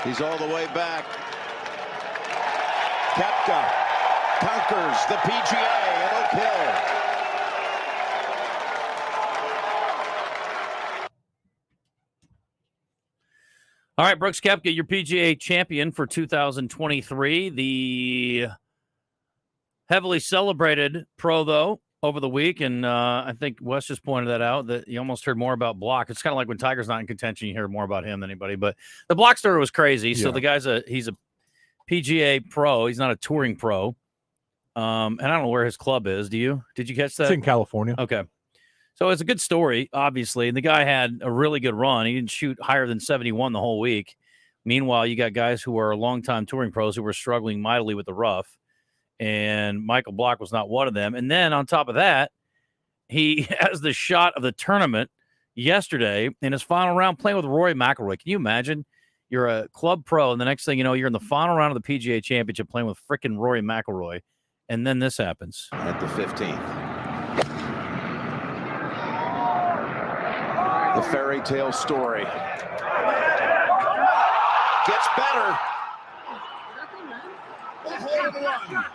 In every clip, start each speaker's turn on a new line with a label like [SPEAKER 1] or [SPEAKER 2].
[SPEAKER 1] He's all the way back. Koepka conquers the PGA at Oak Hill.
[SPEAKER 2] All right, Brooks Koepka, your PGA champion for 2023. The heavily celebrated pro, though, over the week, and I think Wes just pointed that out, that you almost heard more about Block. It's kind of like when Tiger's not in contention, you hear more about him than anybody. But the Block story was crazy. Yeah. So the guy's he's a PGA pro. He's not a touring pro. And I don't know where his club is. Do you? Did you catch that?
[SPEAKER 3] It's in California.
[SPEAKER 2] Okay. So it's a good story, obviously. And the guy had a really good run. He didn't shoot higher than 71 the whole week. Meanwhile, you got guys who are longtime touring pros who were struggling mightily with the rough. And Michael Block was not one of them. And then on top of that, he has the shot of the tournament yesterday in his final round playing with Rory McIlroy. Can you imagine? You're a club pro, and the next thing you know, you're in the final round of the PGA Championship playing with frickin' Rory McIlroy. And then this happens.
[SPEAKER 1] At the 15th. The fairy tale story gets better. A home run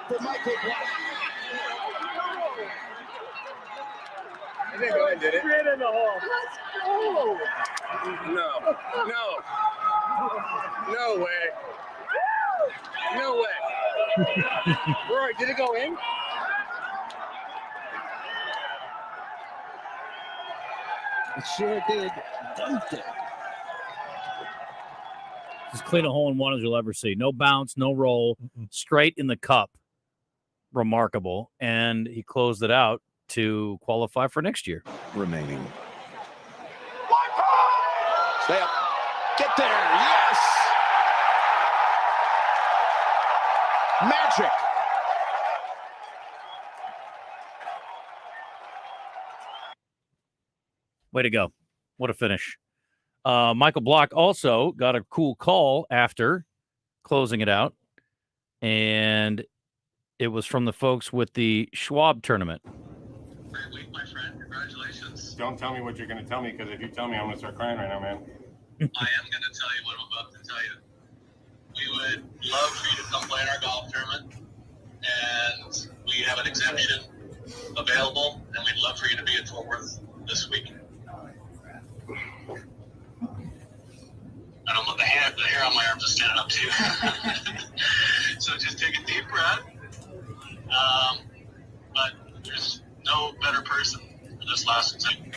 [SPEAKER 1] for Michael Block.
[SPEAKER 4] I didn't go and did it. Straight in the hole. Oh. No way. No way. Roy, did it go in?
[SPEAKER 1] It sure did. Dunked it.
[SPEAKER 2] As clean a hole in one as you'll ever see. No bounce, no roll, straight in the cup. Remarkable. And he closed it out to qualify for next year.
[SPEAKER 1] Remaining. Stay up. Get there. Yes. Magic.
[SPEAKER 2] Way to go. What a finish. Michael Block also got a cool call after closing it out. And it was from the folks with the Schwab tournament.
[SPEAKER 5] Great week, my friend. Congratulations.
[SPEAKER 4] Don't tell me what you're going to tell me, because if you tell me, I'm going to start crying right now, man.
[SPEAKER 5] I am going to tell you what I'm about to tell you. We would love for you to come play in our golf tournament. And we have an exemption available, and we'd love for you to be at Fort Worth this week. I don't want the hair on my arms is standing up too. So just take a deep breath. But there's no better person for this last thing.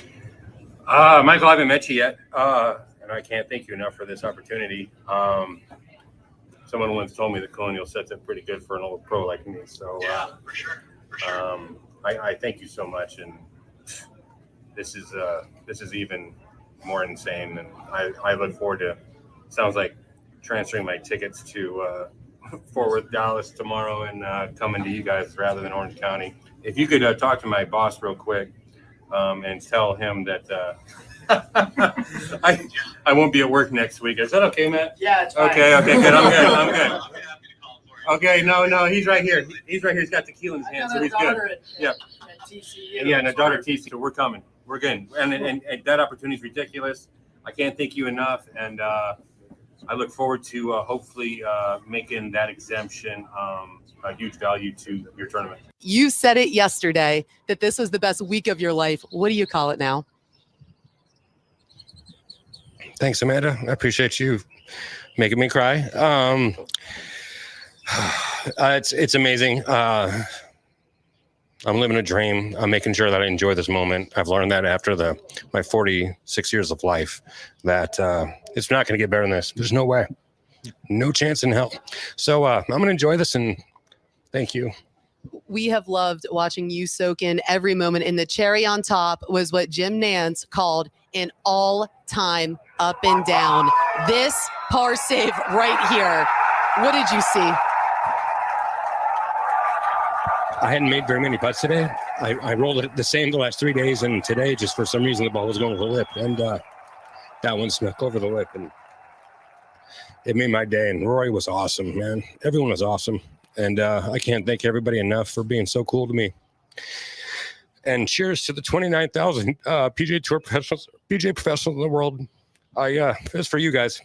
[SPEAKER 4] Michael, I haven't met you yet, and I can't thank you enough for this opportunity. Someone once told me that Colonial sets up pretty good for an old pro like me. So
[SPEAKER 5] yeah, for sure.
[SPEAKER 4] I thank you so much, and this is even more insane. And I look forward to. Sounds like transferring my tickets to Fort Worth, Dallas tomorrow, and coming to you guys rather than Orange County. If you could talk to my boss real quick and tell him that I won't be at work next week. Is that okay, Matt?
[SPEAKER 6] Yeah, it's fine.
[SPEAKER 4] Okay, good. I'm good.
[SPEAKER 5] I'll be happy to call for you.
[SPEAKER 4] Okay, no, he's right here. He's right here. He's got tequila in his hand, so he's good.
[SPEAKER 6] At TCU.
[SPEAKER 4] Yeah, and a daughter TC. So we're coming. We're good. And that opportunity is ridiculous. I can't thank you enough, and I look forward to hopefully making that exemption a huge value to your tournament.
[SPEAKER 7] You said it yesterday that this was the best week of your life. What do you call it now?
[SPEAKER 8] Thanks, Amanda. I appreciate you making me cry. It's amazing. I'm living a dream. I'm making sure that I enjoy this moment. I've learned that after my 46 years of life that it's not going to get better than this. There's no way. No chance in hell. So I'm going to enjoy this, and thank you.
[SPEAKER 7] We have loved watching you soak in every moment. And the cherry on top was what Jim Nance called an all-time up and down. This par save right here. What did you see?
[SPEAKER 8] I hadn't made very many putts today. I rolled it the same the last 3 days, and today, just for some reason, the ball was going over the lip, and that one snuck over the lip, and it made my day. And Rory was awesome, man. Everyone was awesome, and I can't thank everybody enough for being so cool to me. And cheers to the 29,000 PGA Tour professionals in the world. It's for you guys.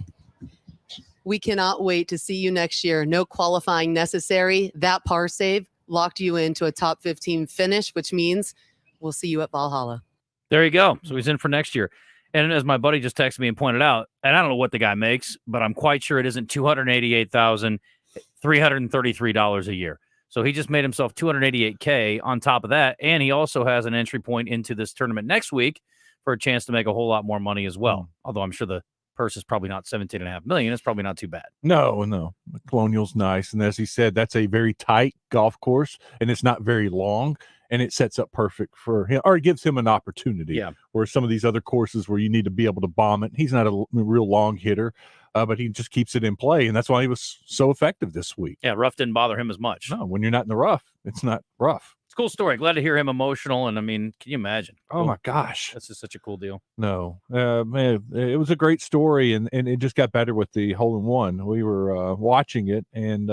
[SPEAKER 7] We cannot wait to see you next year. No qualifying necessary. That par save locked you into a top 15 finish, which means we'll see you at Valhalla.
[SPEAKER 2] There you go. So he's in for next year. And as my buddy just texted me and pointed out, and I don't know what the guy makes, but I'm quite sure it isn't $288,333 a year. So he just made himself $288K on top of that. And he also has an entry point into this tournament next week for a chance to make a whole lot more money as well. Although I'm sure the purse is probably not $17.5 million. It's probably not too bad.
[SPEAKER 3] No. Colonial's nice. And as he said, that's a very tight golf course and it's not very long. And it sets up perfect for him, or it gives him an opportunity.
[SPEAKER 2] Yeah.
[SPEAKER 3] Where some of these other courses where you need to be able to bomb it, he's not a real long hitter, but he just keeps it in play, and that's why he was so effective this week.
[SPEAKER 2] Yeah, rough didn't bother him as much.
[SPEAKER 3] No, when you're not in the rough, it's not rough.
[SPEAKER 2] It's a cool story. Glad to hear him emotional, and I mean, can you imagine?
[SPEAKER 3] Oh my gosh,
[SPEAKER 2] that's just such a cool deal.
[SPEAKER 3] No, man, it was a great story, and it just got better with the hole in one. We were watching it, and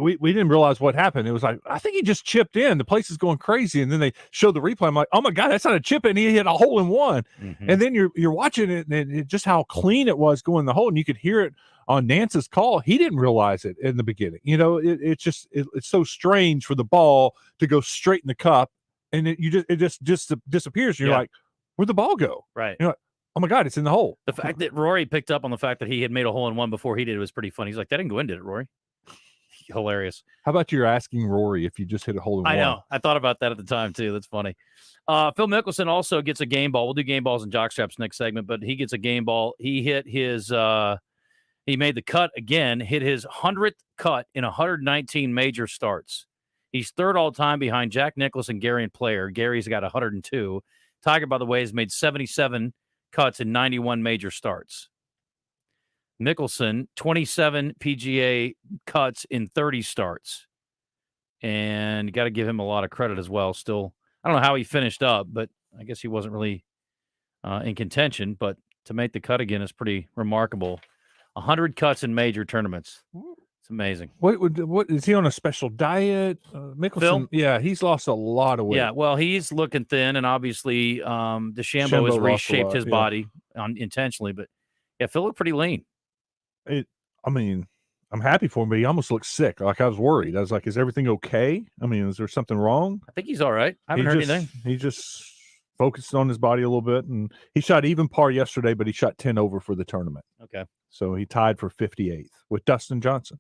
[SPEAKER 3] we didn't realize what happened. It was like, I think he just chipped in. The place is going crazy. And then they showed the replay. I'm like, oh my God, that's not a chip in. He hit a hole in one.
[SPEAKER 2] Mm-hmm.
[SPEAKER 3] And then you're watching it and just how clean it was going in the hole. And you could hear it on Nance's call. He didn't realize it in the beginning. It's so strange for the ball to go straight in the cup. And it just disappears. And you're like, where'd the ball go?
[SPEAKER 2] Right.
[SPEAKER 3] You're like, oh my God, it's in the hole.
[SPEAKER 2] The fact that Rory picked up on the fact that he had made a hole in one before he did was pretty funny. He's like, that didn't go in, did it, Rory? Hilarious.
[SPEAKER 3] How about you're asking Rory if you just hit a hole in one?
[SPEAKER 2] I know. I thought about that at the time too. That's funny. Phil Mickelson also gets a game ball. We'll do game balls and jockstraps next segment, but he gets a game ball. He hit his he made the cut again, hit his 100th cut in 119 major starts. He's third all time behind Jack Nicklaus and Gary Player. Gary's got 102. Tiger, by the way, has made 77 cuts in 91 major starts. Mickelson, 27 PGA cuts in 30 starts. And you got to give him a lot of credit as well. Still, I don't know how he finished up, but I guess he wasn't really in contention. But to make the cut again is pretty remarkable. 100 cuts in major tournaments. It's amazing.
[SPEAKER 3] What is he on a special diet? Mickelson,
[SPEAKER 2] Phil?
[SPEAKER 3] Yeah, he's lost a lot of weight.
[SPEAKER 2] Yeah, well, he's looking thin, and obviously DeChambeau has reshaped his body intentionally. But yeah, Phil looked pretty lean.
[SPEAKER 3] I'm happy for him, but he almost looked sick. Like I was worried. I was like, is everything okay? I mean, is there something wrong?
[SPEAKER 2] I think he's all right. I haven't heard anything.
[SPEAKER 3] He just focused on his body a little bit, and he shot even par yesterday, but he shot 10 over for the tournament.
[SPEAKER 2] Okay.
[SPEAKER 3] So he tied for 58th with Dustin Johnson.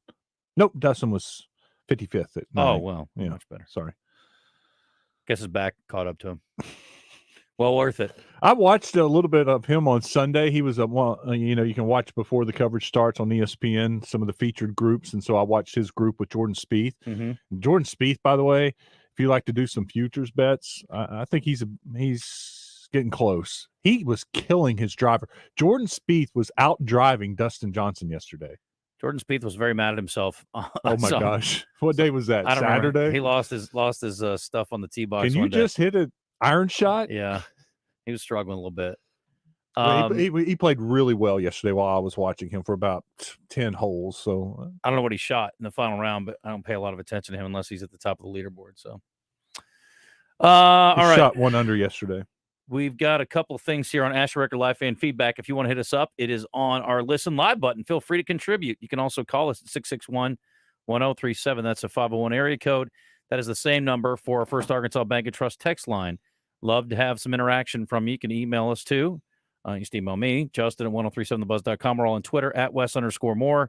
[SPEAKER 3] Nope, Dustin was 55th.
[SPEAKER 2] Oh, well,
[SPEAKER 3] yeah,
[SPEAKER 2] much better.
[SPEAKER 3] Sorry.
[SPEAKER 2] Guess his back caught up to him. Well worth it.
[SPEAKER 3] I watched a little bit of him on Sunday. He was you can watch before the coverage starts on ESPN, some of the featured groups. And so I watched his group with Jordan Spieth.
[SPEAKER 2] Mm-hmm.
[SPEAKER 3] Jordan Spieth, by the way, if you like to do some futures bets, I think he's getting close. He was killing his driver. Jordan Spieth was out driving Dustin Johnson yesterday.
[SPEAKER 2] Jordan Spieth was very mad at himself.
[SPEAKER 3] Oh my gosh. What day was that?
[SPEAKER 2] I don't
[SPEAKER 3] Saturday?
[SPEAKER 2] remember. He lost his stuff on the tee box.
[SPEAKER 3] Can you just hit an iron shot?
[SPEAKER 2] Yeah. He was struggling a little bit.
[SPEAKER 3] He played really well yesterday while I was watching him for about 10 holes. So
[SPEAKER 2] I don't know what he shot in the final round, but I don't pay a lot of attention to him unless he's at the top of the leaderboard. So, all right.
[SPEAKER 3] Shot 1 under yesterday.
[SPEAKER 2] We've got a couple of things here on Asher Record Live Fan Feedback. If you want to hit us up, it is on our Listen Live button. Feel free to contribute. You can also call us at 661-1037. That's a 501 area code. That is the same number for our First Arkansas Bank and Trust text line. Love to have some interaction from you. You can email us too. You can email me, Justin at 1037thebuzz.com. We're all on Twitter at Wes_more,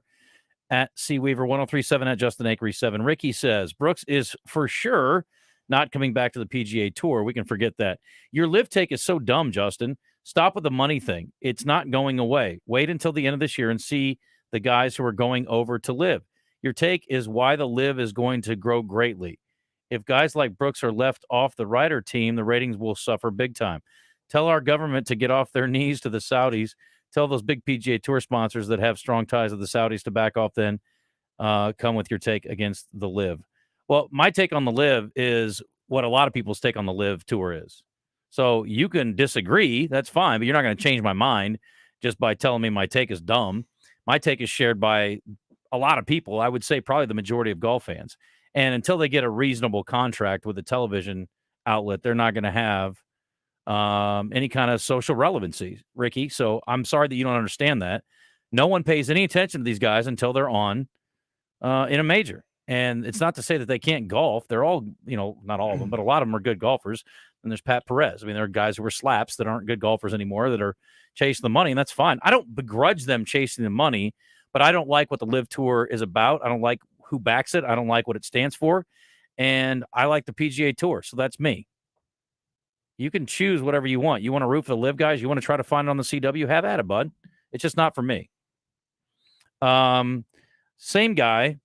[SPEAKER 2] at CWeaver1037, at Justin Akery 7. Ricky says, Brooks is for sure not coming back to the PGA Tour. We can forget that. Your live take is so dumb, Justin. Stop with the money thing. It's not going away. Wait until the end of this year and see the guys who are going over to live. Your take is why the live is going to grow greatly. If guys like Brooks are left off the Ryder team, the ratings will suffer big time. Tell our government to get off their knees to the Saudis. Tell those big PGA Tour sponsors that have strong ties with the Saudis to back off then. Come with your take against the live. Well, my take on the live is what a lot of people's take on the live tour is. So you can disagree. That's fine, but you're not going to change my mind just by telling me my take is dumb. My take is shared by a lot of people. I would say probably the majority of golf fans. And until they get a reasonable contract with a television outlet, they're not going to have any kind of social relevancy, Ricky. So I'm sorry that you don't understand that. No one pays any attention to these guys until they're on in a major. And it's not to say that they can't golf. They're all, not all of them, but a lot of them are good golfers. And there's Pat Perez. I mean, there are guys who are slaps that aren't good golfers anymore that are chasing the money, and that's fine. I don't begrudge them chasing the money, but I don't like what the Live Tour is about. I don't like who backs it. I don't like what it stands for. And I like the PGA Tour, so that's me. You can choose whatever you want. You want to root for the Live guys? You want to try to find it on the CW? Have at it, bud. It's just not for me. Same guy,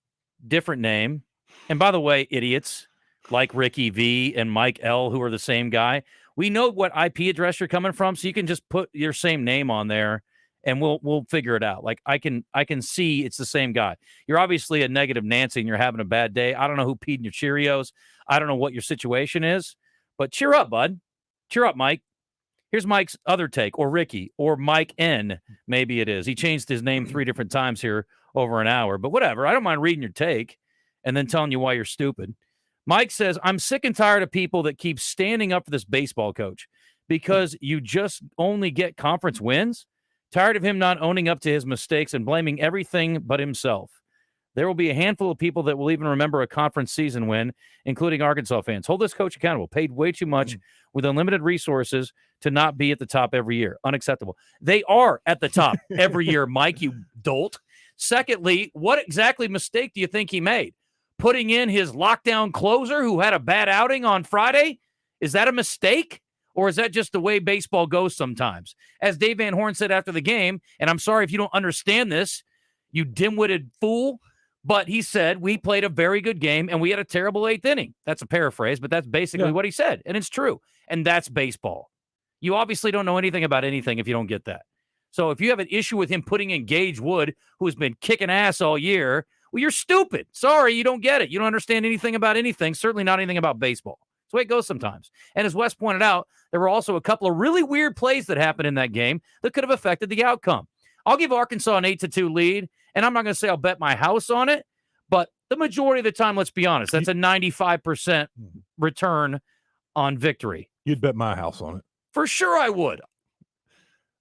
[SPEAKER 2] different name. And by the way, idiots like Ricky V and Mike L, who are the same guy, we know what IP address you're coming from, so you can just put your same name on there, and we'll figure it out. Like I can see it's the same guy. You're obviously a negative Nancy, and you're having a bad day. I don't know who peed in your Cheerios. I don't know what your situation is, but cheer up, bud. Cheer up, Mike. Here's Mike's other take, or Ricky, or Mike N. Maybe it is. He changed his name 3 different times here over an hour, but whatever. I don't mind reading your take and then telling you why you're stupid. Mike says, I'm sick and tired of people that keep standing up for this baseball coach because you just only get conference wins. Tired of him not owning up to his mistakes and blaming everything but himself. There will be a handful of people that will even remember a conference season win, including Arkansas fans. Hold this coach accountable. Paid way too much with unlimited resources to not be at the top every year. Unacceptable. They are at the top every year, Mike, you dolt. Secondly, what exactly mistake do you think he made? Putting in his lockdown closer who had a bad outing on Friday? Is that a mistake? Or is that just the way baseball goes sometimes? As Dave Van Horn said after the game, and I'm sorry if you don't understand this, you dim-witted fool, but he said, we played a very good game and we had a terrible 8th inning. That's a paraphrase, but that's basically what he said, and it's true. And that's baseball. You obviously don't know anything about anything if you don't get that. So if you have an issue with him putting in Gage Wood, who's been kicking ass all year, well, you're stupid. Sorry, you don't get it. You don't understand anything about anything, certainly not anything about baseball. That's the way it goes sometimes. And as Wes pointed out, there were also a couple of really weird plays that happened in that game that could have affected the outcome. I'll give Arkansas an 8-2 lead, and I'm not going to say I'll bet my house on it, but the majority of the time, let's be honest, that's a 95% return on victory.
[SPEAKER 3] You'd bet my house on it.
[SPEAKER 2] For sure I would.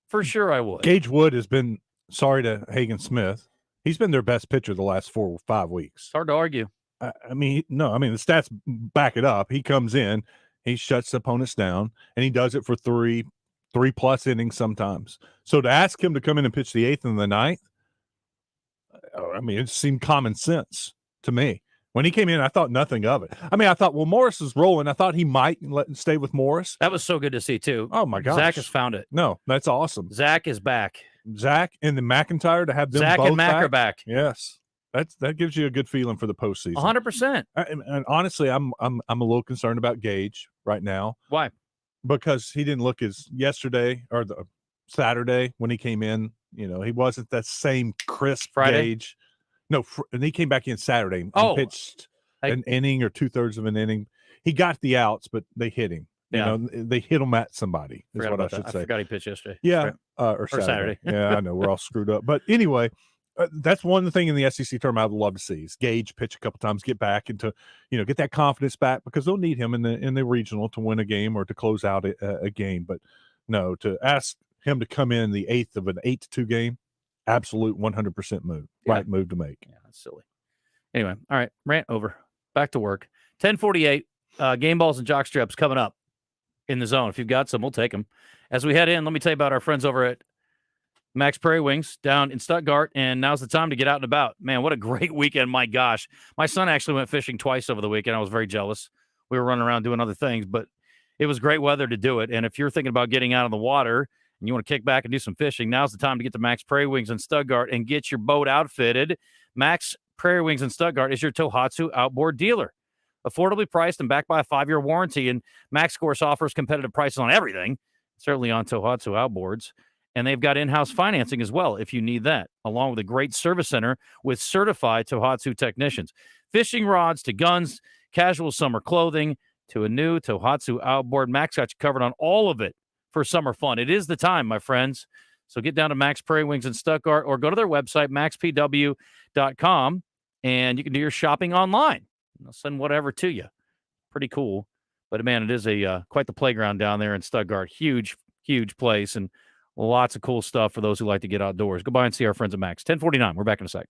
[SPEAKER 2] For sure I would.
[SPEAKER 3] Gage Wood has been, sorry to Hagen Smith, he's been their best pitcher the last 4 or 5 weeks.
[SPEAKER 2] It's hard to argue.
[SPEAKER 3] The stats back it up. He comes in, he shuts opponents down, and he does it for three plus innings sometimes. So to ask him to come in and pitch the 8th and the 9th, it seemed common sense to me. When he came in, I thought nothing of it. I thought, well, Morris is rolling. I thought he might stay with Morris.
[SPEAKER 2] That was so good to see, too.
[SPEAKER 3] Oh, my gosh.
[SPEAKER 2] Zach has found it.
[SPEAKER 3] No, that's awesome.
[SPEAKER 2] Zach is back.
[SPEAKER 3] Zach and the McIntyre to have them
[SPEAKER 2] Zach
[SPEAKER 3] both
[SPEAKER 2] and Mac are back.
[SPEAKER 3] Yes. That gives you a good feeling for the postseason.
[SPEAKER 2] 100%.
[SPEAKER 3] And honestly, I'm a little concerned about Gage right now.
[SPEAKER 2] Why?
[SPEAKER 3] Because he didn't look as yesterday or the Saturday when he came in. He wasn't that same crisp
[SPEAKER 2] Friday?
[SPEAKER 3] Gage. No, and he came back in Saturday and pitched an inning or 2/3 of an inning. He got the outs, but they hit him. They hit him at somebody. Is what I should say.
[SPEAKER 2] I forgot he pitched yesterday.
[SPEAKER 3] Yeah,
[SPEAKER 2] right.
[SPEAKER 3] or Saturday. Yeah, I know we're all screwed up. But anyway, that's one thing in the SEC tournament I'd love to see is Gage pitch a couple times, get back into, get that confidence back because they'll need him in the regional to win a game or to close out a game. But no, to ask him to come in the 8th of an 8-2 game, absolute 100% move. Yeah. Right move to make.
[SPEAKER 2] Yeah, that's silly. Anyway, all right, rant over. Back to work. 10:48. Game balls and jock strips coming up in the zone. If you've got some, we'll take them. As we head in, let me tell you about our friends over at Max Prairie Wings down in Stuttgart, and now's the time to get out and about. Man, what a great weekend. My gosh. My son actually went fishing twice over the weekend. I was very jealous. We were running around doing other things, but it was great weather to do it. And if you're thinking about getting out of the water and you want to kick back and do some fishing, now's the time to get to Max Prairie Wings in Stuttgart and get your boat outfitted. Max Prairie Wings in Stuttgart is your Tohatsu outboard dealer. Affordably priced and backed by a 5-year warranty, and Max, of course, offers competitive prices on everything, certainly on Tohatsu outboards. And they've got in-house financing as well if you need that, along with a great service center with certified Tohatsu technicians. Fishing rods to guns, casual summer clothing to a new Tohatsu outboard. Max got you covered on all of it for summer fun. It is the time, my friends. So get down to Max Prairie Wings in Stuttgart or go to their website, maxpw.com, and you can do your shopping online. They'll send whatever to you. Pretty cool. But, man, it is quite the playground down there in Stuttgart. Huge, huge place and Lots of cool stuff for those who like to get outdoors. Go by and see our friends at Max. 10:49. We're back in a sec.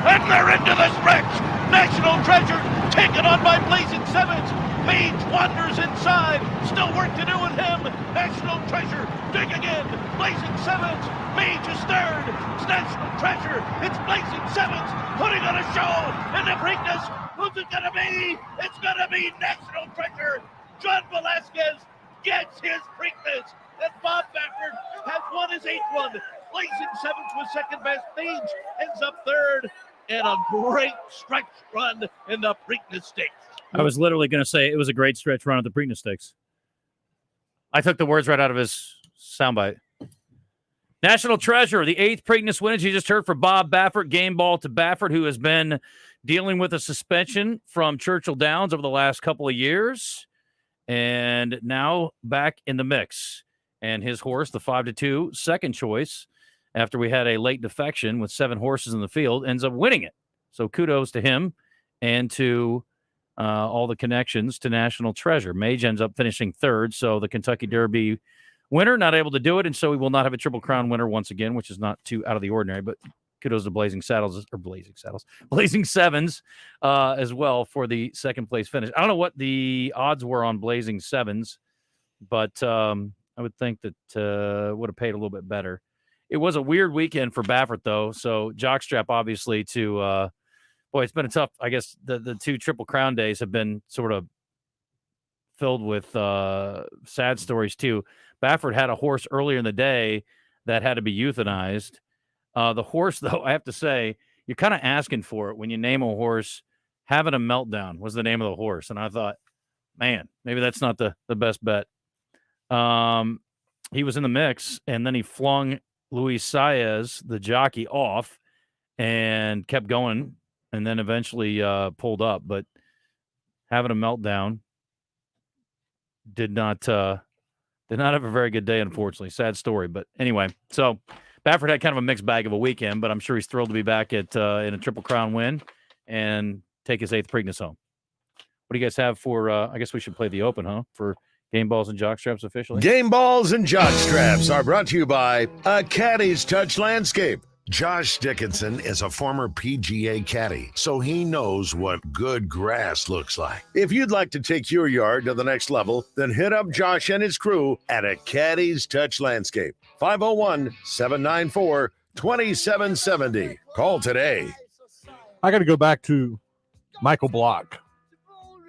[SPEAKER 1] And they're into the stretch. National Treasure taken on by Blazing Sevens. Page wanders inside. Still work to do with him. National Treasure digging in. Blazing Sevens. Page is third. It's National Treasure. It's Blazing Sevens putting on a show in the Preakness. Who's it going to be? It's going to be National Treasure. John Velasquez gets his Preakness. And Bob Baffert has won his 8th one. Blazing Sevens was second best. Page ends up third. And a great stretch run in the Preakness Stakes.
[SPEAKER 2] I was literally going to say it was a great stretch run at the Preakness Stakes. I took the words right out of his soundbite. National Treasure, the 8th Preakness win, as you just heard, for Bob Baffert, game ball to Baffert, who has been dealing with a suspension from Churchill Downs over the last couple of years, and now back in the mix. And his horse, the 5-2 second choice, after we had a late defection with 7 horses in the field, ends up winning it. So kudos to him and to all the connections to National Treasure. Mage ends up finishing third, so the Kentucky Derby winner not able to do it, and so we will not have a Triple Crown winner once again, which is not too out of the ordinary, but kudos to Blazing Sevens as well for the second place finish. I don't know what the odds were on Blazing Sevens, but I would think that would have paid a little bit better. It was a weird weekend for Baffert, though, so jockstrap obviously to boy, it's been a tough, I guess the 2 Triple Crown days have been sort of filled with sad stories too. Baffert had a horse earlier in the day that had to be euthanized. The horse, though, I have to say, you're kind of asking for it when you name a horse. Having a Meltdown was the name of the horse. And I thought, man, maybe that's not the best bet. He was in the mix, and then he flung Luis Saez, the jockey, off and kept going, and then eventually pulled up. But having a Meltdown did not have a very good day, unfortunately. Sad story. But anyway, so Baffert had kind of a mixed bag of a weekend, but I'm sure he's thrilled to be back at in a Triple Crown win and take his 8th Preakness home. What do you guys have for I guess we should play the Open, huh? For Game Balls and Jockstraps officially?
[SPEAKER 9] Game Balls and Jockstraps are brought to you by A Caddy's Touch Landscape. Josh Dickinson is a former PGA caddy, so he knows what good grass looks like. If you'd like to take your yard to the next level, then hit up Josh and his crew at A Caddy's Touch Landscape. 501-794-2770. Call today.
[SPEAKER 3] I got to go back to Michael Block.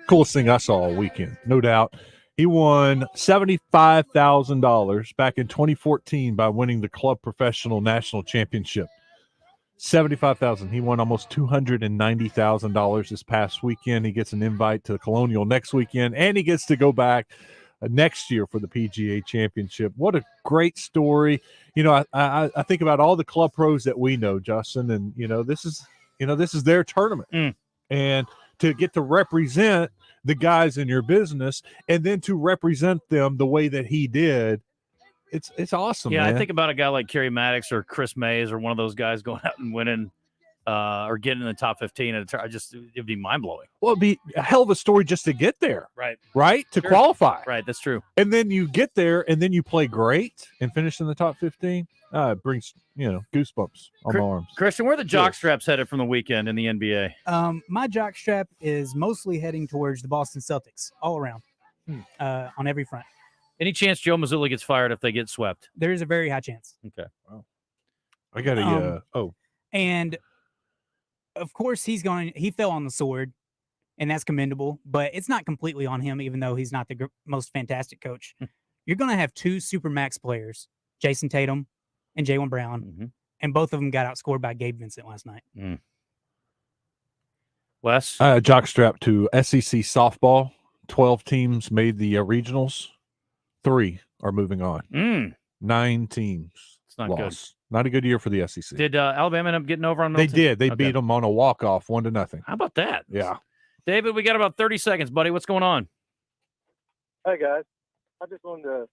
[SPEAKER 3] Coolest thing I saw all weekend, no doubt. He won $75,000 back in 2014 by winning the Club Professional National Championship. $75,000. He won almost $290,000 this past weekend. He gets an invite to the Colonial next weekend, and he gets to go back next year for the PGA Championship. What a great story. You know, I think about all the club pros that we know, Justin, and this is their tournament. And to get to represent the guys in your business and then to represent them the way that he did, it's awesome.
[SPEAKER 2] Yeah,
[SPEAKER 3] man.
[SPEAKER 2] I think about a guy like Kerry Maddox or Chris Mays or one of those guys going out and winning or getting in the top 15. It'd be mind-blowing.
[SPEAKER 3] Well, it'd be a hell of a story just to get there.
[SPEAKER 2] Right?
[SPEAKER 3] To qualify.
[SPEAKER 2] Right, that's true.
[SPEAKER 3] And then you get there and then you play great and finish in the top 15. It brings, goosebumps on my arms.
[SPEAKER 2] Christian, where are the jockstraps headed from the weekend in the NBA?
[SPEAKER 6] My jockstrap is mostly heading towards the Boston Celtics all around on every front.
[SPEAKER 2] Any chance Joe Mazzulla gets fired if they get swept?
[SPEAKER 6] There is a very high chance.
[SPEAKER 2] Okay.
[SPEAKER 3] Wow. I got a
[SPEAKER 6] And of course he fell on the sword, and that's commendable, but it's not completely on him, even though he's not the most fantastic coach. You're going to have 2 Supermax players, Jason Tatum and Jaylen Brown, and both of them got outscored by Gabe Vincent last night.
[SPEAKER 2] Wes?
[SPEAKER 3] Jockstrap to SEC softball. 12 teams made the regionals. 3 are moving on. 9 teams.
[SPEAKER 2] It's not
[SPEAKER 3] lost.
[SPEAKER 2] good.
[SPEAKER 3] Not a good year for the SEC.
[SPEAKER 2] Did Alabama end up getting over on
[SPEAKER 3] They
[SPEAKER 2] Milton?
[SPEAKER 3] did. They beat them on a walk-off 1-0.
[SPEAKER 2] How about that?
[SPEAKER 3] Yeah.
[SPEAKER 2] David, we got about 30 seconds, buddy. What's going on?
[SPEAKER 10] Hey guys, I just wanted to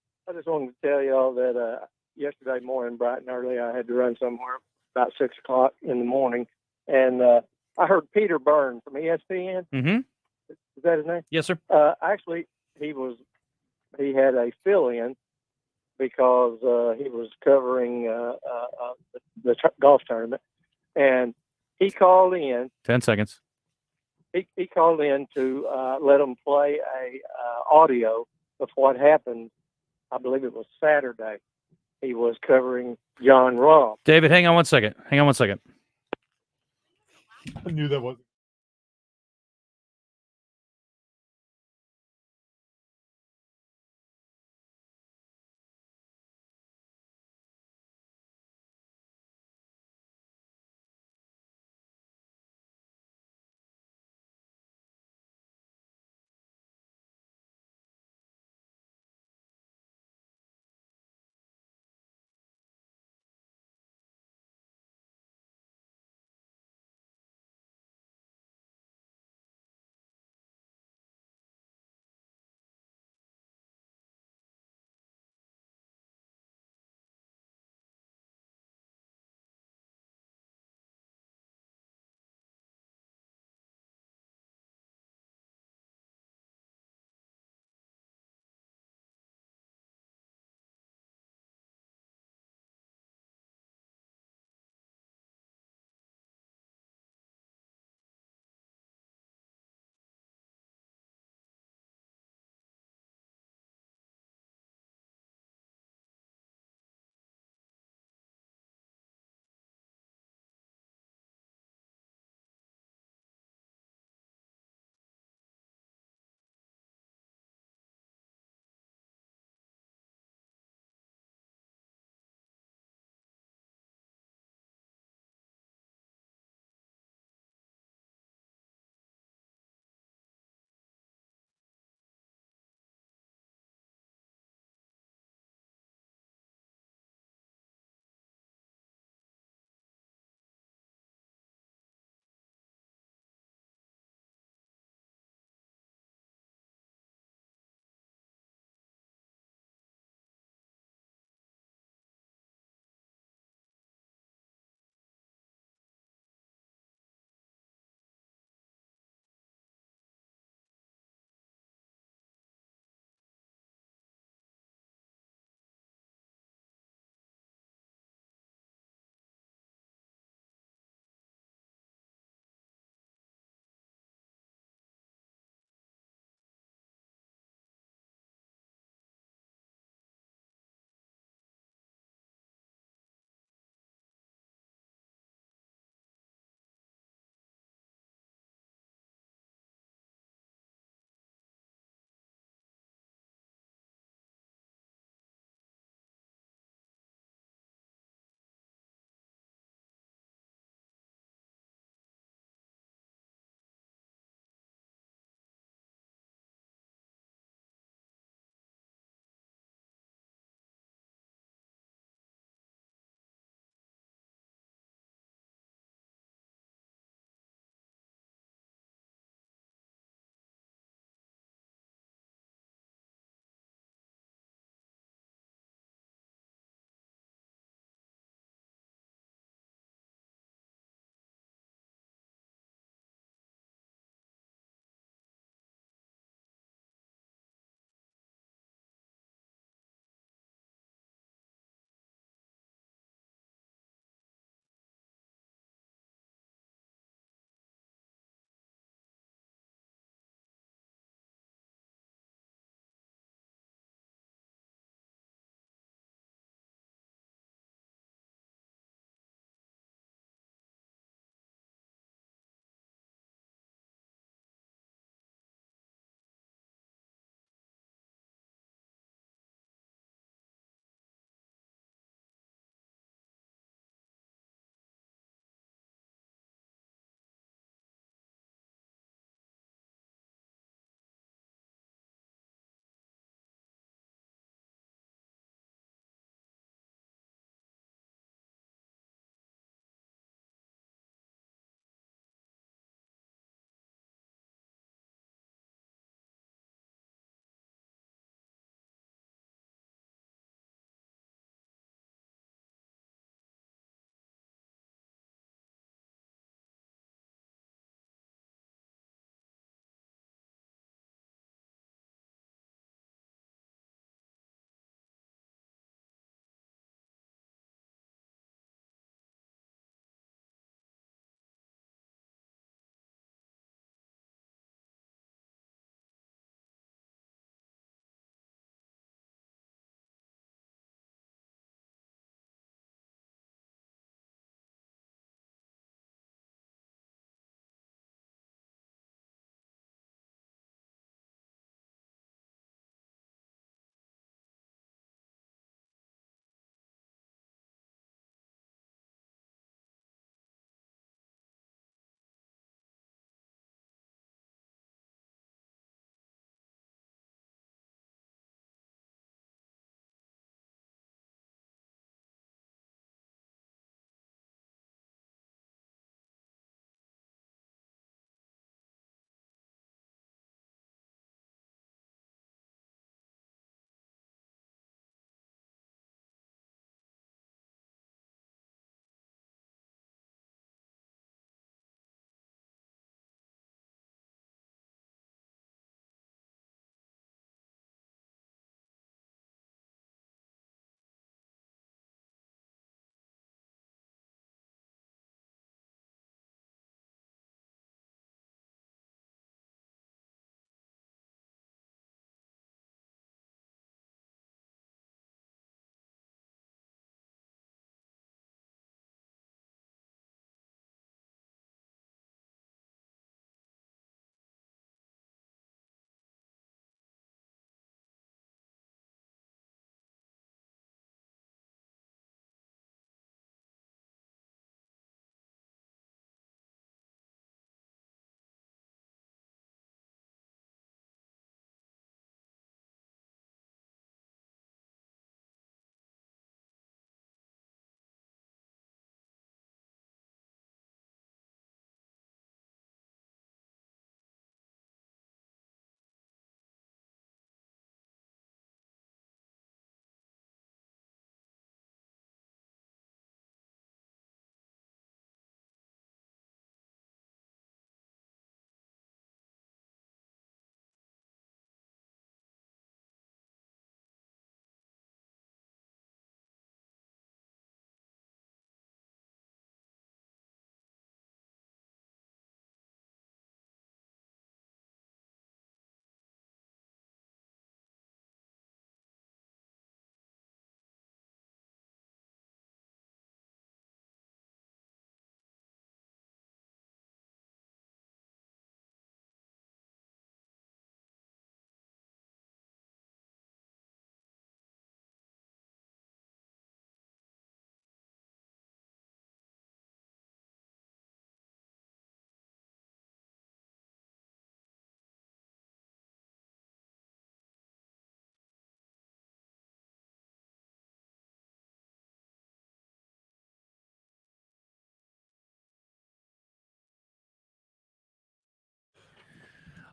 [SPEAKER 10] tell y'all that yesterday morning, bright and early, I had to run somewhere about 6 o'clock in the morning, and I heard Peter Byrne from ESPN. Is that his name?
[SPEAKER 2] Yes, sir.
[SPEAKER 10] Actually, he had a fill-in because he was covering the golf tournament, and he called in.
[SPEAKER 2] 10 seconds.
[SPEAKER 10] He called in to let them play a audio of what happened. I believe it was Saturday. He was covering John Rahm.
[SPEAKER 2] David, hang on one second.
[SPEAKER 3] I knew that was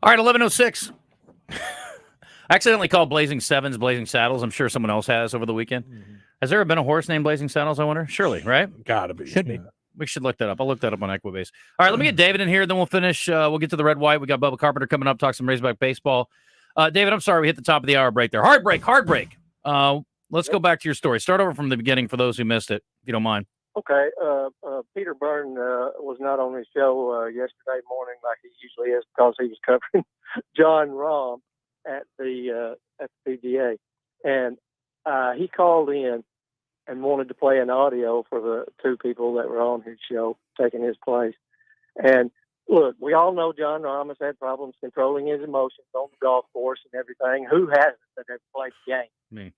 [SPEAKER 2] All right, 11:06. I accidentally called Blazing Sevens Blazing Saddles. I'm sure someone else has over the weekend. Has there ever been a horse named Blazing Saddles, I wonder? Surely, right?
[SPEAKER 3] Gotta be.
[SPEAKER 6] Should be.
[SPEAKER 3] Yeah.
[SPEAKER 2] We should look that up. I'll look that up on Equibase. All right, let me get David in here, then we'll finish. We'll get to the red white. We got Bubba Carpenter coming up, talk some Razorback baseball. David, I'm sorry we hit the top of the hour break there. Hard break. Let's go back to your story. Start over from the beginning for those who missed it, if you don't mind.
[SPEAKER 10] Okay. Peter Byrne was not on his show yesterday morning like he usually is because he was covering John Rahm at the PGA, and he called in and wanted to play an audio for the two people that were on his show taking his place. And look, we all know John Rahm has had problems controlling his emotions on the golf course and everything. Who hasn't that ever played the game?
[SPEAKER 2] Me.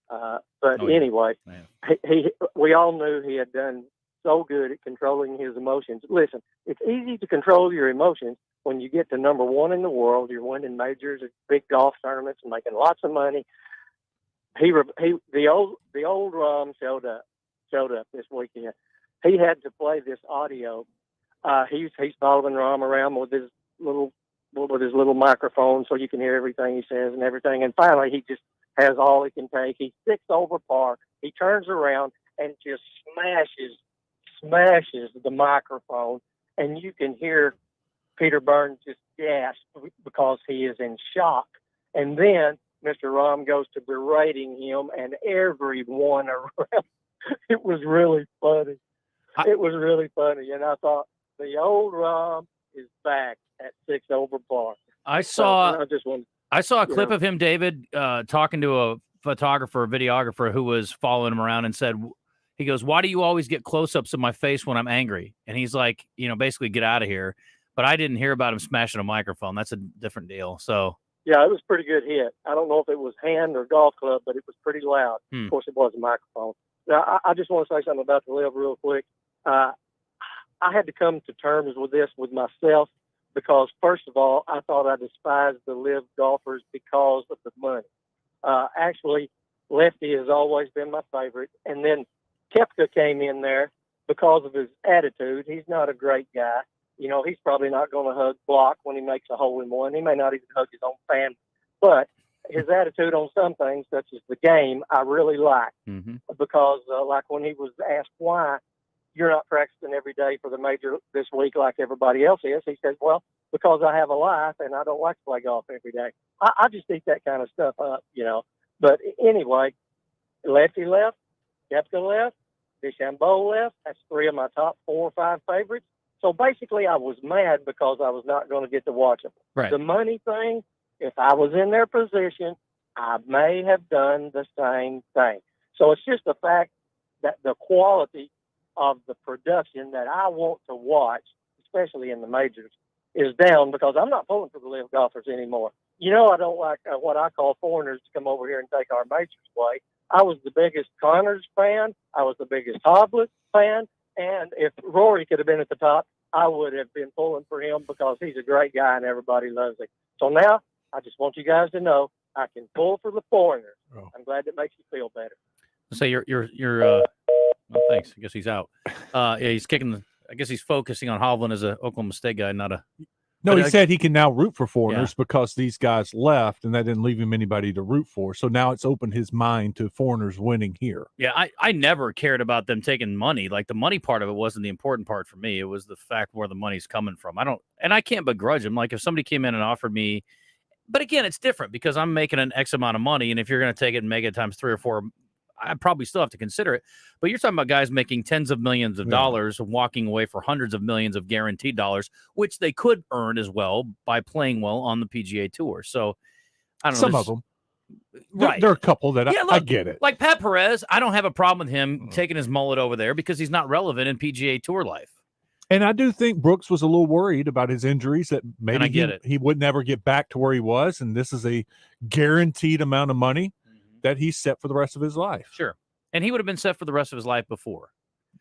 [SPEAKER 10] But anyway, we all knew he had done so good at controlling his emotions. Listen, it's easy to control your emotions when you get to number one in the world. You're winning majors at big golf tournaments and making lots of money. The old Rahm showed up this weekend. He had to play this audio. He's following Rahm around with his little microphone so you can hear everything he says and everything. And finally, he just has all he can take. He's 6 over par. He turns around and just smashes the microphone, and you can hear Peter Byrne just gasp because he is in shock. And then Mr. Rahm goes to berating him and everyone around. It was really funny. It was really funny, and I thought the old Rahm is back at 6 over par.
[SPEAKER 2] I saw a clip
[SPEAKER 10] know.
[SPEAKER 2] of him, David, talking to a photographer, a videographer who was following him around and said, he goes, "Why do you always get close-ups of my face when I'm angry?" And he's like, basically get out of here. But I didn't hear about him smashing a microphone. That's a different deal. So
[SPEAKER 10] yeah, it was a pretty good hit. I don't know if it was hand or golf club, but it was pretty loud. Of course, it was a microphone. Now, I just want to say something about the Live real quick. I had to come to terms with this with myself because, first of all, I thought I despised the Live golfers because of the money. Actually, Lefty has always been my favorite. And then Koepka came in there because of his attitude. He's not a great guy. He's probably not going to hug Block when he makes a hole-in-one. He may not even hug his own fan. But his attitude on some things, such as the game, I really like. Because, like when he was asked why you're not practicing every day for the major this week like everybody else is, he says, well, because I have a life and I don't like to play golf every day. I just eat that kind of stuff up, But anyway, Lefty left, Koepka left, DeChambeau left. That's 3 of my top 4 or 5 favorites. So basically, I was mad because I was not going to get to watch them.
[SPEAKER 2] Right.
[SPEAKER 10] The money thing, if I was in their position, I may have done the same thing. So it's just the fact that the quality of the production that I want to watch, especially in the majors, is down because I'm not pulling for the Live golfers anymore. I don't like what I call foreigners to come over here and take our majors away. I was the biggest Connors fan. I was the biggest Hoblet fan. And if Rory could have been at the top, I would have been pulling for him because he's a great guy and everybody loves him. So now I just want you guys to know I can pull for the foreigners. I'm glad that makes you feel better.
[SPEAKER 2] So well, thanks. I guess he's out. Yeah, he's kicking I guess he's focusing on Hovland as a Oklahoma State guy, not a.
[SPEAKER 3] No, he said he can now root for foreigners because these guys left and that didn't leave him anybody to root for. So now it's opened his mind to foreigners winning here.
[SPEAKER 2] Yeah, I never cared about them taking money. Like the money part of it wasn't the important part for me. It was the fact where the money's coming from. I can't begrudge him. Like if somebody came in and offered me, but again, it's different because I'm making an X amount of money. And if you're going to take it and make it times 3 or 4, I probably still have to consider it. But you're talking about guys making tens of millions of dollars and walking away for hundreds of millions of guaranteed dollars, which they could earn as well by playing well on the PGA Tour. So I don't know.
[SPEAKER 3] Some of them.
[SPEAKER 2] Right.
[SPEAKER 3] There are a couple that
[SPEAKER 2] look,
[SPEAKER 3] I get it.
[SPEAKER 2] Like Pat Perez, I don't have a problem with him taking his mullet over there because he's not relevant in PGA Tour life.
[SPEAKER 3] And I do think Brooks was a little worried about his injuries that maybe he would never get back to where he was. And this is a guaranteed amount of money that he's set for the rest of his life.
[SPEAKER 2] Sure. And he would have been set for the rest of his life before.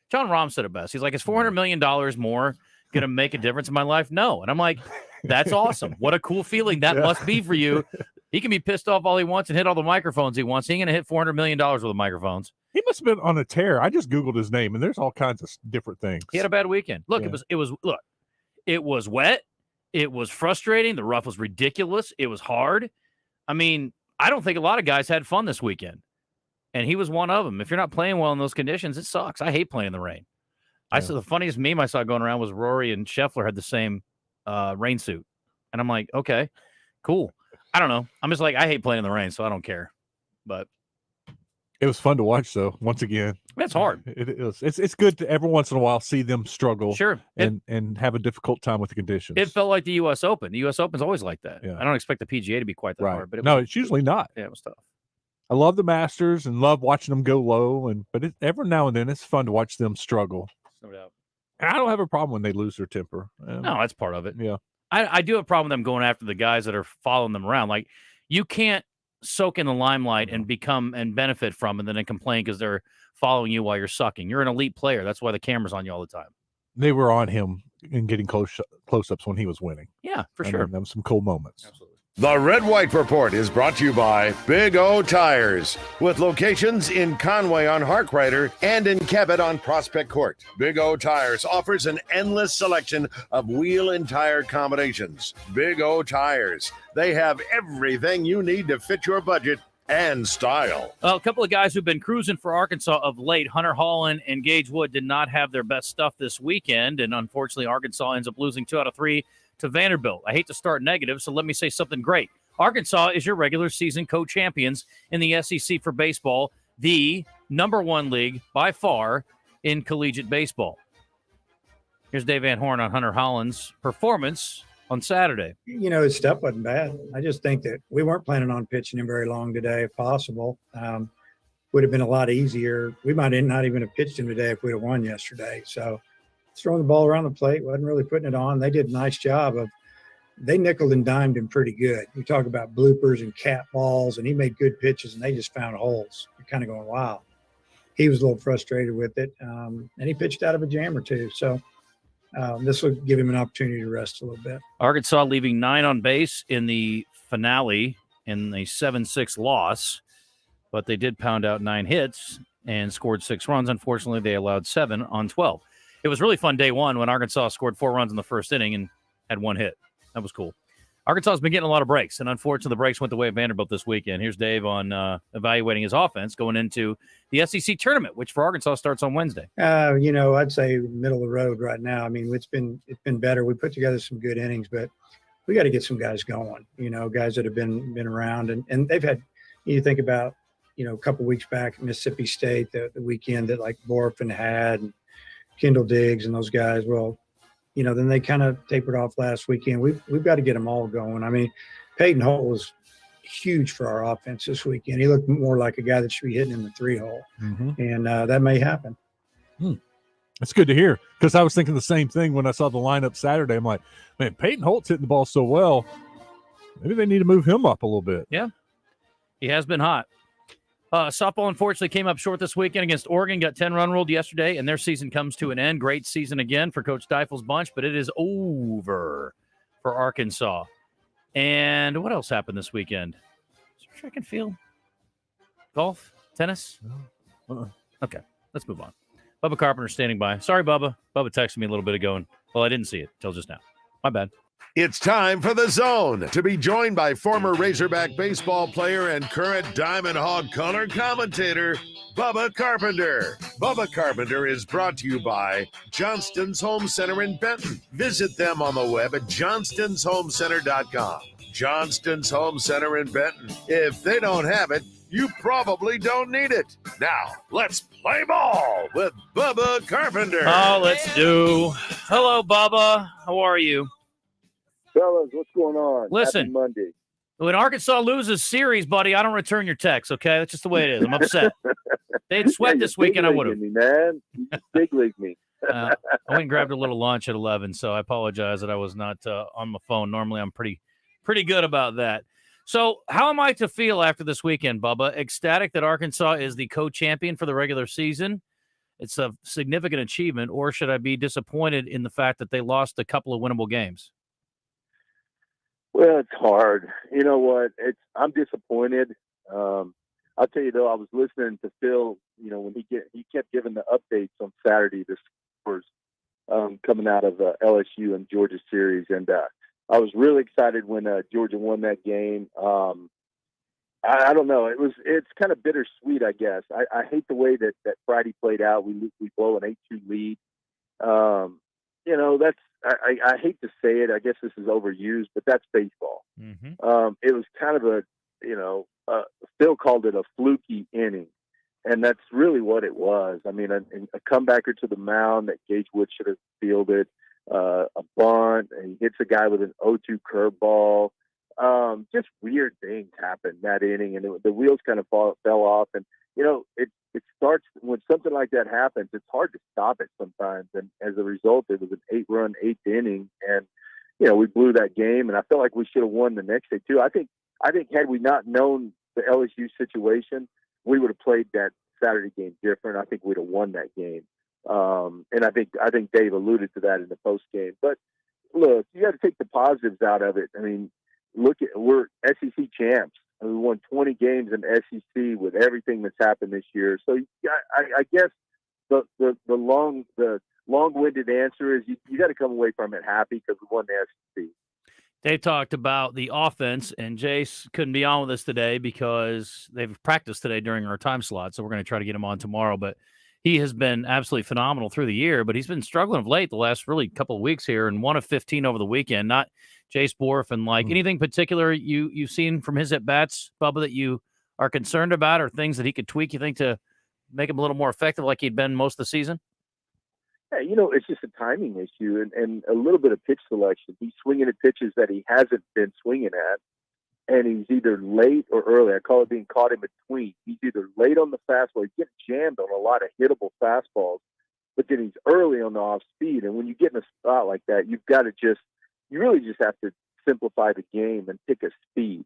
[SPEAKER 2] John Rahm said it best. He's like, is $400 million more going to make a difference in my life? No. And I'm like, that's awesome. What a cool feeling that must be for you. He can be pissed off all he wants and hit all the microphones he wants. He ain't going to hit $400 million worth of microphones.
[SPEAKER 3] He must have been on a tear. I just Googled his name, and there's all kinds of different things.
[SPEAKER 2] He had a bad weekend. Look, it was wet. It was frustrating. The rough was ridiculous. It was hard. I mean, I don't think a lot of guys had fun this weekend, and he was one of them. If you're not playing well in those conditions, it sucks. I hate playing in the rain. I saw the funniest meme I saw going around was Rory and Scheffler had the same rain suit, and I'm like, okay, cool. I don't know. I'm just like, I hate playing in the rain, so I don't care. But
[SPEAKER 3] it was fun to watch, though. Once again,
[SPEAKER 2] that's hard.
[SPEAKER 3] It is. It's good to every once in a while see them struggle,
[SPEAKER 2] sure,
[SPEAKER 3] and have a difficult time with the conditions.
[SPEAKER 2] It felt like the U.S. Open. The U.S. Open's always like that.
[SPEAKER 3] Yeah.
[SPEAKER 2] I don't expect the PGA to be quite that hard, but
[SPEAKER 3] it's usually not.
[SPEAKER 2] Yeah, it was tough.
[SPEAKER 3] I love the Masters and love watching them go low, but every now and then it's fun to watch them struggle.
[SPEAKER 2] No doubt.
[SPEAKER 3] And I don't have a problem when they lose their temper.
[SPEAKER 2] No, that's part of it.
[SPEAKER 3] Yeah.
[SPEAKER 2] I do have a problem with them going after the guys that are following them around. Like, you can't soak in the limelight and become and benefit from and then complain because they're following you while you're sucking. You're an elite player. That's why the camera's on you all the time.
[SPEAKER 3] They were on him and getting close-ups when he was winning.
[SPEAKER 2] Yeah, for sure.
[SPEAKER 3] There was some cool moments.
[SPEAKER 2] Absolutely.
[SPEAKER 9] The Red White Report is brought to you by Big O Tires, with locations in Conway on Harkrider and in Cabot on Prospect Court. Big O Tires offers an endless selection of wheel and tire combinations. Big O Tires, they have everything you need to fit your budget and style.
[SPEAKER 2] Well, a couple of guys who've been cruising for Arkansas of late, Hunter Holland and Gage Wood, did not have their best stuff this weekend, and unfortunately Arkansas ends up losing 2 out of 3 to Vanderbilt. I hate to start negative, so let me say something great. Arkansas is your regular season co-champions in the SEC for baseball, the #1 league by far in collegiate baseball. Here's Dave Van Horn on Hunter Holland's performance on Saturday.
[SPEAKER 11] His stuff wasn't bad. I just think that we weren't planning on pitching him very long today, if possible. Would have been a lot easier. We might not even have pitched him today if we'd have won yesterday. So throwing the ball around the plate, wasn't really putting it on. They did a nice job they nickeled and dimed him pretty good. You talk about bloopers and cat balls, and he made good pitches, and they just found holes. You're kind of going, wow. He was a little frustrated with it, and he pitched out of a jam or two. So this will give him an opportunity to rest a little bit.
[SPEAKER 2] Arkansas leaving 9 on base in the finale in a 7-6 loss, but they did pound out 9 hits and scored 6 runs. Unfortunately, they allowed 7 on 12. It was really fun day one when Arkansas scored 4 runs in the first inning and had 1 hit. That was cool. Arkansas has been getting a lot of breaks, and unfortunately, the breaks went the way of Vanderbilt this weekend. Here's Dave on evaluating his offense going into the SEC tournament, which for Arkansas starts on Wednesday.
[SPEAKER 11] I'd say middle of the road right now. I mean, it's been better. We put together some good innings, but we got to get some guys going. Guys that have been around, and they've had. You think about, a couple weeks back at Mississippi State, the weekend that like Borfin had. And Kendall Diggs and those guys, then they kind of tapered off last weekend. We've got to get them all going. I mean, Peyton Holt was huge for our offense this weekend. He looked more like a guy that should be hitting in the 3-hole, and that may happen.
[SPEAKER 3] That's good to hear, because I was thinking the same thing when I saw the lineup Saturday. I'm like, man, Peyton Holt's hitting the ball so well. Maybe they need to move him up a little bit.
[SPEAKER 2] Yeah, he has been hot. Softball, unfortunately, came up short this weekend against Oregon, got 10-run ruled yesterday, and their season comes to an end. Great season again for Coach Deifel's bunch, but it is over for Arkansas. And what else happened this weekend? Is there track and field? Golf? Tennis? Okay, let's move on. Bubba Carpenter standing by. Sorry, Bubba. Bubba texted me a little bit ago, and, well, I didn't see it till just now. My bad.
[SPEAKER 9] It's time for The Zone, to be joined by former Razorback baseball player and current Diamond Hog color commentator, Bubba Carpenter. Bubba Carpenter is brought to you by Johnston's Home Center in Benton. Visit them on the web at johnstonsHomeCenter.com. Johnston's Home Center in Benton. If they don't have it, you probably don't need it. Now, let's play ball with Bubba Carpenter.
[SPEAKER 2] Oh, let's do. Hello, Bubba. How are you?
[SPEAKER 12] Fellas, what's going on?
[SPEAKER 2] Listen,
[SPEAKER 12] Happy Monday.
[SPEAKER 2] When Arkansas loses series, buddy, I don't return your text, okay? That's just the way it is. I'm upset. They'd sweat this weekend, I would have.
[SPEAKER 12] Me, man. You just big league me.
[SPEAKER 2] I went and grabbed a little lunch at 11, so I apologize that I was not on my phone. Normally, I'm pretty good about that. So how am I to feel after this weekend, Bubba? Ecstatic that Arkansas is the co-champion for the regular season? It's a significant achievement, or should I be disappointed in the fact that they lost a couple of winnable games?
[SPEAKER 12] Well, it's hard. You know what? I'm disappointed. I'll tell you though, I was listening to Phil. When he kept giving the updates on Saturday, the scores coming out of LSU and Georgia series, and I was really excited when Georgia won that game. I don't know. It's kind of bittersweet, I guess. I hate the way that Friday played out. We blow an 8-2 lead. That's I hate to say it. I guess this is overused, but that's baseball. It was kind of Phil called it a fluky inning, and that's really what it was. I mean, a comebacker to the mound that Gage Wood should have fielded, a bunt, and he hits a guy with an 0-2 curveball. Just weird things happened that inning, and the wheels kind of fell off. And it starts when something like that happens. It's hard to stop it sometimes, and as a result, it was an 8-run 8th inning, and we blew that game. And I felt like we should have won the next day too. I think had we not known the LSU situation, we would have played that Saturday game different. I think we'd have won that game. And I think Dave alluded to that in the post game. But look, you got to take the positives out of it. I mean, we're SEC champs. We won 20 games in SEC with everything that's happened this year. So I guess the long-winded answer is you got to come away from it happy because we won the SEC.
[SPEAKER 2] Dave talked about the offense, and Jace couldn't be on with us today because they've practiced today during our time slot, so we're going to try to get him on tomorrow. But he has been absolutely phenomenal through the year, but he's been struggling of late the last really couple of weeks here, and 1 of 15 over the weekend. Not Jace Borf, and anything particular you've seen from his at-bats, Bubba, that you are concerned about, or things that he could tweak, you think, to make him a little more effective like he'd been most of the season?
[SPEAKER 12] Yeah, it's just a timing issue and a little bit of pitch selection. He's swinging at pitches that he hasn't been swinging at, and he's either late or early. I call it being caught in between. He's either late on the fastball, he gets jammed on a lot of hittable fastballs, but then he's early on the off speed. And when you get in a spot like that, you really just have to simplify the game and pick a speed.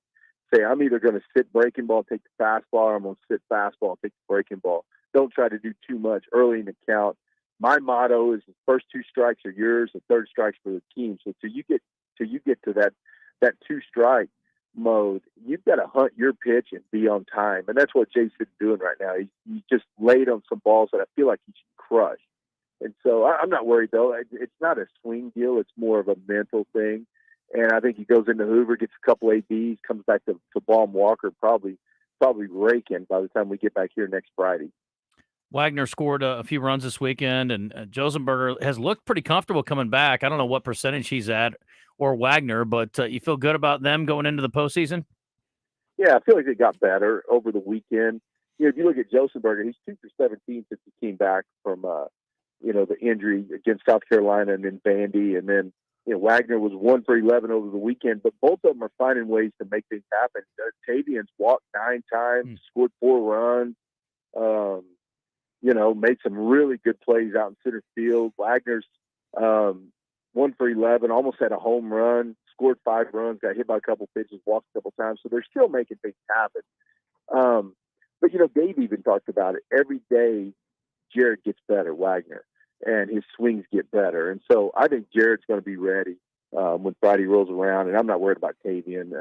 [SPEAKER 12] Say, I'm either going to sit breaking ball, take the fastball, or I'm going to sit fastball, take the breaking ball. Don't try to do too much early in the count. My motto is the first 2 strikes are yours, the third strike's for the team. So till you get to that 2-strike mode, you've got to hunt your pitch and be on time. And that's what Jason's doing right now. He's just laid on some balls that I feel like he should crush. And so I'm not worried, though. It's not a swing deal. It's more of a mental thing. And I think he goes into Hoover, gets a couple ABs, comes back to Baum Walker, probably raking by the time we get back here next Friday.
[SPEAKER 2] Wagner scored a few runs this weekend, and Josenberger has looked pretty comfortable coming back. I don't know what percentage he's at, or Wagner, but you feel good about them going into the postseason?
[SPEAKER 12] Yeah, I feel like they got better over the weekend. If you look at Josenberger, he's 2 for 17 since he came back from the injury against South Carolina and then Vandy, and then Wagner was 1 for 11 over the weekend. But both of them are finding ways to make things happen. Tavian's walked 9 times, scored 4 runs. Made some really good plays out in center field. Wagner's 1 for 11, almost had a home run, scored 5 runs, got hit by a couple pitches, walked a couple times. So they're still making things happen. But Dave even talked about it. Every day, Jared gets better, Wagner, and his swings get better. And so I think Jared's going to be ready when Friday rolls around, and I'm not worried about Tavian.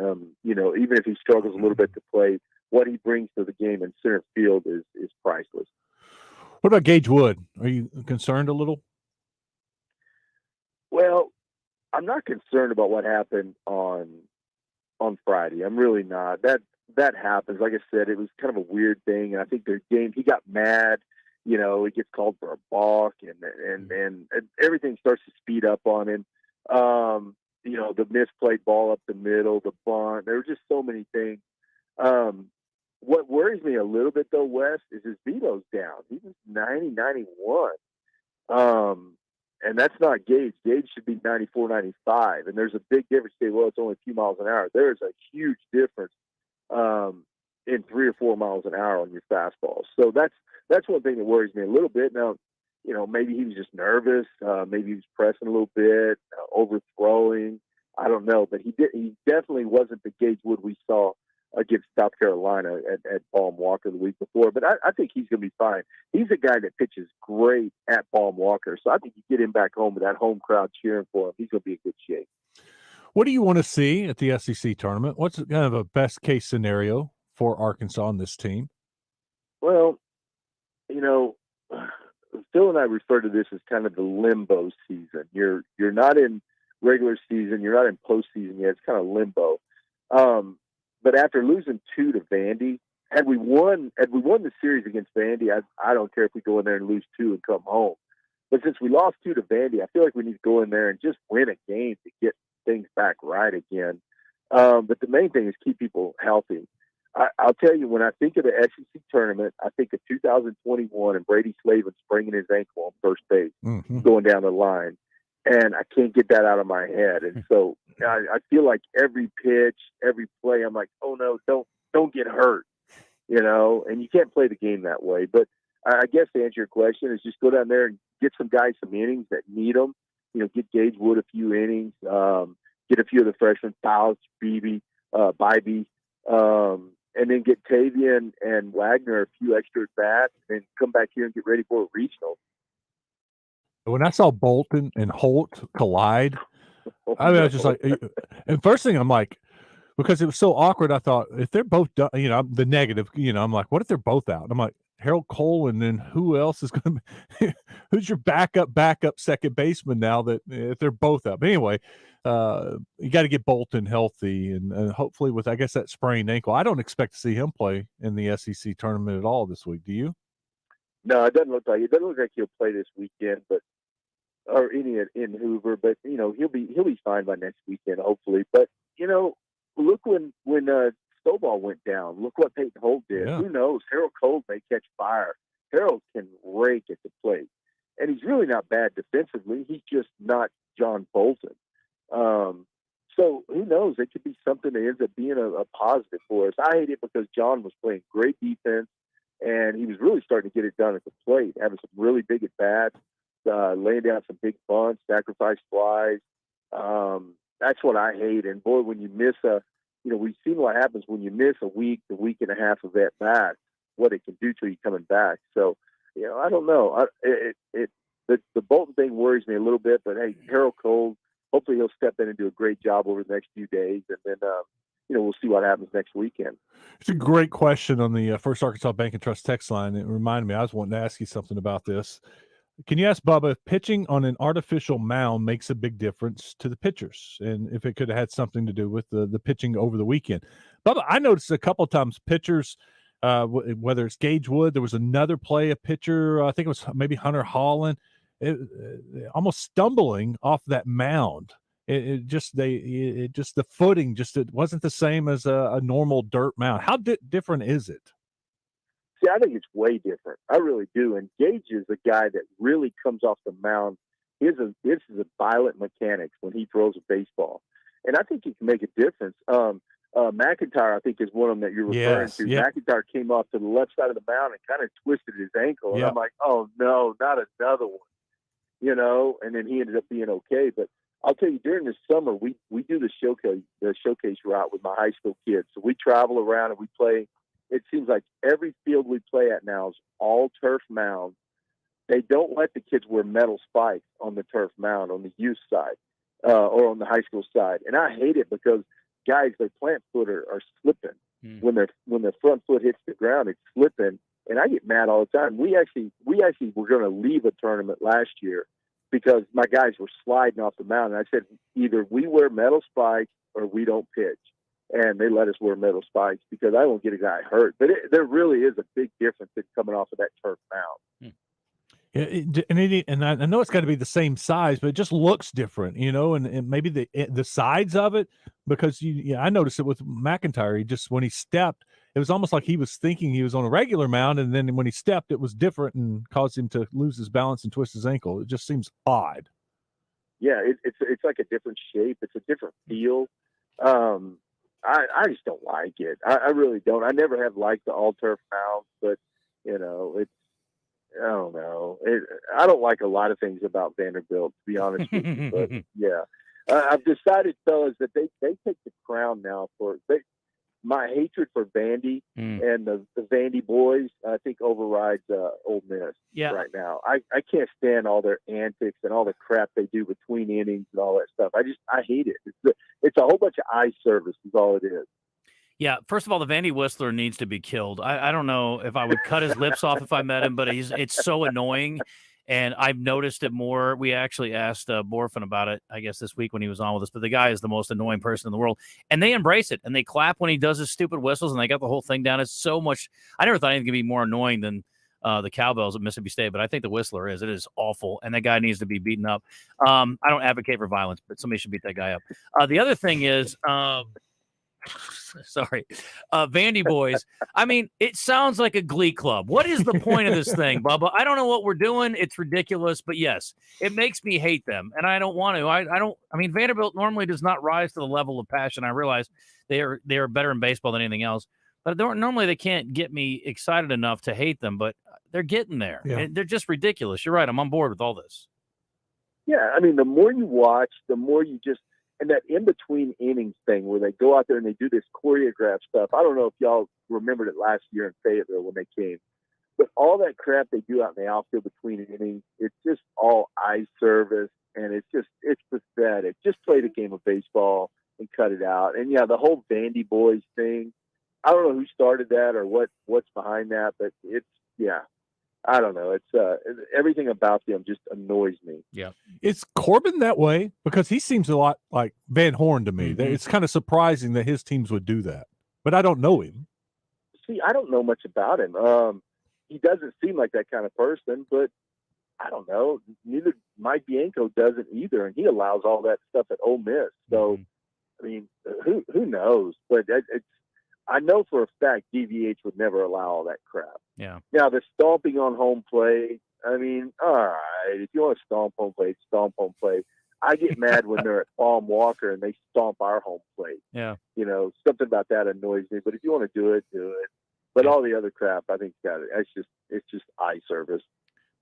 [SPEAKER 12] Even if he struggles a little bit to play, what he brings to the game in center field is priceless.
[SPEAKER 3] What about Gage Wood? Are you concerned a little?
[SPEAKER 12] Well, I'm not concerned about what happened on Friday. I'm really not. That happens. Like I said, it was kind of a weird thing, and I think the game, he got mad. He gets called for a balk, and everything starts to speed up on him. The misplayed ball up the middle, the bunt. There were just so many things. What worries me a little bit, though, Wes, is his veto's down. He was 90, 91. And that's not Gage. Gage should be 94, 95. And there's a big difference. Well, it's only a few miles an hour. There's a huge difference in 3 or 4 miles an hour on your fastball. So that's one thing that worries me a little bit. Now, maybe he was just nervous. Maybe he was pressing a little bit, overthrowing. I don't know. But he definitely wasn't the Gage Wood we saw against South Carolina at Baum Walker the week before. But I think he's going to be fine. He's a guy that pitches great at Baum Walker. So I think you get him back home with that home crowd cheering for him. He's going to be in good shape.
[SPEAKER 3] What do you want to see at the SEC tournament? What's kind of a best case scenario for Arkansas on this team?
[SPEAKER 12] Well, Phil and I refer to this as kind of the limbo season. You're not in regular season. You're not in postseason yet. It's kind of limbo. But after losing 2 to Vandy, had we won the series against Vandy, I don't care if we go in there and lose 2 and come home. But since we lost 2 to Vandy, I feel like we need to go in there and just win a game to get things back right again. But the main thing is keep people healthy. I'll tell you, when I think of the SEC tournament, I think of 2021 and Brady Slavin spraining his ankle on first base, going down the line. And I can't get that out of my head. And so I feel like every pitch, every play, I'm like, oh no, don't get hurt, and you can't play the game that way. But I guess to answer your question is just go down there and get some guys some innings that need them, get Gage Wood a few innings, get a few of the freshmen, Fowles, Bibby, and then get Tavian and Wagner a few extra at-bats, and then come back here and get ready for a regional.
[SPEAKER 3] When I saw Bolton and Holt collide, I was just like, and first thing I'm like, because it was so awkward, I thought if they're both done, the negative, I'm like, what if they're both out? I'm like, Harold Cole, and then who else is going to be, who's your backup second baseman now that if they're both up? But anyway, you got to get Bolton healthy and hopefully with, I guess, that sprained ankle. I don't expect to see him play in the SEC tournament at all this week. Do you?
[SPEAKER 12] No, it doesn't look like he'll play this weekend, or any in Hoover. But he'll be fine by next weekend, hopefully. But look when Stovall went down. Look what Peyton Holt did.
[SPEAKER 3] Yeah.
[SPEAKER 12] Who knows? Harold Cole may catch fire. Harold can rake at the plate, and he's really not bad defensively. He's just not John Bolton. So who knows? It could be something that ends up being a positive for us. I hate it because John was playing great defense, and he was really starting to get it done at the plate, having some really big at-bats, laying down some big bunts, sacrifice flies. That's what I hate. And, boy, when you miss we've seen what happens when you miss a week and a half of at-bat, what it can do to you coming back. So, I don't know. The Bolton thing worries me a little bit, but, hey, Harold Cole, hopefully he'll step in and do a great job over the next few days, and then we'll see what happens next weekend.
[SPEAKER 3] It's a great question on the First Arkansas Bank and Trust text line. It reminded me, I was wanting to ask you something about this. Can you ask Bubba if pitching on an artificial mound makes a big difference to the pitchers, and if it could have had something to do with the pitching over the weekend? Bubba, I noticed a couple of times pitchers, whether it's Gage Wood, there was another play, a pitcher, I think it was maybe Hunter Holland, almost stumbling off that mound. It just the footing it wasn't the same as a normal dirt mound. How different is it?
[SPEAKER 12] See, I think it's way different. I really do. And Gage is a guy that really comes off the mound. This is a violent mechanics when he throws a baseball, and I think he can make a difference. McIntyre, I think, is one of them that you're referring to.
[SPEAKER 3] Yep.
[SPEAKER 12] McIntyre came off to the left side of the mound and kind of twisted his ankle, and I'm like, oh no, not another one. And then he ended up being okay. But I'll tell you, during the summer, we do the showcase route with my high school kids. So we travel around and we play. It seems like every field we play at now is all turf mound. They don't let the kids wear metal spikes on the turf mound on the youth side or on the high school side. And I hate it because guys, their plant foot are slipping. When their front foot hits the ground, it's slipping. And I get mad all the time. We actually were going to leave a tournament last year because my guys were sliding off the mound. And I said, either we wear metal spikes or we don't pitch. And they let us wear metal spikes because I won't get a guy hurt. But there really is a big difference in coming off of that turf mound.
[SPEAKER 3] And I know it's got to be the same size, but it just looks different, and maybe the sides of it, because I noticed it with McIntyre. He just, when he stepped, it was almost like he was thinking he was on a regular mound, and then when he stepped, it was different and caused him to lose his balance and twist his ankle. It just seems odd.
[SPEAKER 12] Yeah, it's like a different shape. It's a different feel. I just don't like it. I really don't. I never have liked the all turf mound, but it's. I don't know. I don't like a lot of things about Vanderbilt, to be honest with you. But yeah, I've decided, fellas, that they take the crown now my hatred for Vandy and the Vandy boys. I think overrides Ole Miss right now. I can't stand all their antics and all the crap they do between innings and all that stuff. I hate it. It's a whole bunch of eye service is all it is.
[SPEAKER 2] Yeah, first of all, the Vandy Whistler needs to be killed. I don't know if I would cut his lips off if I met him, but it's so annoying. And I've noticed it more. We actually asked Borfin about it, I guess, this week when he was on with us. But the guy is the most annoying person in the world. And they embrace it. And they clap when he does his stupid whistles. And they got the whole thing down. It's so much. I never thought anything could be more annoying than the cowbells at Mississippi State. But I think the whistler is. It is awful. And that guy needs to be beaten up. I don't advocate for violence, but somebody should beat that guy up. The other thing is... sorry, Vandy boys. I mean, it sounds like a glee club. What is the point of this thing, Bubba? I don't know what we're doing. It's ridiculous, but yes, it makes me hate them, and I don't want to. I mean, Vanderbilt normally does not rise to the level of passion. I realize they are better in baseball than anything else, but normally they can't get me excited enough to hate them. But they're getting there.
[SPEAKER 3] Yeah.
[SPEAKER 2] And they're just ridiculous. You're right. I'm on board with all this.
[SPEAKER 12] Yeah, I mean, the more you watch, the more you just. And that in-between innings thing where they go out there and they do this choreographed stuff. I don't know if y'all remembered it last year in Fayetteville when they came. But all that crap they do out in the outfield between innings, it's just all eye service. And it's pathetic. Just play the game of baseball and cut it out. And, yeah, the whole Vandy boys thing, I don't know who started that or what's behind that. But it's, yeah. I don't know. It's everything about them just annoys me.
[SPEAKER 2] Yeah.
[SPEAKER 3] Is Corbin that way? Because he seems a lot like Van Horn to me.
[SPEAKER 2] Mm-hmm.
[SPEAKER 3] It's kind of surprising that his teams would do that. But I don't know him.
[SPEAKER 12] See, I don't know much about him. He doesn't seem like that kind of person, but I don't know. Neither Mike Bianco doesn't either, and he allows all that stuff at Ole Miss. So, I mean, who knows? But I know for a fact DVH would never allow all that crap.
[SPEAKER 2] Yeah.
[SPEAKER 12] Now, the stomping on home plate, I mean, all right, if you want to stomp home plate, stomp home plate. I get mad when they're at Palm Walker and they stomp our home plate.
[SPEAKER 2] Yeah.
[SPEAKER 12] You know, something about that annoys me. But if you want to do it, do it. But all the other crap, I think it's just eye service.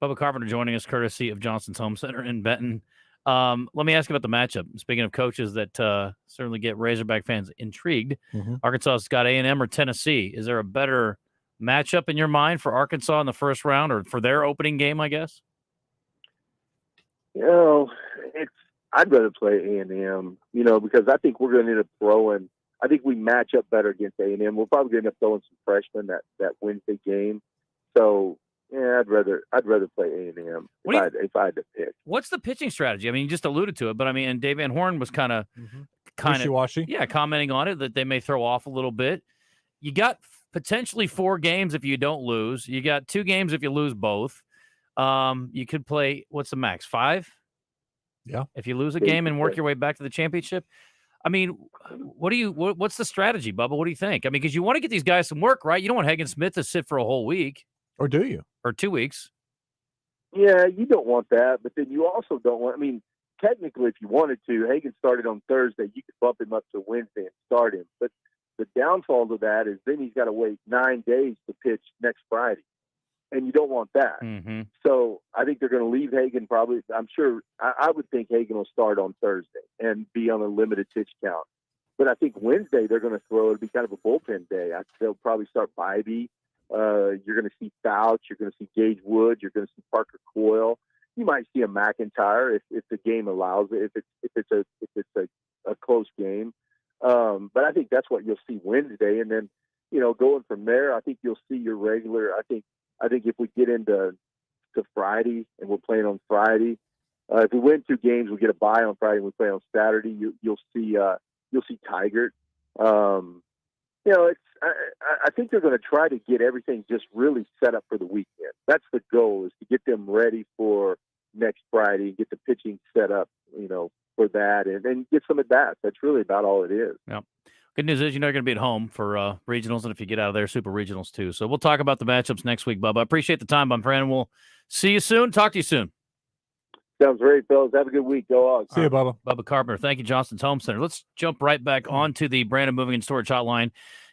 [SPEAKER 2] Bubba Carpenter joining us, courtesy of Johnson's Home Center in Benton. Let me ask you about the matchup. Speaking of coaches that certainly get Razorback fans intrigued, Arkansas's got A&M or Tennessee. Is there a better matchup in your mind for Arkansas in the first round or for their opening game, I guess?
[SPEAKER 12] You know, I'd rather play A&M, you know, because I think we're going to end up throwing. I think we match up better against A&M. We're probably going to end up throwing some freshmen that Wednesday game. So, yeah, I'd rather play A&M if I had to pick.
[SPEAKER 2] What's the pitching strategy? I mean, you just alluded to it, but I mean, and Dave Van Horn was kind of
[SPEAKER 3] wishy-washy.
[SPEAKER 2] Yeah, commenting on it that they may throw off a little bit. You got potentially 4 games if you don't lose. You got 2 games if you lose both. You could play, what's the max, 5?
[SPEAKER 3] Yeah.
[SPEAKER 2] If you lose a game and work your way back to the championship. I mean, what's the strategy, Bubba? What do you think? I mean, because you want to get these guys some work, right? You don't want Hagen Smith to sit for a whole week.
[SPEAKER 3] Or do you?
[SPEAKER 2] Or 2 weeks.
[SPEAKER 12] Yeah, you don't want that, but then you also don't want. I mean, technically, if you wanted to, Hagen started on Thursday. You could bump him up to Wednesday and start him. But the downfall to that is then he's got to wait 9 days to pitch next Friday, and you don't want that.
[SPEAKER 2] Mm-hmm.
[SPEAKER 12] So I think they're going to leave Hagen probably. I'm sure. I would think Hagen will start on Thursday and be on a limited pitch count. But I think Wednesday they're going to throw. It'll be kind of a bullpen day. They'll probably start Bybee. You're going to see Fouch. You're going to see Gage Wood. You're going to see Parker Coyle. You might see a McIntyre if the game allows it. If it's a close game. But I think that's what you'll see Wednesday, and then going from there, I think you'll see your regular. I think if we get into Friday and we're playing on Friday, if we win 2 games, we get a bye on Friday and we play on Saturday. You'll see Tigert. I think they're going to try to get everything just really set up for the weekend. That's the goal, is to get them ready for next Friday and get the pitching set up, for that, and then get some at bats. That's really about all it is.
[SPEAKER 2] Yeah. Good news is you're going to be at home for regionals, and if you get out of there, super regionals too. So we'll talk about the matchups next week, Bubba. I appreciate the time, my friend. We'll see you soon. Talk to you soon.
[SPEAKER 12] Sounds great, fellas. Have a good week. Go on.
[SPEAKER 3] See you, Bubba.
[SPEAKER 2] Bubba Carpenter. Thank you, Johnson's Home Center. Let's jump right back onto the Brandon Moving and Storage Hotline.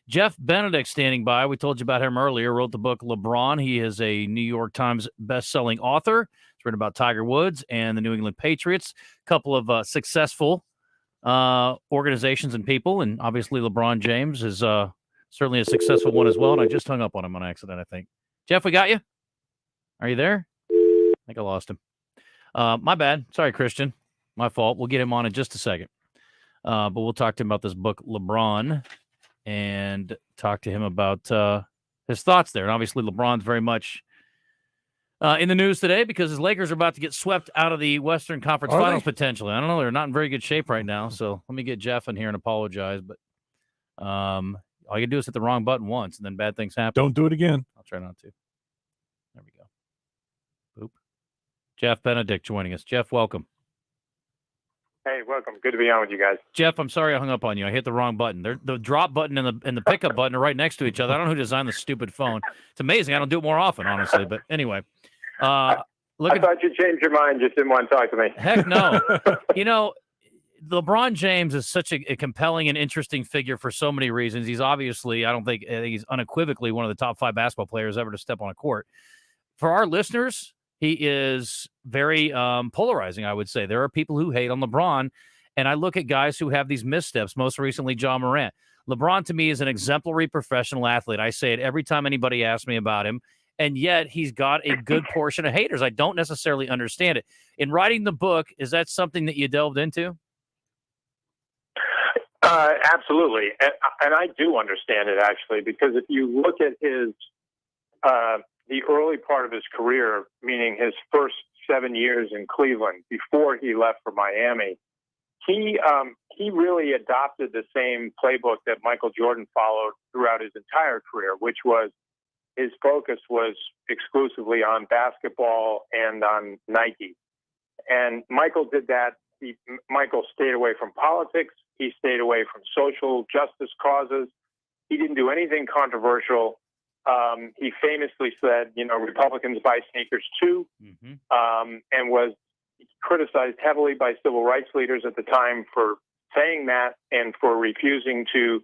[SPEAKER 2] Jeff Benedict standing by. We told you about him earlier. Wrote the book LeBron. He is a New York Times best-selling author. He's written about Tiger Woods and the New England Patriots. A couple of successful organizations and people, and obviously LeBron James is certainly a successful one as well. And I just hung up on him on accident, I think. Jeff, we got you? Are you there? I think I lost him. My bad. Sorry, Christian. My fault. We'll get him on in just a second. But we'll talk to him about this book, LeBron, and talk to him about his thoughts there. And obviously LeBron's very much In the news today, because his Lakers are about to get swept out of the Western Conference
[SPEAKER 3] Are
[SPEAKER 2] Finals
[SPEAKER 3] they?
[SPEAKER 2] potentially. I don't know. They're not in very good shape right now. So let me get Jeff in here and apologize. But all you can do is hit the wrong button once, and then bad things happen.
[SPEAKER 3] Don't do it again.
[SPEAKER 2] I'll try not to. There we go. Boop. Jeff Benedict joining us. Jeff, welcome.
[SPEAKER 13] Hey, welcome. Good to be on with you guys.
[SPEAKER 2] Jeff, I'm sorry I hung up on you. I hit the wrong button. The drop button and the pickup button are right next to each other. I don't know who designed the stupid phone. It's amazing. I don't do it more often, honestly. But anyway,
[SPEAKER 13] I thought you changed your mind, just didn't want to talk to me.
[SPEAKER 2] Heck no. LeBron James is such a compelling and interesting figure for so many reasons. He's obviously, I think he's unequivocally one of the top 5 basketball players ever to step on a court. For our listeners, he is very polarizing, I would say. There are people who hate on LeBron, and I look at guys who have these missteps, most recently John Morant. LeBron, to me, is an exemplary professional athlete. I say it every time anybody asks me about him, and yet he's got a good portion of haters. I don't necessarily understand it. In writing the book, is that something that you delved into?
[SPEAKER 13] Absolutely. And I do understand it, actually, because if you look at his the early part of his career, meaning his first 7 years in Cleveland before he left for Miami, he really adopted the same playbook that Michael Jordan followed throughout his entire career, which was his focus was exclusively on basketball and on Nike. And Michael did that. Michael stayed away from politics. He stayed away from social justice causes. He didn't do anything controversial. He famously said, Republicans buy sneakers too, and was criticized heavily by civil rights leaders at the time for saying that and for refusing to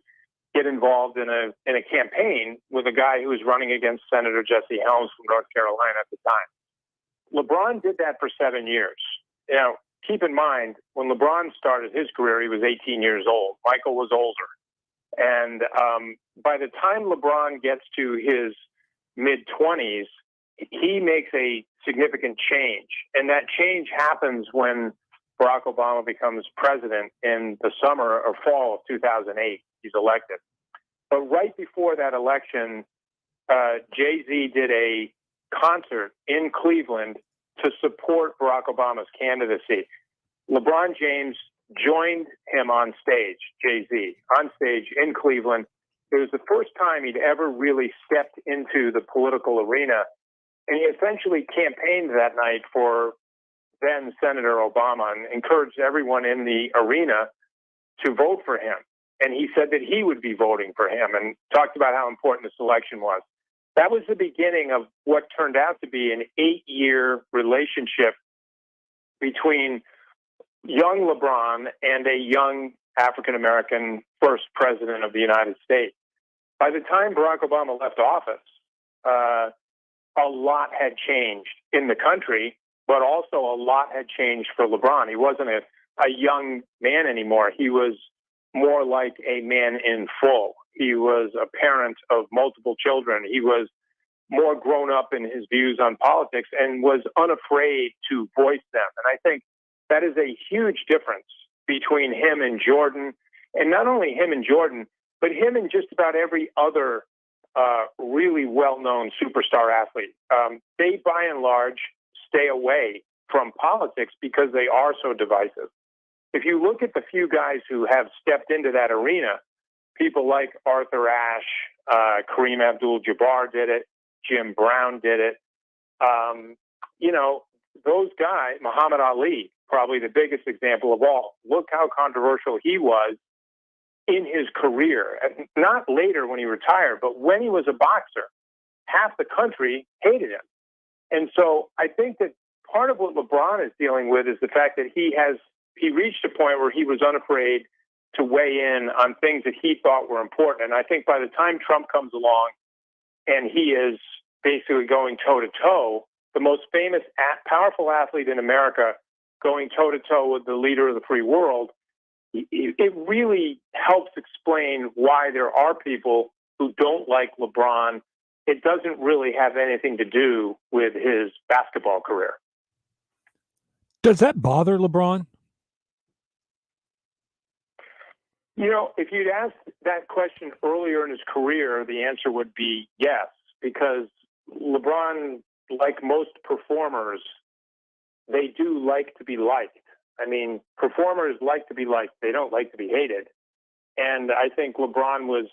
[SPEAKER 13] get involved in a campaign with a guy who was running against Senator Jesse Helms from North Carolina at the time. LeBron did that for 7 years. Keep in mind, when LeBron started his career, he was 18 years old. Michael was older. And by the time LeBron gets to his mid-20s, he makes a significant change. And that change happens when Barack Obama becomes president in the summer or fall of 2008. He's elected. But right before that election, Jay-Z did a concert in Cleveland to support Barack Obama's candidacy. LeBron James joined him on stage, Jay-Z, on stage in Cleveland. It was the first time he'd ever really stepped into the political arena. And he essentially campaigned that night for then Senator Obama and encouraged everyone in the arena to vote for him. And he said that he would be voting for him and talked about how important this election was. That was the beginning of what turned out to be an 8-year relationship between young LeBron and a young African-American first president of the United States. By the time Barack Obama left office, a lot had changed in the country, but also a lot had changed for LeBron. He wasn't a young man anymore. He was more like a man in full. He was a parent of multiple children. He was more grown up in his views on politics and was unafraid to voice them. And I think that is a huge difference between him and Jordan, and not only him and Jordan, but him and just about every other really well-known superstar athlete. They, by and large, stay away from politics because they are so divisive. If you look at the few guys who have stepped into that arena, people like Arthur Ashe, Kareem Abdul-Jabbar did it, Jim Brown did it. Those guys, Muhammad Ali, probably the biggest example of all. Look how controversial he was in his career. Not later when he retired, but when he was a boxer, half the country hated him. And so I think that part of what LeBron is dealing with is the fact that he reached a point where he was unafraid to weigh in on things that he thought were important. And I think by the time Trump comes along and he is basically going toe-to-toe, the most famous, powerful athlete in America going toe-to-toe with the leader of the free world, it really helps explain why there are people who don't like LeBron. It doesn't really have anything to do with his basketball career.
[SPEAKER 3] Does that bother LeBron?
[SPEAKER 13] If you'd asked that question earlier in his career, the answer would be yes, because LeBron like most performers, they do like to be liked. I mean, performers like to be liked. They don't like to be hated. And I think LeBron was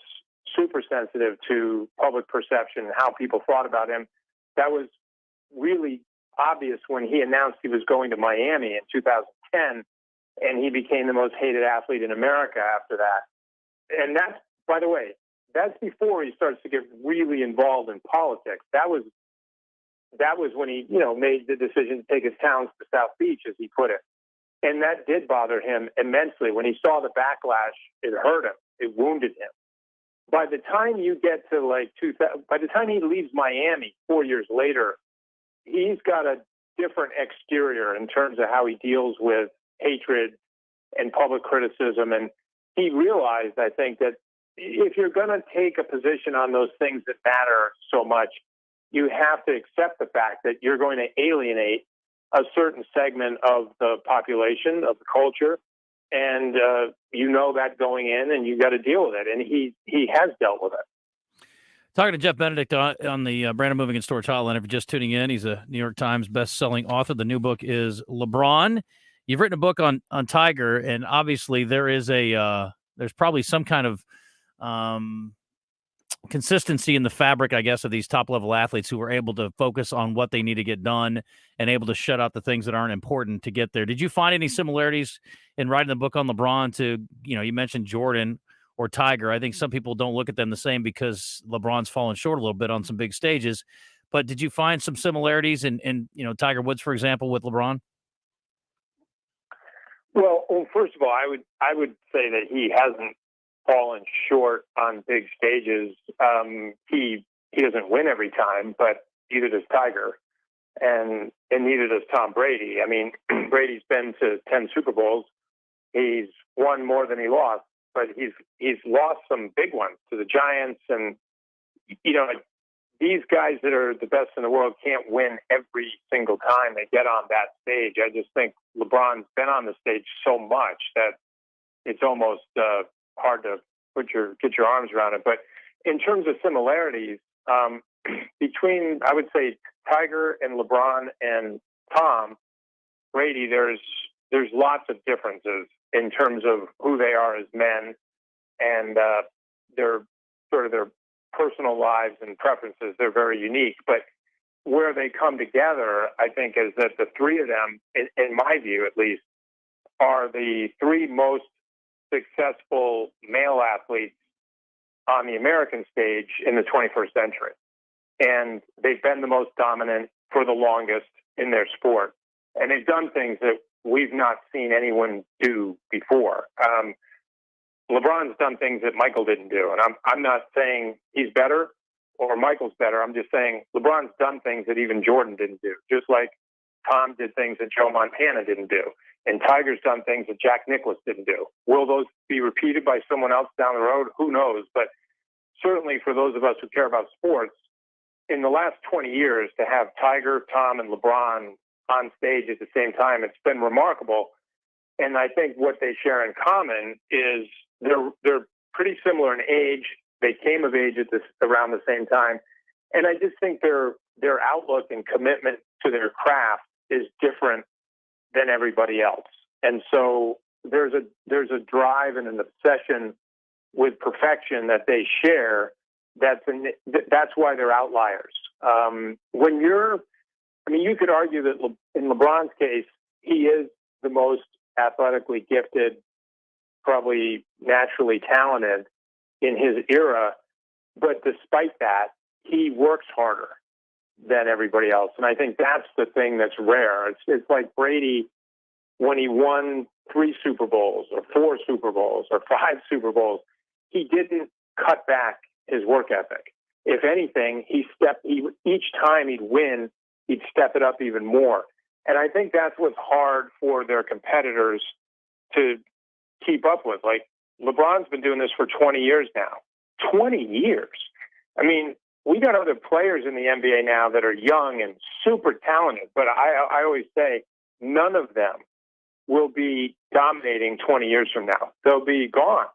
[SPEAKER 13] super sensitive to public perception and how people thought about him. That was really obvious when he announced he was going to Miami in 2010, and he became the most hated athlete in America after that. And that's, by the way, that's before he starts to get really involved in politics. That was when he, made the decision to take his talents to South Beach, as he put it. And that did bother him immensely. When he saw the backlash, it hurt him. It wounded him. By the time you get to by the time he leaves Miami 4 years later, he's got a different exterior in terms of how he deals with hatred and public criticism. And he realized, I think, that if you're going to take a position on those things that matter so much, you have to accept the fact that you're going to alienate a certain segment of the population, of the culture, and that going in, and you got to deal with it. And he has dealt with it.
[SPEAKER 2] Talking to Jeff Benedict on the Brandon Moving and Storage Hotline. If you're just tuning in, he's a New York Times best-selling author. The new book is LeBron. You've written a book on Tiger, and obviously there's probably some kind of consistency in the fabric, I guess, of these top-level athletes who were able to focus on what they need to get done and able to shut out the things that aren't important to get there. Did you find any similarities in writing the book on LeBron to, you mentioned Jordan or Tiger? I think some people don't look at them the same because LeBron's fallen short a little bit on some big stages. But did you find some similarities in Tiger Woods, for example, with LeBron?
[SPEAKER 13] Well, first of all, I would say that he hasn't fallen short on big stages. He doesn't win every time, but neither does Tiger, and neither does Tom Brady. I mean, Brady's been to 10 Super Bowls. He's won more than he lost, but he's lost some big ones to the Giants. And these guys that are the best in the world can't win every single time they get on that stage. I just think LeBron's been on the stage so much that it's almost hard to get your arms around it. But in terms of similarities between, I would say, Tiger and LeBron and Tom Brady, there's lots of differences in terms of who they are as men and their personal lives and preferences. They're very unique. But where they come together, I think, is that the three of them, in my view at least, are the three most successful male athletes on the American stage in the 21st century. And they've been the most dominant for the longest in their sport. And they've done things that we've not seen anyone do before. LeBron's done things that Michael didn't do. And I'm not saying he's better or Michael's better. I'm just saying LeBron's done things that even Jordan didn't do, just like Tom did things that Joe Montana didn't do. And Tiger's done things that Jack Nicklaus didn't do. Will those be repeated by someone else down the road? Who knows? But certainly for those of us who care about sports, in the last 20 years, to have Tiger, Tom, and LeBron on stage at the same time, it's been remarkable. And I think what they share in common is they're pretty similar in age. They came of age around the same time. And I just think their outlook and commitment to their craft is different than everybody else. And so there's a drive and an obsession with perfection that they share. That's why they're outliers. You could argue that in LeBron's case, he is the most athletically gifted, probably naturally talented in his era. But despite that, he works harder than everybody else. And I think that's the thing that's rare. It's like Brady, when he won 3 Super Bowls or 4 Super Bowls or 5 Super Bowls, he didn't cut back his work ethic. If anything, each time he'd win, he'd step it up even more. And I think that's what's hard for their competitors to keep up with. Like, LeBron's been doing this for 20 years now. 20 years. I mean, we got other players in the NBA now that are young and super talented, but I always say none of them will be dominating 20 years from now. They'll be gone.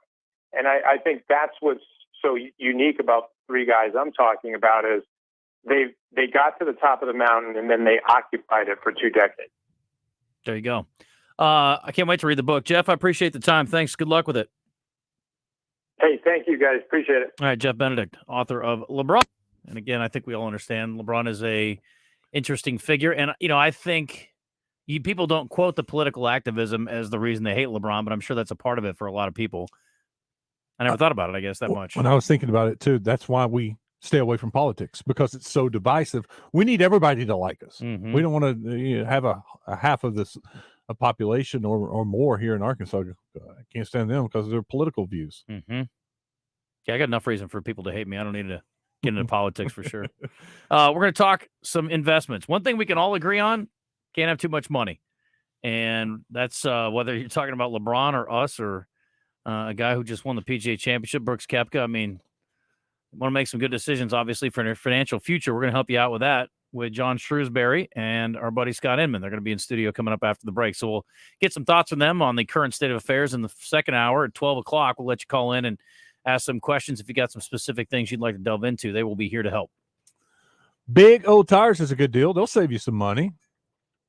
[SPEAKER 13] And I think that's what's so unique about the 3 guys I'm talking about is they got to the top of the mountain and then they occupied it for 2 decades.
[SPEAKER 2] There you go. I can't wait to read the book. Jeff, I appreciate the time. Thanks. Good luck with it.
[SPEAKER 13] Hey, thank you guys. Appreciate it.
[SPEAKER 2] All right, Jeff Benedict, author of LeBron. And again, I think we all understand LeBron is a interesting figure. And, I think people don't quote the political activism as the reason they hate LeBron, but I'm sure that's a part of it for a lot of people. I never thought about it, I guess, that much.
[SPEAKER 3] When I was thinking about it, too, that's why we stay away from politics, because it's so divisive. We need everybody to like us.
[SPEAKER 2] Mhm.
[SPEAKER 3] We don't want to have a half of this a population or more here in Arkansas. I can't stand them because of their political views.
[SPEAKER 2] Mm-hmm. Yeah, I got enough reason for people to hate me. I don't need to get into politics for sure. We're going to talk some investments. One thing we can all agree on, can't have too much money. And that's whether you're talking about LeBron or us or a guy who just won the PGA Championship, Brooks Koepka. I mean, want to make some good decisions, obviously, for their financial future. We're going to help you out with that with John Shrewsbury and our buddy Scott Inman. They're going to be in studio coming up after the break. So we'll get some thoughts from them on the current state of affairs in the second hour at 12 o'clock. We'll let you call in and ask some questions if you got some specific things you'd like to delve into. They will be here to help.
[SPEAKER 3] Big O Tires is a good deal. They'll save you some money.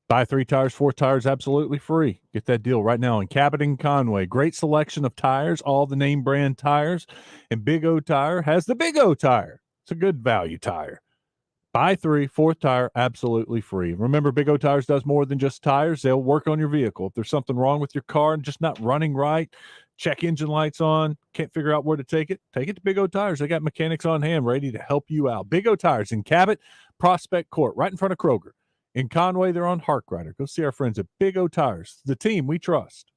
[SPEAKER 3] Buy 3 tires, 4 tires, absolutely free. Get that deal right now in Cabot and Conway. Great selection of tires, all the name brand tires. And Big O Tire has the Big O Tire. It's a good value tire. Buy 3, 4th tire, absolutely free. Remember, Big O Tires does more than just tires. They'll work on your vehicle. If there's something wrong with your car and just not running right, check engine lights on, can't figure out where to take it to Big O Tires. They got mechanics on hand ready to help you out. Big O Tires in Cabot, Prospect Court, right in front of Kroger. In Conway, they're on Harkrider. Go see our friends at Big O Tires, the team we trust.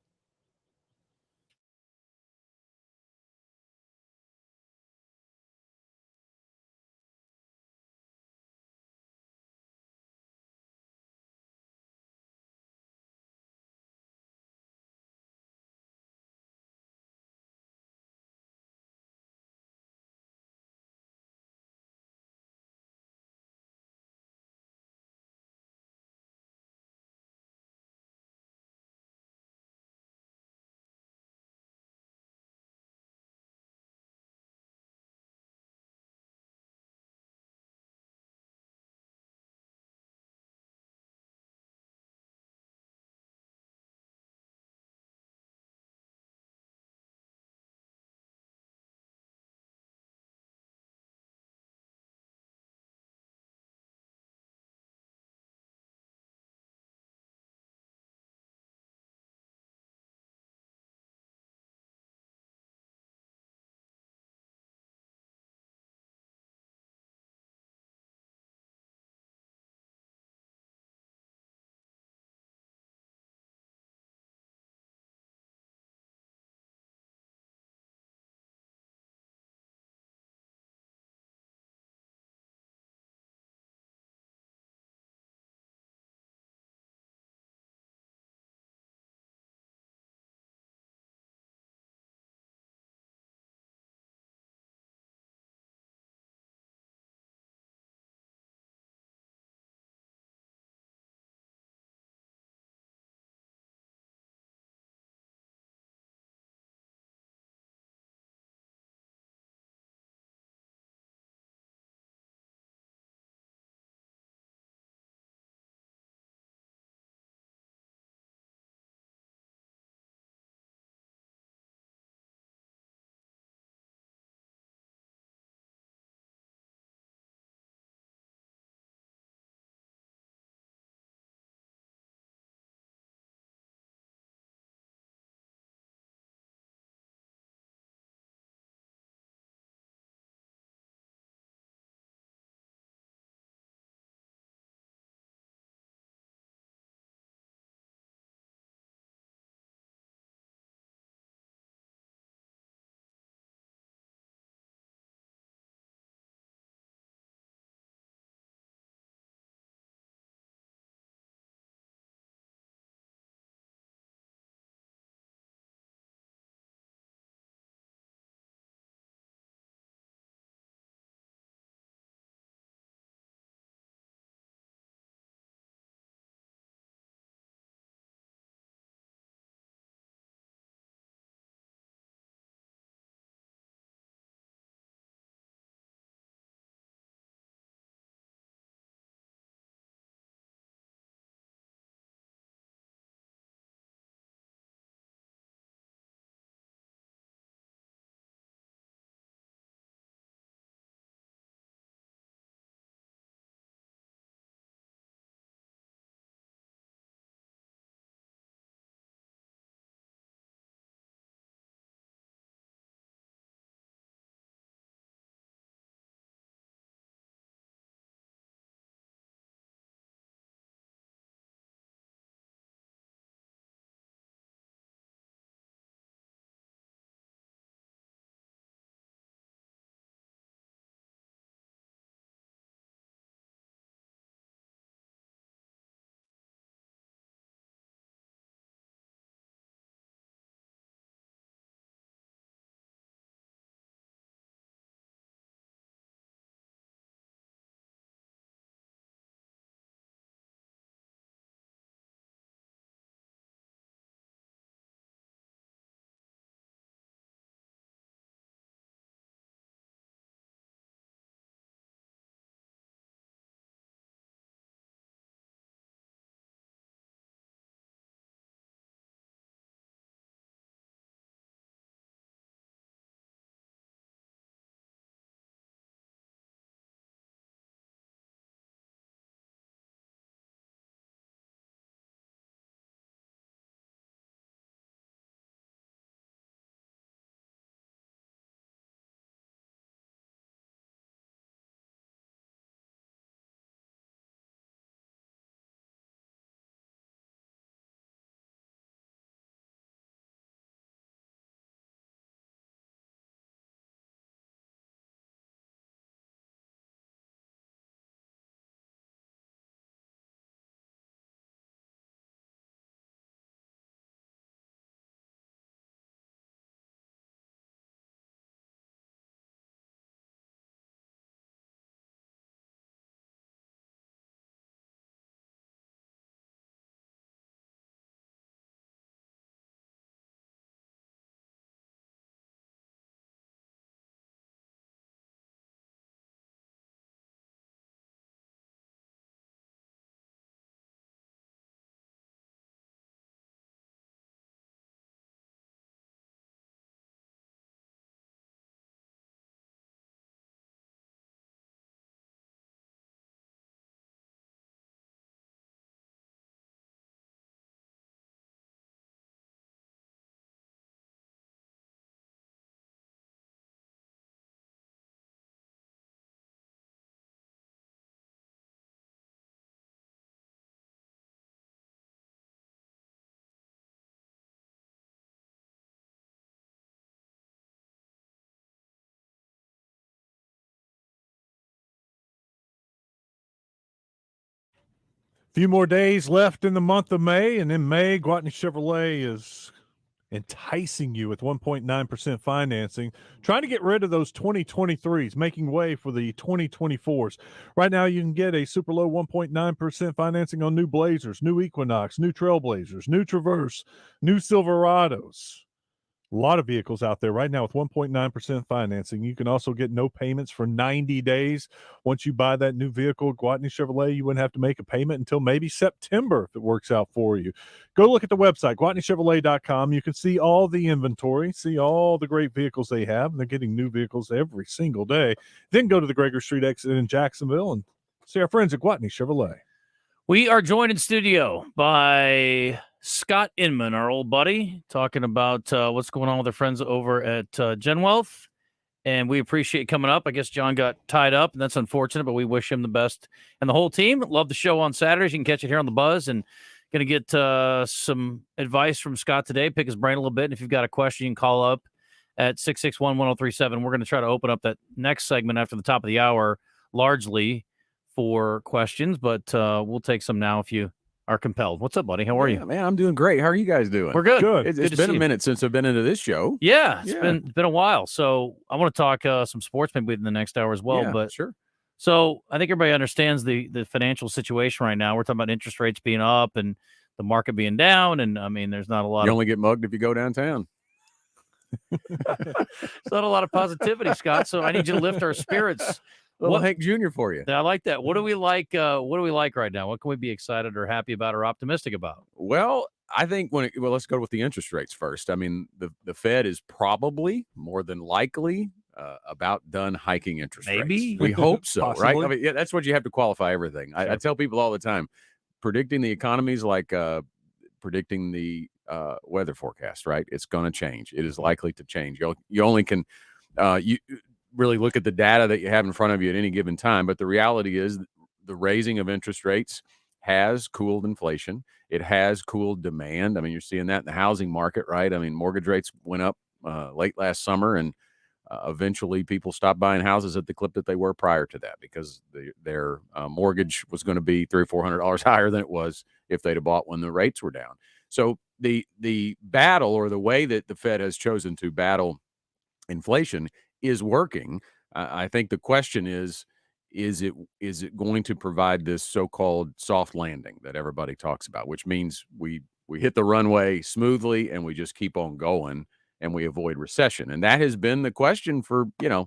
[SPEAKER 3] Few more days left in the month of May, and in May, Gwatney Chevrolet is enticing you with 1.9% financing, trying to get rid of those 2023s, making way for the 2024s. Right now, you can get a super low 1.9% financing on new Blazers, new Equinox, new Trailblazers, new Traverse, new Silverados. A lot of vehicles out there right now with 1.9% financing. You can also get no payments for 90 days. Once you buy that new vehicle, Gwatney Chevrolet, you wouldn't have to make a payment until maybe September if it works out for you. Go look at the website, GwatneyChevrolet.com. You can see all the inventory, see all the great vehicles they have. They're getting new vehicles every single day. Then go to the Gregory Street exit in Jacksonville and see our friends at Gwatney Chevrolet.
[SPEAKER 2] We are joined in studio by Scott Inman, our old buddy, talking about what's going on with our friends over at GenWealth. And we appreciate coming up. I guess John got tied up, and that's unfortunate, but we wish him the best. And the whole team, love the show on Saturdays. You can catch it here on The Buzz. And going to get some advice from Scott today, pick his brain a little bit. And if you've got a question, you can call up at 661-1037. We're going to try to open up that next segment after the top of the hour, largely for questions, but we'll take some now if you are compelled. What's up, buddy? How are you?
[SPEAKER 14] Man, I'm doing great. How are you guys doing?
[SPEAKER 2] We're good.
[SPEAKER 3] Good.
[SPEAKER 14] It's been a minute since I've been into this show.
[SPEAKER 2] Yeah, it's been a while. So I want to talk some sports maybe in the next hour as well.
[SPEAKER 14] Yeah,
[SPEAKER 2] but
[SPEAKER 14] sure.
[SPEAKER 2] So I think everybody understands the financial situation right now. We're talking about interest rates being up and the market being down. And I mean, there's not a lot
[SPEAKER 14] You only get mugged if you go downtown.
[SPEAKER 2] It's not a lot of positivity, Scott. So I need you to lift our spirits.
[SPEAKER 14] Little Hank Jr. for you.
[SPEAKER 2] I like that. What do we like? What do we like right now? What can we be excited or happy about or optimistic about?
[SPEAKER 14] Well, I think let's go with the interest rates first. I mean, the Fed is probably more than likely about done hiking interest
[SPEAKER 2] Maybe.
[SPEAKER 14] rates. We hope so, right?
[SPEAKER 3] Possibly.
[SPEAKER 14] I mean, yeah, that's what you have to qualify everything. I tell people all the time, predicting the economy is like predicting the weather forecast, right? It's going to change. It is likely to change. You only can you really look at the data that you have in front of you at any given time. But the reality is the raising of interest rates has cooled inflation. It has cooled demand. I mean, you're seeing that in the housing market, right? I mean, mortgage rates went up late last summer, and eventually people stopped buying houses at the clip that they were prior to that because their mortgage was going to be $300 or $400 higher than it was if they'd have bought when the rates were down. So the battle, or the way that the Fed has chosen to battle inflation, is working. I think the question is it going to provide this so-called soft landing that everybody talks about, which means we hit the runway smoothly and we just keep on going and we avoid recession? And that has been the question for, a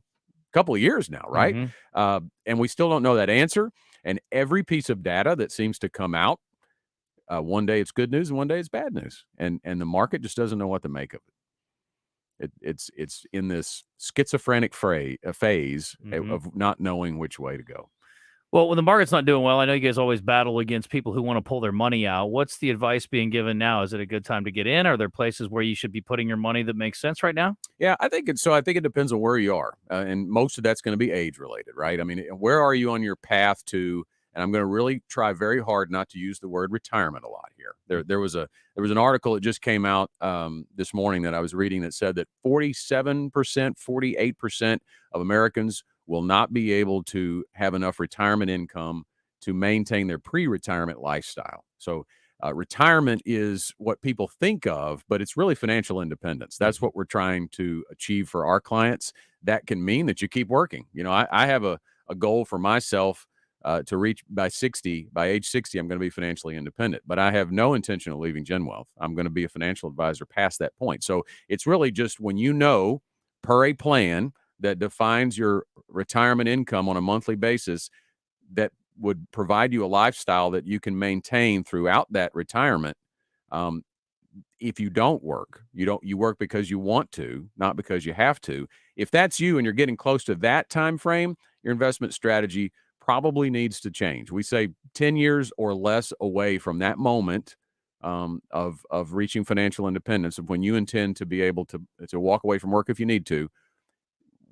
[SPEAKER 14] couple of years now, right?
[SPEAKER 2] Mm-hmm.
[SPEAKER 14] And we still don't know that answer. And every piece of data that seems to come out, one day it's good news and one day it's bad news. And the market just doesn't know what to make of it. It's in this schizophrenic phase
[SPEAKER 2] Mm-hmm.
[SPEAKER 14] of not knowing which way to go.
[SPEAKER 2] Well, when the market's not doing well, I know you guys always battle against people who want to pull their money out. What's the advice being given now? Is it a good time to get in? Are there places where you should be putting your money that makes sense right now?
[SPEAKER 14] Yeah, I think it depends on where you are. And most of that's going to be age related, right? I mean, where are you on your path to, and I'm going to really try very hard not to use the word retirement a lot here. There was an article that just came out this morning that I was reading that said that 47%, 48% of Americans will not be able to have enough retirement income to maintain their pre-retirement lifestyle. So retirement is what people think of, but it's really financial independence. That's what we're trying to achieve for our clients. That can mean that you keep working. I have a goal for myself to reach by age 60, I'm going to be financially independent, but I have no intention of leaving GenWealth. I'm going to be a financial advisor past that point. So it's really just when per a plan that defines your retirement income on a monthly basis that would provide you a lifestyle that you can maintain throughout that retirement. If you don't work, you work because you want to, not because you have to. If that's you and you're getting close to that time frame, your investment strategy probably needs to change. We say 10 years or less away from that moment of reaching financial independence, of when you intend to be able to walk away from work if you need to.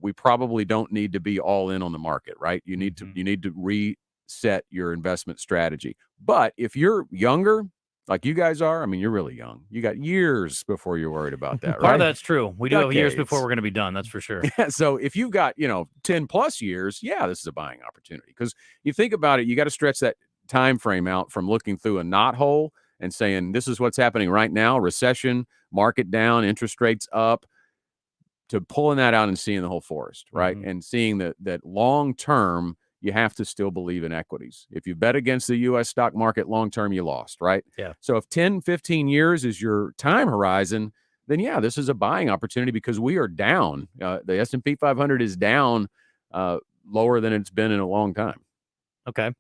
[SPEAKER 14] We probably don't need to be all in on the market, right? You need to reset your investment strategy. But if you're younger, like you guys are, I mean, you're really young. You got years before you're worried about that, right?
[SPEAKER 2] Part of that's true. We do have years
[SPEAKER 14] Decades.
[SPEAKER 2] before we're going to be done. That's for sure.
[SPEAKER 14] Yeah, so if you've got, 10 plus years, this is a buying opportunity. Because you think about it, you got to stretch that time frame out from looking through a knothole and saying, this is what's happening right now, recession, market down, interest rates up, to pulling that out and seeing the whole forest, right? And seeing that long term, you have to still believe in equities. If you bet against the U.S. stock market long term, you lost, right?
[SPEAKER 2] Yeah.
[SPEAKER 14] So if 10, 15 years is your time horizon, then yeah, this is a buying opportunity because we are down. The S&P 500 is down lower than it's been in a long time.
[SPEAKER 2] Okay.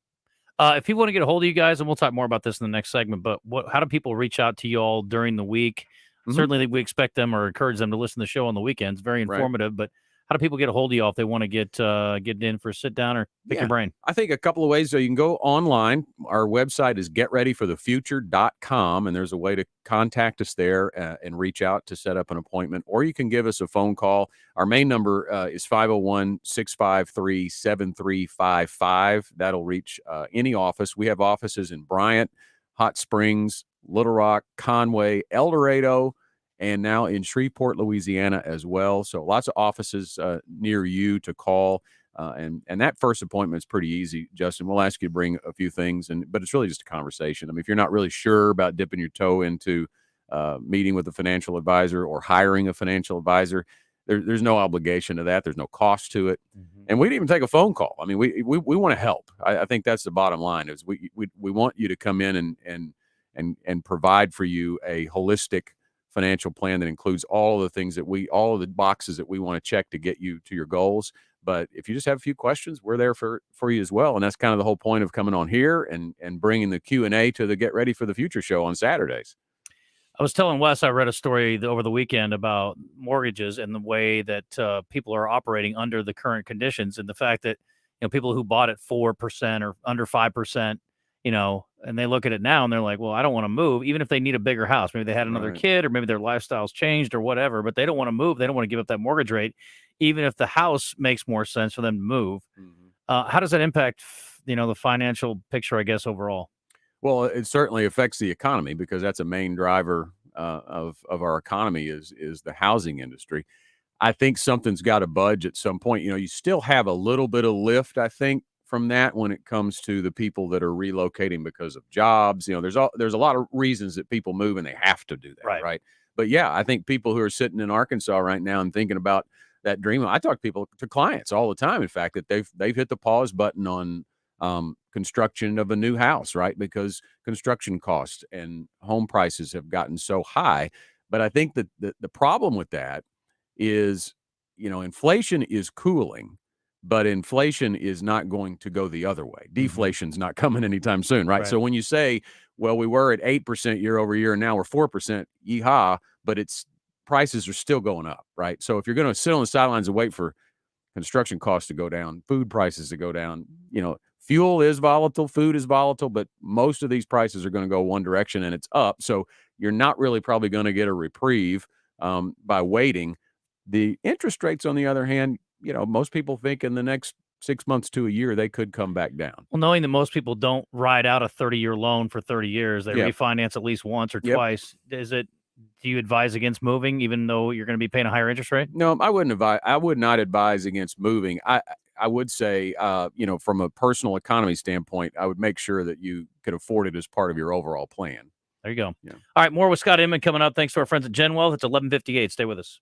[SPEAKER 2] If you want to get a hold of you guys, and we'll talk more about this in the next segment, but how do people reach out to you all during the week? Certainly, we expect them or encourage them to listen to the show on the weekends. Very informative, but how do people get a hold of you all if they want to get in for a sit down or pick your brain?
[SPEAKER 14] I think a couple of ways. So you can go online. Our website is getreadyforthefuture.com, and there's a way to contact us there and reach out to set up an appointment, or you can give us a phone call. Our main number is 501-653-7355. That'll reach any office. We have offices in Bryant, Hot Springs, Little Rock, Conway, El Dorado, and now in Shreveport, Louisiana as well. So lots of offices near you to call. And that first appointment is pretty easy, Justin. We'll ask you to bring a few things, but it's really just a conversation. I mean, if you're not really sure about dipping your toe into meeting with a financial advisor or hiring a financial advisor, there's no obligation to that. There's no cost to it. And we'd even take a phone call. I mean, we want to help. I think that's the bottom line is we want you to come in and provide for you a holistic financial plan that includes all of the things all of the boxes that we want to check to get you to your goals. But if you just have a few questions, we're there for you as well. And that's kind of the whole point of coming on here and bringing the Q&A to the Get Ready for the Future show on Saturdays.
[SPEAKER 2] I was telling Wes, I read a story over the weekend about mortgages and the way that people are operating under the current conditions, and the fact that people who bought at 4% or under 5%, and they look at it now and they're like, well, I don't want to move, even if they need a bigger house. Maybe they had another kid, or maybe their lifestyle's changed or whatever, but they don't want to move. They don't want to give up that mortgage rate, even if the house makes more sense for them to move. How does that impact, the financial picture, I guess, overall?
[SPEAKER 14] Well, it certainly affects the economy because that's a main driver of our economy is the housing industry. I think something's got to budge at some point. You still have a little bit of lift, I think, from that when it comes to the people that are relocating because of jobs. There's a lot of reasons that people move and they have to do that, right? But yeah, I think people who are sitting in Arkansas right now and thinking about that dream. I talk to clients all the time, in fact, that they've hit the pause button on construction of a new house, right? Because construction costs and home prices have gotten so high. But I think that the problem with that is, inflation is cooling, but inflation is not going to go the other way. Deflation's not coming anytime soon, right? So when you say, well, we were at 8% year over year and now we're 4%, yeehaw, but prices are still going up, right? So if you're going to sit on the sidelines and wait for construction costs to go down, food prices to go down, fuel is volatile, food is volatile, but most of these prices are going to go one direction and it's up. So you're not really probably going to get a reprieve by waiting. The interest rates, on the other hand, most people think in the next 6 months to a year, they could come back down.
[SPEAKER 2] Well, knowing that most people don't ride out a 30-year loan for 30 years, they refinance at least once or twice. Do you advise against moving, even though you're going to be paying a higher interest rate?
[SPEAKER 14] No, I wouldn't advise. I would not advise against moving. I would say, from a personal economy standpoint, I would make sure that you could afford it as part of your overall plan.
[SPEAKER 2] There you go.
[SPEAKER 14] Yeah.
[SPEAKER 2] All right, more with Scott Inman coming up. Thanks to our friends at Gen Wealth. It's 11:58. Stay with us.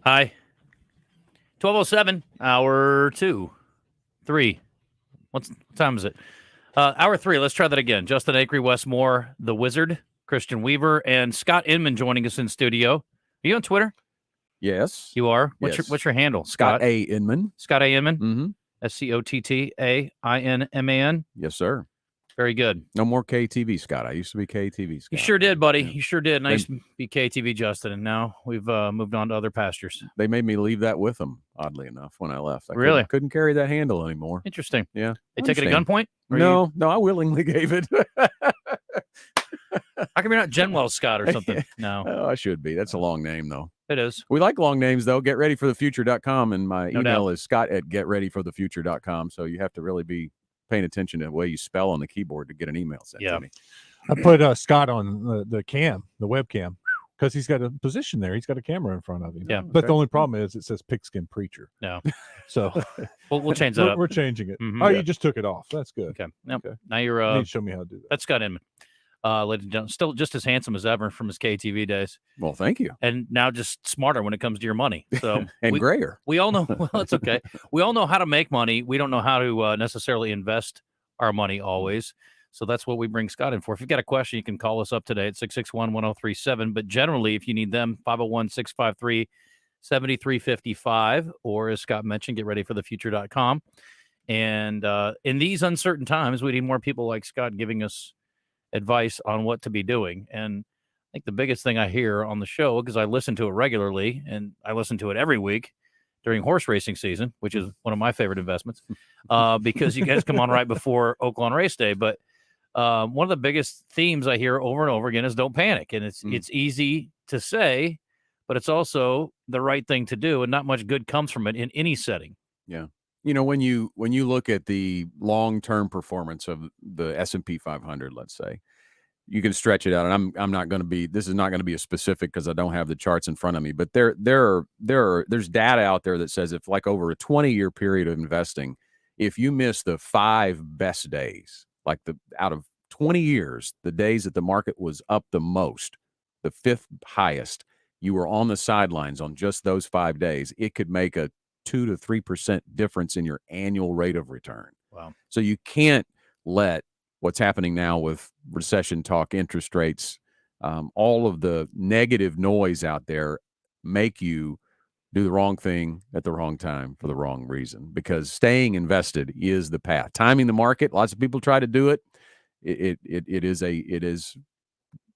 [SPEAKER 2] Hi. 12:07, hour 2, 3. What time is it? Hour 3. Let's try that again. Justin Acree, Wes Moore, the Wizard, Christian Weaver, and Scott Inman joining us in studio. Are you on Twitter?
[SPEAKER 14] Yes.
[SPEAKER 2] You are?
[SPEAKER 14] Yes.
[SPEAKER 2] What's your handle?
[SPEAKER 14] Scott A. Inman.
[SPEAKER 2] Scott A. Inman?
[SPEAKER 14] Mm-hmm.
[SPEAKER 2] SCOTTAINMAN?
[SPEAKER 14] Yes, sir.
[SPEAKER 2] Very good.
[SPEAKER 14] No more KTV, Scott. I used to be KTV, Scott.
[SPEAKER 2] You sure did, buddy.
[SPEAKER 14] Yeah.
[SPEAKER 2] You sure did. And I used to be KTV Justin, and now we've moved on to other pastures.
[SPEAKER 14] They made me leave that with them, oddly enough, when I left. I
[SPEAKER 2] Really?
[SPEAKER 14] couldn't carry that handle anymore.
[SPEAKER 2] Interesting.
[SPEAKER 14] Yeah.
[SPEAKER 2] They took it at gunpoint?
[SPEAKER 14] No, I willingly gave it.
[SPEAKER 2] How come you're not Genwell Scott or something? No.
[SPEAKER 14] Oh, I should be. That's a long name, though.
[SPEAKER 2] It is.
[SPEAKER 14] We like long names, though. GetReadyForTheFuture.com, and my
[SPEAKER 2] No
[SPEAKER 14] email
[SPEAKER 2] doubt.
[SPEAKER 14] is scott@GetReadyForTheFuture.com, so you have to really be paying attention to the way you spell on the keyboard to get an email sent to me.
[SPEAKER 3] I put Scott on the webcam, because he's got a position there. He's got a camera in front of him.
[SPEAKER 2] Yeah.
[SPEAKER 3] But the only problem is it says Pigskin Preacher.
[SPEAKER 2] No.
[SPEAKER 3] So
[SPEAKER 2] we'll change that up.
[SPEAKER 3] We're changing it.
[SPEAKER 2] Mhm.
[SPEAKER 3] Oh,
[SPEAKER 2] Yeah.
[SPEAKER 3] you just took it off. That's good.
[SPEAKER 2] Okay. Yep.
[SPEAKER 3] Okay.
[SPEAKER 2] Now you're
[SPEAKER 3] You need to show me how to do that.
[SPEAKER 2] That's Scott Inman. Ladies and gentlemen, still just as handsome as ever from his KTV days.
[SPEAKER 14] Well, thank you.
[SPEAKER 2] And now just smarter when it comes to your money. So
[SPEAKER 14] And grayer.
[SPEAKER 2] We all know. Well, it's okay. We all know how to make money. We don't know how to necessarily invest our money always. So that's what we bring Scott in for. If you've got a question, you can call us up today at 661-1037. But generally, if you need them, 501-653-7355, or as Scott mentioned, getreadyforthefuture.com. And in these uncertain times, we need more people like Scott giving us advice on what to be doing. And I think the biggest thing I hear on the show, because I listen to it regularly and I listen to it every week during horse racing season, which is one of my favorite investments, because you guys come on right before Oaklawn race day. But one of the biggest themes I hear over and over again is don't panic. And it's easy to say, but it's also the right thing to do. And not much good comes from it in any setting.
[SPEAKER 14] Yeah. You know, when you look at the long-term performance of the S&P 500, let's say, you can stretch it out. And I'm not going to be, this is not going to be a specific because I don't have the charts in front of me, but there's data out there that says if like over a 20-year period of investing, if you miss the 5 best days, like out of 20 years, the days that the market was up the most, the 5th highest, you were on the sidelines on just those 5 days, it could make a 2 to 3% difference in your annual rate of return.
[SPEAKER 2] Wow.
[SPEAKER 14] So you can't let what's happening now with recession talk, interest rates, all of the negative noise out there make you do the wrong thing at the wrong time for the wrong reason, because staying invested is the path. Timing the market, lots of people try to do it. It is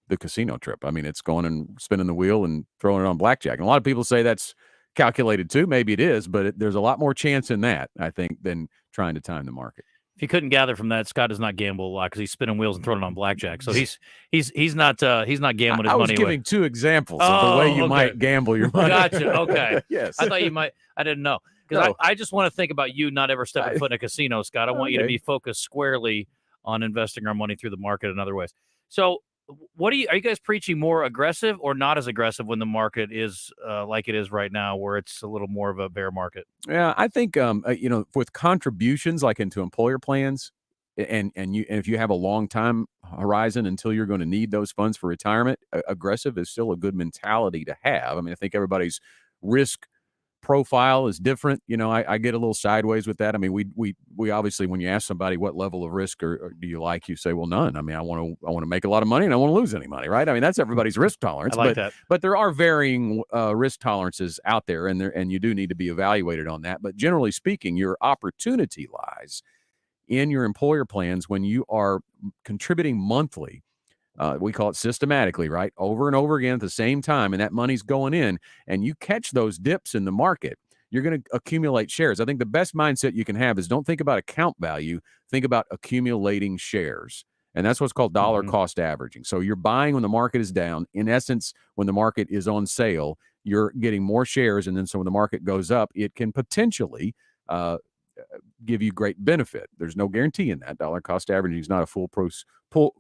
[SPEAKER 14] the casino trip. I mean, it's going and spinning the wheel and throwing it on blackjack. And a lot of people say that's calculated too. Maybe it is, but there's a lot more chance in that, I think, than trying to time the market.
[SPEAKER 2] If you couldn't gather from that, Scott does not gamble a lot because he's spinning wheels and throwing it on blackjack. So he's not gambling his money away.
[SPEAKER 14] I was giving 2 examples of the way you might gamble your money.
[SPEAKER 2] Gotcha. Okay.
[SPEAKER 14] Yes.
[SPEAKER 2] I thought you might. I didn't know, because
[SPEAKER 14] No.
[SPEAKER 2] I just want to think about you not ever stepping foot in a casino, Scott. I want you to
[SPEAKER 14] Okay.
[SPEAKER 2] be focused squarely on investing our money through the market in other ways. So, are you guys preaching more aggressive or not as aggressive when the market is like it is right now, where it's a little more of a bear market?
[SPEAKER 14] Yeah, I think with contributions like into employer plans, and if you have a long time horizon until you're going to need those funds for retirement, aggressive is still a good mentality to have. I mean, I think everybody's risk profile is different. You know, I get a little sideways with that. I mean, we obviously, when you ask somebody what level of risk or do you like, you say, well, none. I mean, I want to make a lot of money and I want to lose any money, right? I mean, that's everybody's risk tolerance.
[SPEAKER 2] I like that.
[SPEAKER 14] But there are varying risk tolerances out there, and you do need to be evaluated on that. But generally speaking, your opportunity lies in your employer plans when you are contributing monthly. We call it systematically, right? Over and over again at the same time, and that money's going in, and you catch those dips in the market, you're going to accumulate shares. I think the best mindset you can have is don't think about account value, think about accumulating shares. And that's what's called dollar cost averaging. So you're buying when the market is down. In essence, when the market is on sale, you're getting more shares, and then so when the market goes up, it can potentially give you great benefit. There's no guarantee in that. Dollar cost averaging is not a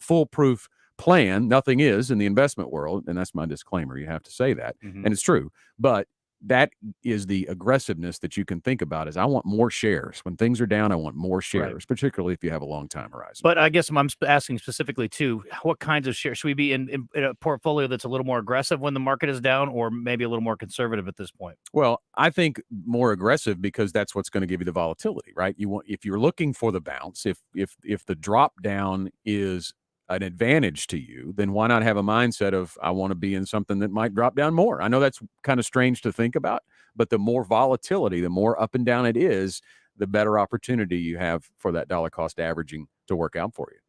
[SPEAKER 14] foolproof plan. Nothing is in the investment world, and that's my disclaimer. You have to say that, and it's true. But that is the aggressiveness that you can think about. Is I want more shares when things are down. I want more shares, particularly if you have a long time horizon.
[SPEAKER 2] But I guess I'm asking specifically too, what kinds of shares should we be in a portfolio that's a little more aggressive when the market is down, or maybe a little more conservative at this point?
[SPEAKER 14] Well, I think more aggressive, because that's what's going to give you the volatility, right? You want, if you're looking for the bounce, if the drop down is an advantage to you, then why not have a mindset of, I want to be in something that might drop down more? I know that's kind of strange to think about, but the more volatility, the more up and down it is, the better opportunity you have for that dollar cost averaging to work out for you.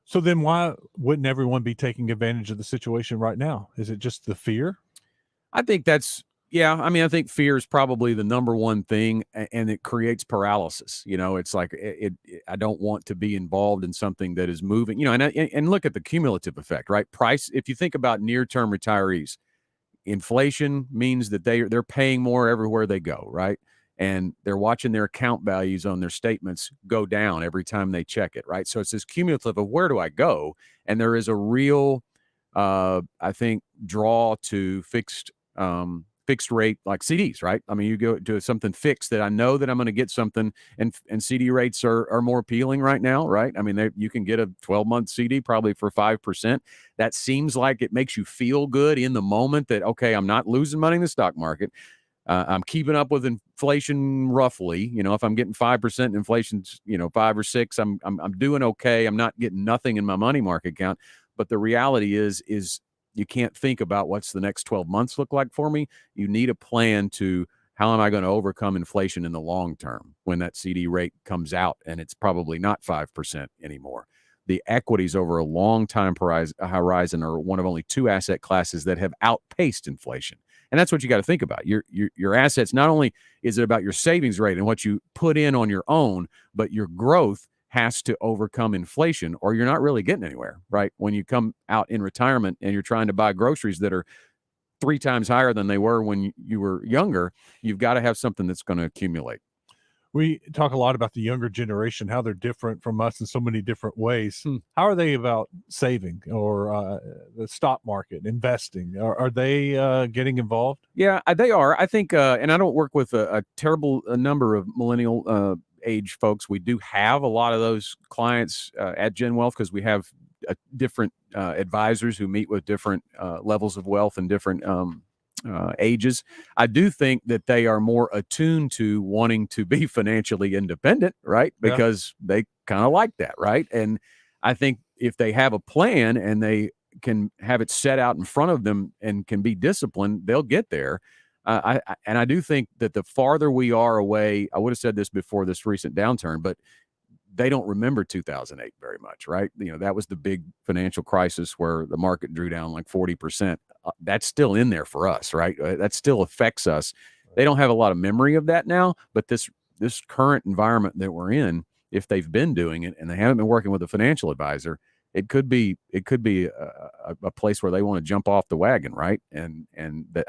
[SPEAKER 3] So then why wouldn't everyone be taking advantage of the situation right now? Is it just the fear?
[SPEAKER 14] I think that's, yeah. I mean, I think fear is probably the number one thing, and it creates paralysis. It's like I don't want to be involved in something that is moving. And look at the cumulative effect, right? Price. If you think about near-term retirees, inflation means that they're paying more everywhere they go, right? And they're watching their account values on their statements go down every time they check it, right? So it's this cumulative of, where do I go? And there is a real, I think, draw to fixed rate like CDs, right? I mean, you go to something fixed that I know that I'm going to get something, and CD rates are more appealing right now, right? I mean, you can get a 12-month CD probably for 5%. That seems like it makes you feel good in the moment that, okay, I'm not losing money in the stock market. I'm keeping up with inflation roughly. If I'm getting 5%, inflation's 5 or 6, I'm doing okay. I'm not getting nothing in my money market account. But the reality is you can't think about what's the next 12 months look like for me. You need a plan to, how am I going to overcome inflation in the long term when that CD rate comes out and it's probably not 5% anymore. The equities over a long time horizon are one of only 2 asset classes that have outpaced inflation. And that's what you got to think about. Your assets, not only is it about your savings rate and what you put in on your own, but your growth has to overcome inflation, or you're not really getting anywhere, right? When you come out in retirement and you're trying to buy groceries that are 3 times higher than they were when you were younger, you've got to have something that's going to accumulate.
[SPEAKER 3] We talk a lot about the younger generation, how they're different from us in so many different ways. How are they about saving or the stock market, investing? Are they getting involved?
[SPEAKER 14] Yeah, they are. I think, and I don't work with a terrible number of millennial age folks. We do have a lot of those clients at Gen Wealth, because we have different advisors who meet with different levels of wealth and different ages. I do think that they are more attuned to wanting to be financially independent, right? Because they kind of like that, right? And I think if they have a plan and they can have it set out in front of them and can be disciplined, they'll get there. I do think that the farther we are away, I would have said this before this recent downturn, but they don't remember 2008 very much, right? That was the big financial crisis where the market drew down like 40%. That's still in there for us, right? That still affects us. They don't have a lot of memory of that now, but this current environment that we're in, if they've been doing it and they haven't been working with a financial advisor, it could be a place where they want to jump off the wagon, right? And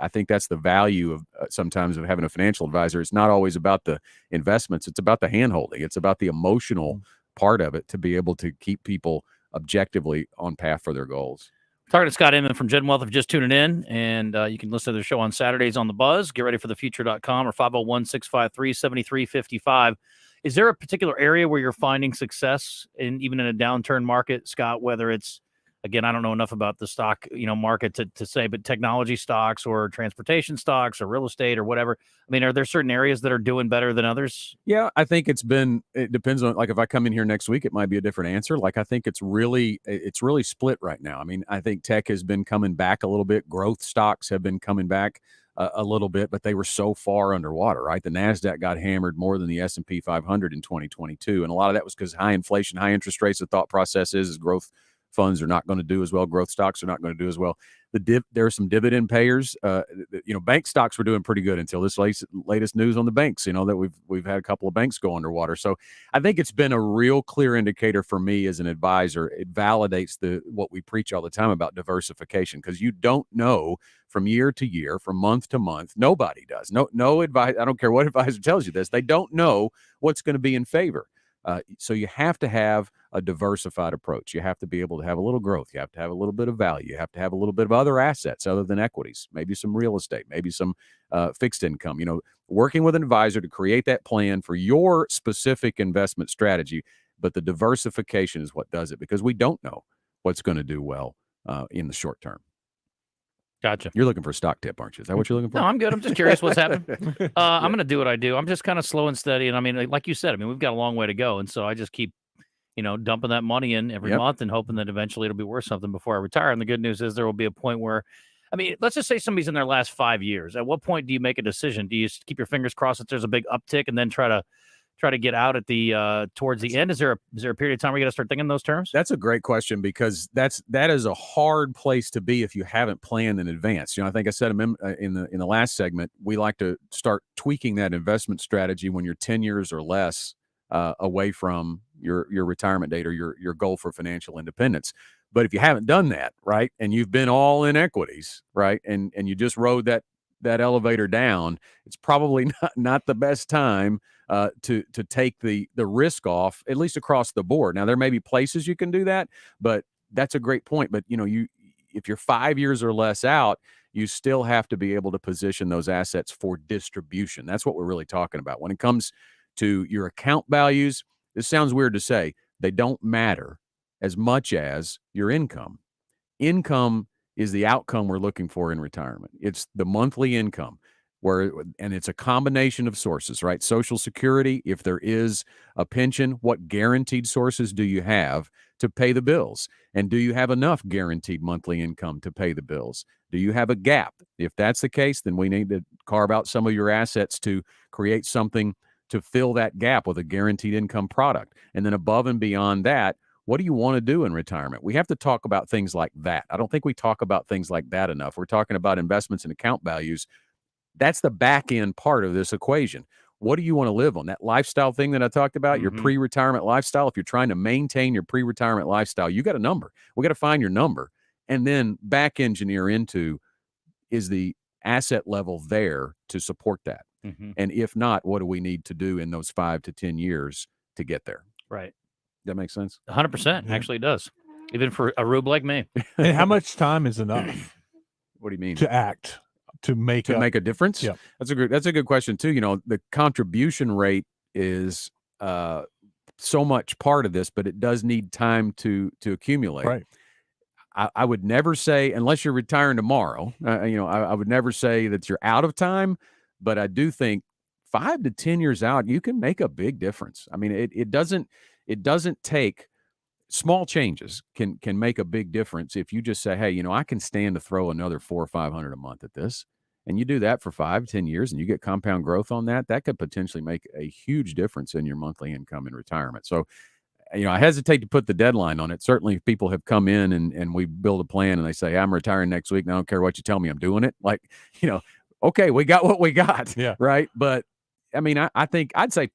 [SPEAKER 14] I think that's the value of sometimes of having a financial advisor. It's not always about the investments; it's about the handholding. It's about the emotional part of it to be able to keep people objectively on path for their goals.
[SPEAKER 2] Talking to Scott Inman from Gen Wealth. If you're just tuning in, and you can listen to their show on Saturdays on The Buzz. Get ready for thefuture.com or 501-653-7355. Is there a particular area where you're finding success even in a downturn market, Scott, whether it's, again, I don't know enough about the stock, market to say, but technology stocks or transportation stocks or real estate or whatever? I mean, are there certain areas that are doing better than others?
[SPEAKER 14] Yeah, I think it depends on, like, if I come in here next week, it might be a different answer. Like, I think it's really split right now. I mean, I think tech has been coming back a little bit. Growth stocks have been coming back a little bit, but they were so far underwater, right? The NASDAQ got hammered more than the S&P 500 in 2022. And a lot of that was because high inflation, high interest rates. The thought process is growth funds are not going to do as well. Growth stocks are not going to do as well. There are some dividend payers. Bank stocks were doing pretty good until this latest news on the banks, that we've had a couple of banks go underwater. So I think it's been a real clear indicator for me as an advisor. It validates what we preach all the time about diversification, because you don't know from year to year, from month to month. Nobody does. No advice. I don't care what advisor tells you this. They don't know what's going to be in favor. So you have to have a diversified approach. You have to be able to have a little growth. You have to have a little bit of value. You have to have a little bit of other assets other than equities, maybe some real estate, maybe some fixed income. Working with an advisor to create that plan for your specific investment strategy. But the diversification is what does it, because we don't know what's going to do well in the short term.
[SPEAKER 2] Gotcha.
[SPEAKER 14] You're looking for a stock tip, aren't you? Is that what you're looking for?
[SPEAKER 2] No, I'm good. I'm just curious what's happening. I'm going to do what I do. I'm just kind of slow and steady. And I mean, like you said, we've got a long way to go. And so I just keep, dumping that money in every month and hoping that eventually it'll be worth something before I retire. And the good news is there will be a point where, let's just say somebody's in their last 5 years. At what point do you make a decision? Do you keep your fingers crossed that there's a big uptick and then try to get out at the towards the end? Is there a period of time where you got to start thinking those terms?
[SPEAKER 14] That's a great question, because that is a hard place to be if you haven't planned in advance. I think I said in the last segment, we like to start tweaking that investment strategy when you're 10 years or less away from your retirement date or your goal for financial independence. But if you haven't done that, right, and you've been all in equities, right, and you just rode that elevator down, it's probably not the best time to take the risk off, at least across the board. Now, there may be places you can do that, but that's a great point. But if you're 5 years or less out, you still have to be able to position those assets for distribution. That's what we're really talking about. When it comes to your account values, this sounds weird to say, they don't matter as much as your income. Income is the outcome we're looking for in retirement. It's the monthly income, and it's a combination of sources, right? Social Security, if there is a pension, what guaranteed sources do you have to pay the bills? And do you have enough guaranteed monthly income to pay the bills? Do you have a gap? If that's the case, then we need to carve out some of your assets to create something to fill that gap with a guaranteed income product. And then above and beyond that, what do you want to do in retirement? We have to talk about things like that. I don't think we talk about things like that enough. We're talking about investments and account values. That's the back end part of this equation. What do you want to live on? That lifestyle thing that I talked about, your pre-retirement lifestyle. If you're trying to maintain your pre-retirement lifestyle, you got a number. We got to find your number and then back engineer into, is the asset level there to support that? And if not, what do we need to do in those 5 to 10 years to get there?
[SPEAKER 2] Right.
[SPEAKER 14] That makes sense?
[SPEAKER 2] 100%. Actually, it does. Even for a rube like me.
[SPEAKER 3] And how much time is enough?
[SPEAKER 14] What do you mean?
[SPEAKER 3] To act, to make
[SPEAKER 14] a difference?
[SPEAKER 3] Yeah.
[SPEAKER 14] That's a good question too. The contribution rate is so much part of this, but it does need time to accumulate.
[SPEAKER 3] Right.
[SPEAKER 14] I would never say, unless you're retiring tomorrow, I would never say that you're out of time, but I do think 5 to 10 years out, you can make a big difference. It doesn't take small changes can make a big difference. If you just say, hey, I can stand to throw another $400 or $500 a month at this, and you do that for 5, 10 years and you get compound growth on that, that could potentially make a huge difference in your monthly income in retirement. So, I hesitate to put the deadline on it. Certainly if people have come in and we build a plan and they say, I'm retiring next week and I don't care what you tell me, I'm doing it. Like, okay, we got what we got.
[SPEAKER 3] Yeah.
[SPEAKER 14] Right. But I think I'd say,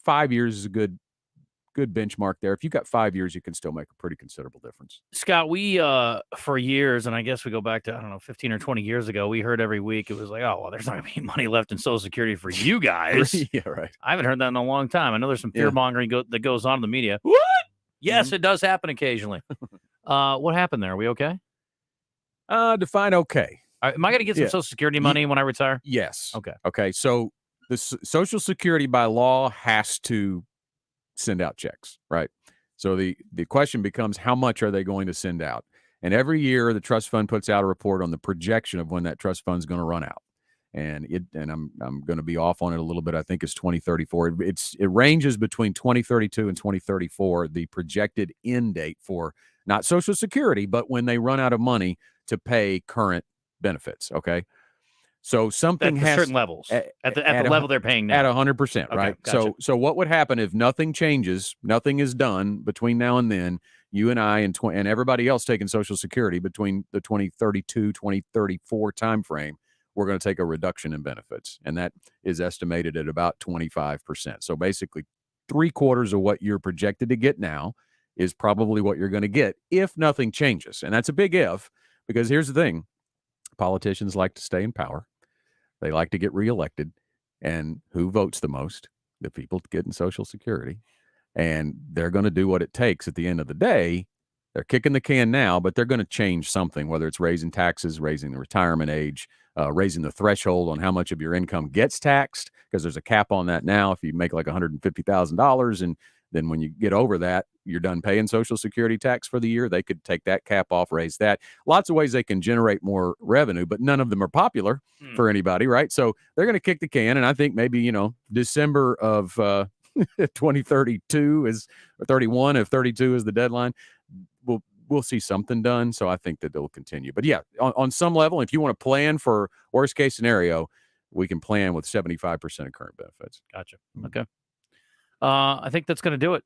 [SPEAKER 14] 5 years is a good benchmark there. If you've got 5 years, you can still make a pretty considerable difference.
[SPEAKER 2] Scott, we, for years, and I guess we go back to, 15 or 20 years ago, we heard every week, it was like, oh, well, there's not going to be money left in Social Security for you guys.
[SPEAKER 14] Yeah, right.
[SPEAKER 2] I haven't heard that in a long time. I know there's some fear-mongering that goes on in the media. What? Yes, it does happen occasionally. What happened there? Are we okay?
[SPEAKER 14] Define okay.
[SPEAKER 2] Am I going to get some Social Security money when I retire?
[SPEAKER 14] Yes.
[SPEAKER 2] Okay.
[SPEAKER 14] Okay. So the Social Security by law has to send out checks, right? So the question becomes, how much are they going to send out? And every year the trust fund puts out a report on the projection of when that trust fund is going to run out. And I'm going to be off on it a little bit. I think it's 2034. It ranges between 2032 and 2034, the projected end date for not Social Security, but when they run out of money to pay current benefits. Okay. So something
[SPEAKER 2] at
[SPEAKER 14] has
[SPEAKER 2] certain levels at the level they're paying now
[SPEAKER 14] at 100%, right?
[SPEAKER 2] Okay, gotcha.
[SPEAKER 14] So what would happen if nothing changes, nothing is done between now and then? You and I and everybody else taking Social Security between the 2032, 2034 timeframe, we're going to take a reduction in benefits, and that is estimated at about 25%. So basically, 3/4 of what you're projected to get now is probably what you're going to get if nothing changes, and that's a big if, because here's the thing: politicians like to stay in power. They like to get reelected. And who votes the most? The people getting Social Security. and they're going to do what it takes at the end of the day. They're kicking the can now, but they're going to change something, whether it's raising taxes, raising the retirement age, raising the threshold on how much of your income gets taxed, because there's a cap on that now. If you make like $150,000, and then when you get over that, you're done paying Social Security tax for the year, they could take that cap off, raise that. Lots of ways they can generate more revenue, but none of them are popular for anybody, right? So they're going to kick the can, and I think maybe, December of 2032 is, or 31, if 32 is the deadline, we'll see something done. So I think that they'll continue. But yeah, on some level, if you want to plan for worst case scenario, we can plan with 75% of current benefits.
[SPEAKER 2] Gotcha. Okay. I think that's going to do it.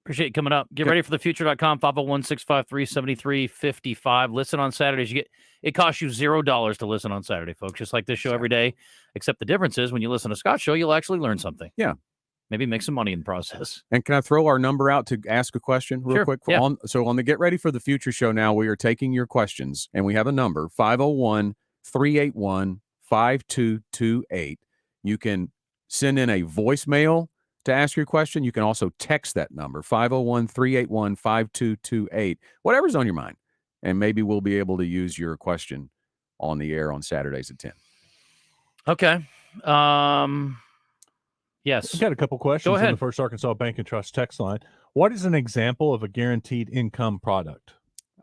[SPEAKER 2] Appreciate you coming up. Get ready for thefuture.com, 501-653-7355. Listen on Saturdays. It costs you $0 to listen on Saturday, folks, just like this show every day. Except the difference is when you listen to Scott's show, you'll actually learn something.
[SPEAKER 14] Yeah.
[SPEAKER 2] Maybe make some money in the process.
[SPEAKER 14] And can I throw our number out to ask a question real quick?
[SPEAKER 2] Yeah.
[SPEAKER 14] So on the Get Ready for the Future show now, we are taking your questions, and we have a number, 501-381-5228. You can send in a voicemail to ask your question. You can also text that number, 501-381-5228, whatever's on your mind. And maybe we'll be able to use your question on the air on Saturdays at 10.
[SPEAKER 2] Okay. Yes.
[SPEAKER 3] I've got a couple questions
[SPEAKER 2] Go ahead.
[SPEAKER 3] on the First Arkansas Bank and Trust text line. What is an example of a guaranteed income product?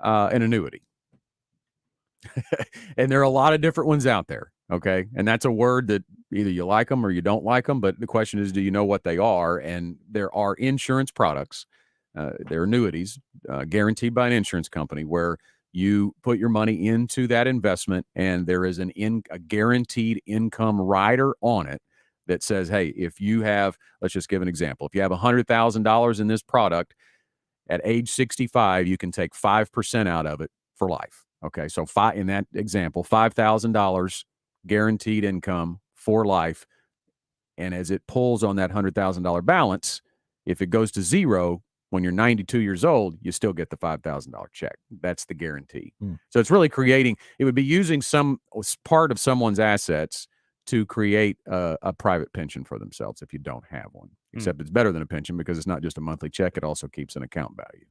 [SPEAKER 14] An annuity. And there are a lot of different ones out there. Okay. And that's a word that either you like them or you don't like them. But the question is, do you know what they are? And there are insurance products. They're annuities guaranteed by an insurance company where you put your money into that investment, and there is a guaranteed income rider on it that says, hey, if you have, let's just give an example. If you have $100,000 in this product at age 65, you can take 5% out of it for life. Okay. So in that example, $5,000 guaranteed income for life. And as it pulls on that $100,000 balance, if it goes to zero, when you're 92 years old, you still get the $5,000 check. That's the guarantee. So it's really it would be using some part of someone's assets to create a private pension for themselves if you don't have one. Except it's better than a pension because it's not just a monthly check. It also keeps an account value.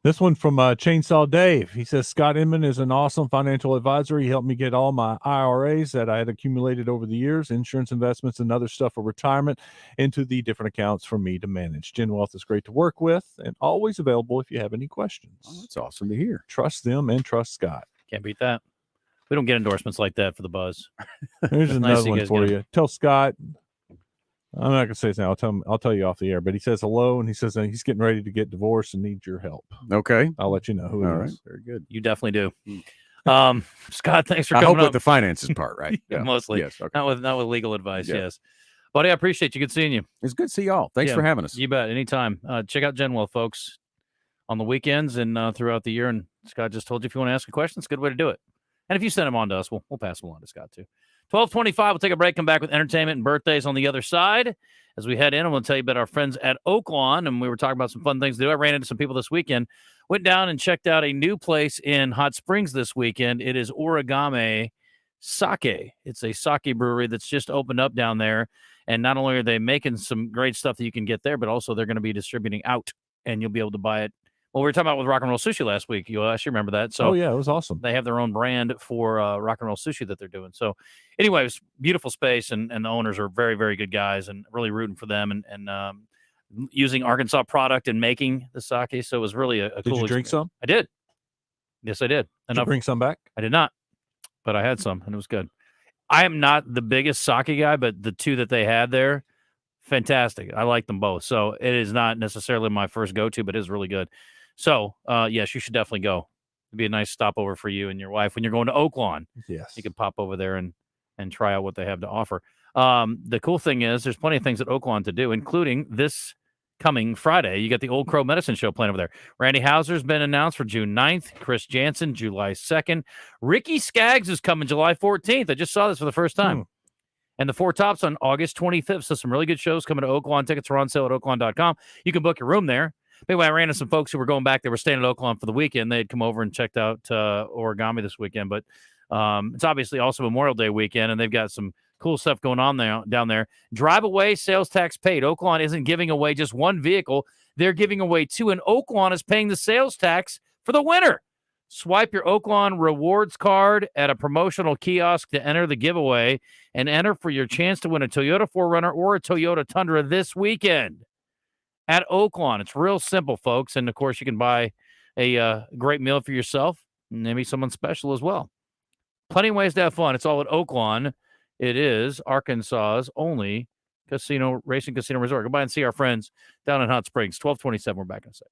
[SPEAKER 3] This one from Chainsaw Dave. He says, Scott Inman is an awesome financial advisor. He helped me get all my IRAs that I had accumulated over the years, insurance investments and other stuff for retirement, into the different accounts for me to manage. Gen Wealth is great to work with and always available if you have any questions.
[SPEAKER 14] Oh, that's awesome to hear.
[SPEAKER 3] Trust them and trust Scott.
[SPEAKER 2] Can't beat that. We don't get endorsements like that for the buzz.
[SPEAKER 3] Here's another one for
[SPEAKER 2] you.
[SPEAKER 3] Tell Scott. I'm not gonna say this now. I'll tell you off the air. But he says hello, and he says he's getting ready to get divorced and needs your help.
[SPEAKER 14] Okay,
[SPEAKER 3] I'll let you know who it is.
[SPEAKER 14] Right, very good.
[SPEAKER 2] You definitely do. Scott, thanks for
[SPEAKER 14] I
[SPEAKER 2] coming
[SPEAKER 14] hope
[SPEAKER 2] up.
[SPEAKER 14] with the finances part, right?
[SPEAKER 2] Yeah, mostly.
[SPEAKER 14] Yes. Okay.
[SPEAKER 2] Not with legal advice.
[SPEAKER 14] Yeah.
[SPEAKER 2] Yes, buddy. I appreciate you. Good seeing you.
[SPEAKER 14] It's good to see y'all. Thanks for having us.
[SPEAKER 2] You bet. Anytime. Check out Gen Wealth, folks, on the weekends and throughout the year. And Scott just told you if you want to ask a question, it's a good way to do it. And if you send them on to us, we'll pass them on to Scott too. 12:25. We'll take a break. Come back with entertainment and birthdays on the other side. As we head in, I'm going to tell you about our friends at Oaklawn, and we were talking about some fun things to do. I ran into some people this weekend. Went down and checked out a new place in Hot Springs this weekend. It is Origami Sake. It's a sake brewery that's just opened up down there. And not only are they making some great stuff that you can get there, but also they're going to be distributing out, and you'll be able to buy it. Well, we were talking about with Rock and Roll Sushi last week. You actually remember that. So,
[SPEAKER 3] yeah, it was awesome.
[SPEAKER 2] They have their own brand for Rock and Roll Sushi that they're doing. So, anyway, it's beautiful space, and the owners are very, very good guys, and really rooting for them and using Arkansas product and making the sake. So it was really a cool
[SPEAKER 3] Did you drink
[SPEAKER 2] experience.
[SPEAKER 3] some?
[SPEAKER 2] I did. Yes, I did.
[SPEAKER 3] Did you bring some back?
[SPEAKER 2] I did not, but I had some, and it was good. I am not the biggest sake guy, but the two that they had there, fantastic. I like them both. So it is not necessarily my first go-to, but it is really good. So, yes, you should definitely go. It'd be a nice stopover for you and your wife when you're going to Oaklawn.
[SPEAKER 3] Yes.
[SPEAKER 2] You can pop over there and try out what they have to offer. The cool thing is there's plenty of things at Oaklawn to do, including this coming Friday. You got the Old Crow Medicine Show playing over there. Randy Hauser's been announced for June 9th. Chris Jansen, July 2nd. Ricky Skaggs is coming July 14th. I just saw this for the first time. And the Four Tops on August 25th. So some really good shows coming to Oaklawn. Tickets are on sale at Oaklawn.com. You can book your room there. Anyway, I ran into some folks who were going back. They were staying at Oaklawn for the weekend. They had come over and checked out Origami this weekend. But it's obviously also Memorial Day weekend, and they've got some Cool stuff going on down there. Drive away, sales tax paid. Oaklawn isn't giving away just one vehicle. They're giving away 2, and Oaklawn is paying the sales tax for the winner. Swipe your Oaklawn rewards card at a promotional kiosk to enter the giveaway and enter for your chance to win a Toyota 4Runner or a Toyota Tundra this weekend at Oaklawn. It's real simple, folks. And, of course, you can buy a great meal for yourself and maybe someone special as well. Plenty of ways to have fun. It's all at Oaklawn. It is Arkansas's only racing casino resort. Go by and see our friends down in Hot Springs. 1227. We're back in a second.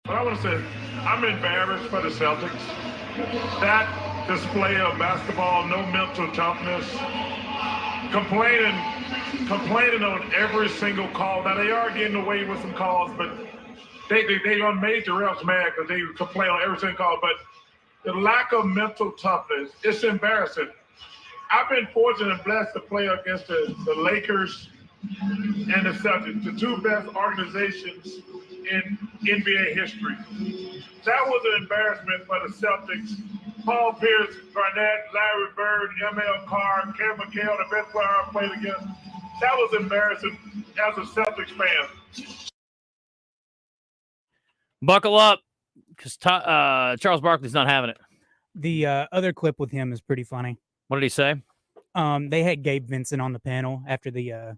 [SPEAKER 15] But I want to say, I'm embarrassed for the Celtics. That display of basketball, no mental toughness, complaining on every single call. Now, they are getting away with some calls, but they made the refs mad because they complain on every single call. But the lack of mental toughness, it's embarrassing. I've been fortunate and blessed to play against the Lakers and the Celtics, the two best organizations in NBA history. That was an embarrassment for the Celtics. Paul Pierce, Garnett, Larry Bird, M.L. Carr, Kevin McHale, the best player I played against. That was embarrassing as a Celtics fan.
[SPEAKER 2] Buckle up, because Charles Barkley's not having it.
[SPEAKER 6] The other clip with him is pretty funny.
[SPEAKER 2] What did he say?
[SPEAKER 6] They had Gabe Vincent on the panel after the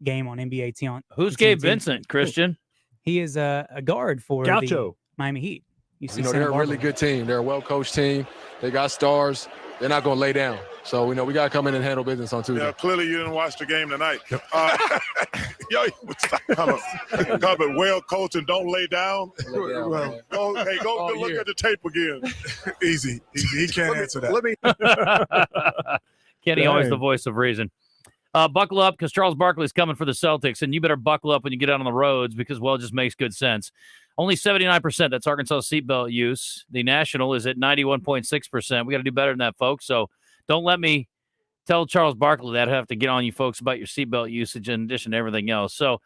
[SPEAKER 6] game on NBA TNT.
[SPEAKER 2] Who's Gabe Vincent, Christian?
[SPEAKER 6] He is a guard for
[SPEAKER 3] Gaucho.
[SPEAKER 6] the Miami Heat.
[SPEAKER 16] They're a really good team. They're a well-coached team. They got stars. They're not going to lay down. So, we got to come in and handle business on Tuesday.
[SPEAKER 15] Yeah, clearly you didn't watch the game tonight. Covered well coached and don't lay down. Go look at the tape again. Easy. He can't answer that.
[SPEAKER 2] Kenny, always the voice of reason. Buckle up, because Charles Barkley is coming for the Celtics, and you better buckle up when you get out on the roads because, well, it just makes good sense. Only 79%. That's Arkansas seatbelt use. The national is at 91.6%. We got to do better than that, folks. So don't let me tell Charles Barkley that. I have to get on you folks about your seatbelt usage in addition to everything else. So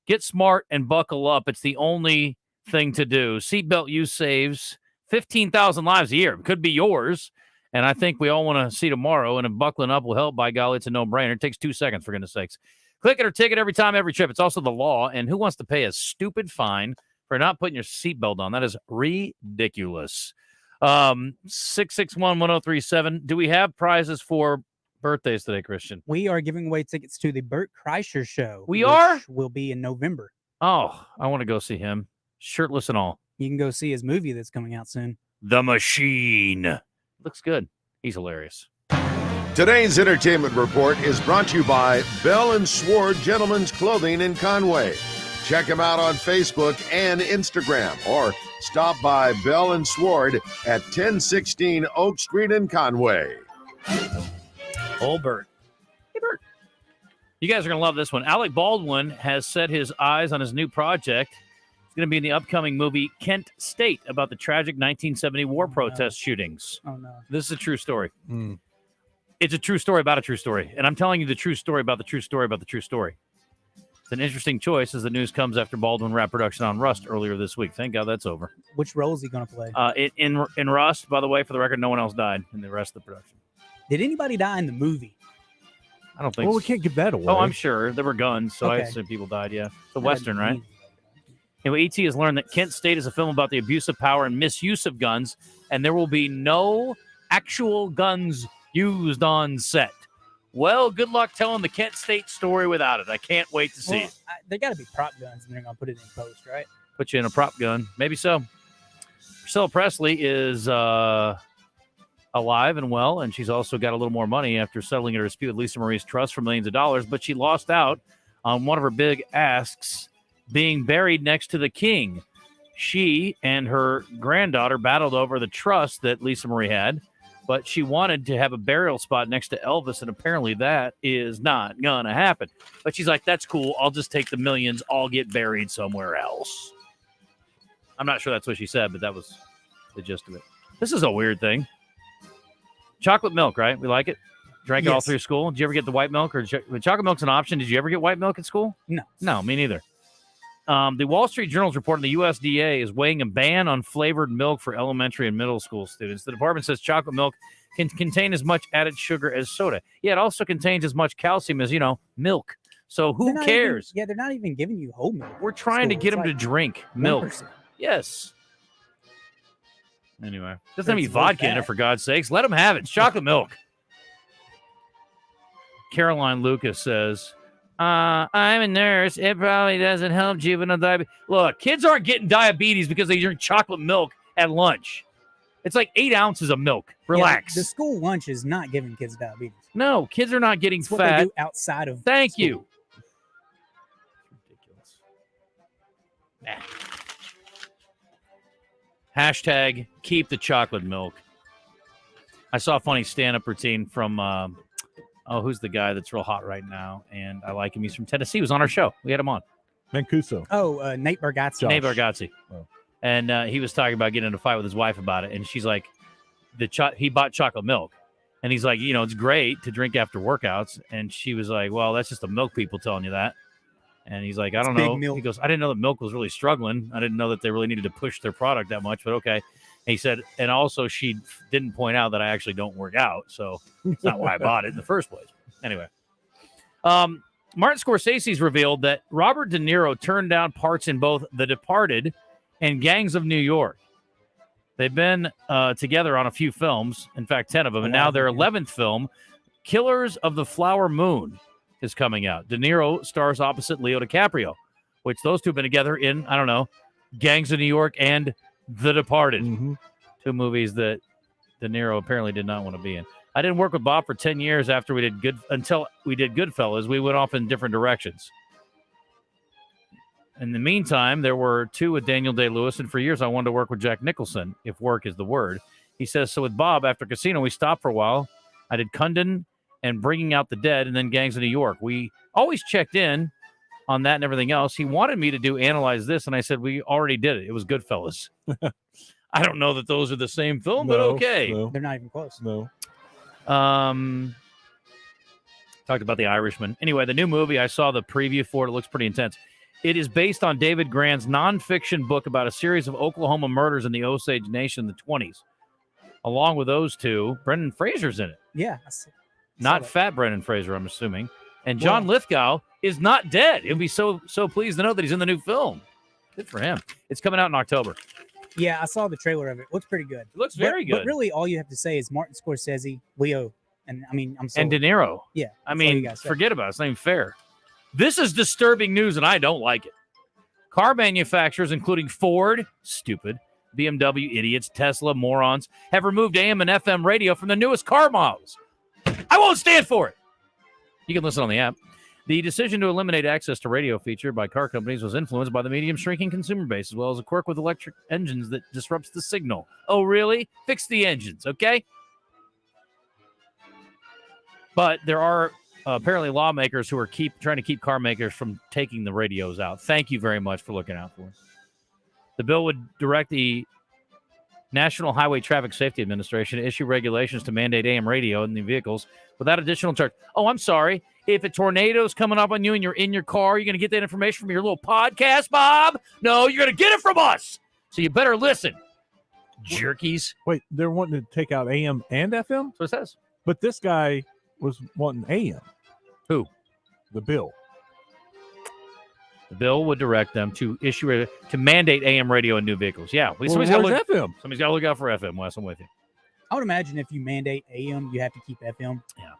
[SPEAKER 2] get smart and buckle up. It's the only thing to do. Seatbelt use saves 15,000 lives a year. It could be yours. And I think we all want to see tomorrow. And if buckling up will help, by golly, it's a no-brainer. It takes 2 seconds, for goodness sakes. Click it or ticket every time, every trip. It's also the law. And who wants to pay a stupid fine for not putting your seatbelt on? That is ridiculous. 661-1037. Do we have prizes for birthdays today, Christian?
[SPEAKER 6] We are giving away tickets to the Bert Kreischer show.
[SPEAKER 2] We are?
[SPEAKER 6] Will be in November.
[SPEAKER 2] Oh, I want to go see him. Shirtless and all.
[SPEAKER 6] You can go see his movie that's coming out soon.
[SPEAKER 2] The Machine. Looks good. He's hilarious.
[SPEAKER 9] Today's entertainment report is brought to you by Bell & Sword Gentlemen's Clothing in Conway. Check them out on Facebook and Instagram, or stop by Bell & Sword at 1016 Oak Street in Conway.
[SPEAKER 2] Old Bert. Hey, Bert. You guys are going to love this one. Alec Baldwin has set his eyes on his new project. It's going to be in the upcoming movie Kent State, about the tragic 1970 war protest shootings.
[SPEAKER 6] Oh, no.
[SPEAKER 2] This is a true story. It's a true story about a true story. And I'm telling you the true story about the true story about the true story. It's an interesting choice as the news comes after Baldwin wrapped production on Rust earlier this week. Thank God that's over.
[SPEAKER 6] Which role is he going to play?
[SPEAKER 2] In Rust, by the way, for the record, no one else died in the rest of the production.
[SPEAKER 6] Did anybody die in the movie?
[SPEAKER 2] I don't think
[SPEAKER 3] Well,
[SPEAKER 2] so.
[SPEAKER 3] we can't give that away.
[SPEAKER 2] Oh, I'm sure. There were guns, so I
[SPEAKER 6] Okay.
[SPEAKER 2] assume people died, yeah. It's a Western, right? Anyway, E.T. has learned that Kent State is a film about the abuse of power and misuse of guns, and there will be no actual guns used on set. Well, good luck telling the Kent State story without it. I can't wait to see it.
[SPEAKER 6] They got to be prop guns, and they're going to put it in post, right?
[SPEAKER 2] Put you in a prop gun. Maybe so. Priscilla Presley is alive and well, and she's also got a little more money after settling a dispute with Lisa Marie's trust for millions of dollars, but she lost out on one of her big asks, being buried next to the king. She and her granddaughter battled over the trust that Lisa Marie had, but she wanted to have a burial spot next to Elvis, and apparently that is not going to happen. But she's like, that's cool. I'll just take the millions. I'll get buried somewhere else. I'm not sure that's what she said, but that was the gist of it. This is a weird thing. Chocolate milk, right? We like it. Drank it all
[SPEAKER 6] Yes.
[SPEAKER 2] through school. Did you ever get the white milk? Or chocolate milk's an option. Did you ever get white milk at school?
[SPEAKER 6] No.
[SPEAKER 2] No, me neither. The Wall Street Journal's reporting the USDA is weighing a ban on flavored milk for elementary and middle school students. The department says chocolate milk can contain as much added sugar as soda. Yeah, it also contains as much calcium as, milk. So
[SPEAKER 6] They're
[SPEAKER 2] who
[SPEAKER 6] not
[SPEAKER 2] cares?
[SPEAKER 6] Even, they're not even giving you whole milk.
[SPEAKER 2] We're trying to
[SPEAKER 6] School.
[SPEAKER 2] get
[SPEAKER 6] It's
[SPEAKER 2] them to
[SPEAKER 6] like
[SPEAKER 2] drink milk.
[SPEAKER 6] 1%.
[SPEAKER 2] Yes. Anyway, doesn't have
[SPEAKER 6] It's
[SPEAKER 2] any vodka in it,
[SPEAKER 6] bad.
[SPEAKER 2] for God's sakes. Let them have it. It's chocolate milk. Caroline Lucas says, I'm a nurse. It probably doesn't help juvenile diabetes. Look, kids aren't getting diabetes because they drink chocolate milk at lunch. It's like 8 ounces of milk. Relax.
[SPEAKER 6] Yeah, the school lunch is not giving kids diabetes.
[SPEAKER 2] No, kids are not getting
[SPEAKER 6] It's what
[SPEAKER 2] fat.
[SPEAKER 6] they do outside of
[SPEAKER 2] Thank
[SPEAKER 6] school.
[SPEAKER 2] you. Ridiculous. Hashtag keep the chocolate milk. I saw a funny stand-up routine from, who's the guy that's real hot right now? And I like him. He's from Tennessee. He was on our show. We had him on.
[SPEAKER 3] Mancuso.
[SPEAKER 6] Oh, Nate Bargatze.
[SPEAKER 2] Nate Bargatze.
[SPEAKER 3] Oh.
[SPEAKER 2] And he was talking about getting in a fight with his wife about it. And she's like, he bought chocolate milk. And he's like, it's great to drink after workouts. And she was like, well, that's just the milk people telling you that. And he's like, I don't
[SPEAKER 6] big
[SPEAKER 2] know.
[SPEAKER 6] milk.
[SPEAKER 2] He goes, I didn't know that milk was really struggling. I didn't know that they really needed to push their product that much, but okay. And he said, and also she didn't point out that I actually don't work out. So it's not why I bought it in the first place. Anyway. Martin Scorsese's revealed that Robert De Niro turned down parts in both The Departed and Gangs of New York. They've been together on a few films, in fact, 10 of them, and now their 11th film, Killers of the Flower Moon, is coming out. De Niro stars opposite Leo DiCaprio, which those two have been together in, I don't know, Gangs of New York and The Departed. Two movies that De Niro apparently did not want to be in. I didn't work with Bob for 10 years until we did Goodfellas. We went off in different directions. In the meantime, there were 2 with Daniel Day-Lewis, and for years I wanted to work with Jack Nicholson, if work is the word. He says, so with Bob, after Casino, we stopped for a while. I did Kundun and Bringing Out the Dead, and then Gangs of New York. We always checked in on that and everything else. He wanted me to do Analyze This, and I said, we already did it. It was Goodfellas. I don't know that those are the same film, but okay.
[SPEAKER 3] No.
[SPEAKER 6] They're not even close.
[SPEAKER 3] No.
[SPEAKER 2] Talked about The Irishman. Anyway, the new movie, I saw the preview for it. It looks pretty intense. It is based on David Grant's nonfiction book about a series of Oklahoma murders in the Osage Nation in the 20s. Along with those two, Brendan Fraser's in it.
[SPEAKER 6] Yeah.
[SPEAKER 2] Not fat Brendan Fraser, I'm assuming. And John Lithgow is not dead. He'll be so pleased to know that he's in the new film. Good for him. It's coming out in October.
[SPEAKER 6] Yeah, I saw the trailer of it. Looks pretty good.
[SPEAKER 2] It looks very good.
[SPEAKER 6] But really, all you have to say is Martin Scorsese, Leo, and I mean, I'm
[SPEAKER 2] And De Niro.
[SPEAKER 6] Yeah.
[SPEAKER 2] I mean, forget about it. It's not even fair. This is disturbing news, and I don't like it. Car manufacturers, including Ford, stupid, BMW, idiots, Tesla, morons, have removed AM and FM radio from the newest car models. I won't stand for it. You can listen on the app. The decision to eliminate access to radio feature by car companies was influenced by the medium's shrinking consumer base, as well as a quirk with electric engines that disrupts the signal. Oh, really? Fix the engines, okay? But there are apparently lawmakers who are trying to keep car makers from taking the radios out. Thank you very much for looking out for us. The bill would direct the National Highway Traffic Safety Administration to issue regulations to mandate AM radio in the vehicles without additional charge. Oh, I'm sorry. If a tornado's coming up on you and you're in your car, you're going to get that information from your little podcast, Bob? No, you're going to get it from us. So you better listen. Jerkies.
[SPEAKER 3] Wait, they're wanting to take out AM and FM?
[SPEAKER 2] That's what it says.
[SPEAKER 3] But this guy was wanting AM.
[SPEAKER 2] Who?
[SPEAKER 3] The bill.
[SPEAKER 2] The bill would direct them to to mandate AM radio in new vehicles. Yeah.
[SPEAKER 3] Somebody's
[SPEAKER 2] got to look out for FM, Wes. I'm with you.
[SPEAKER 6] I would imagine if you mandate AM, you have to keep FM.
[SPEAKER 2] Yeah.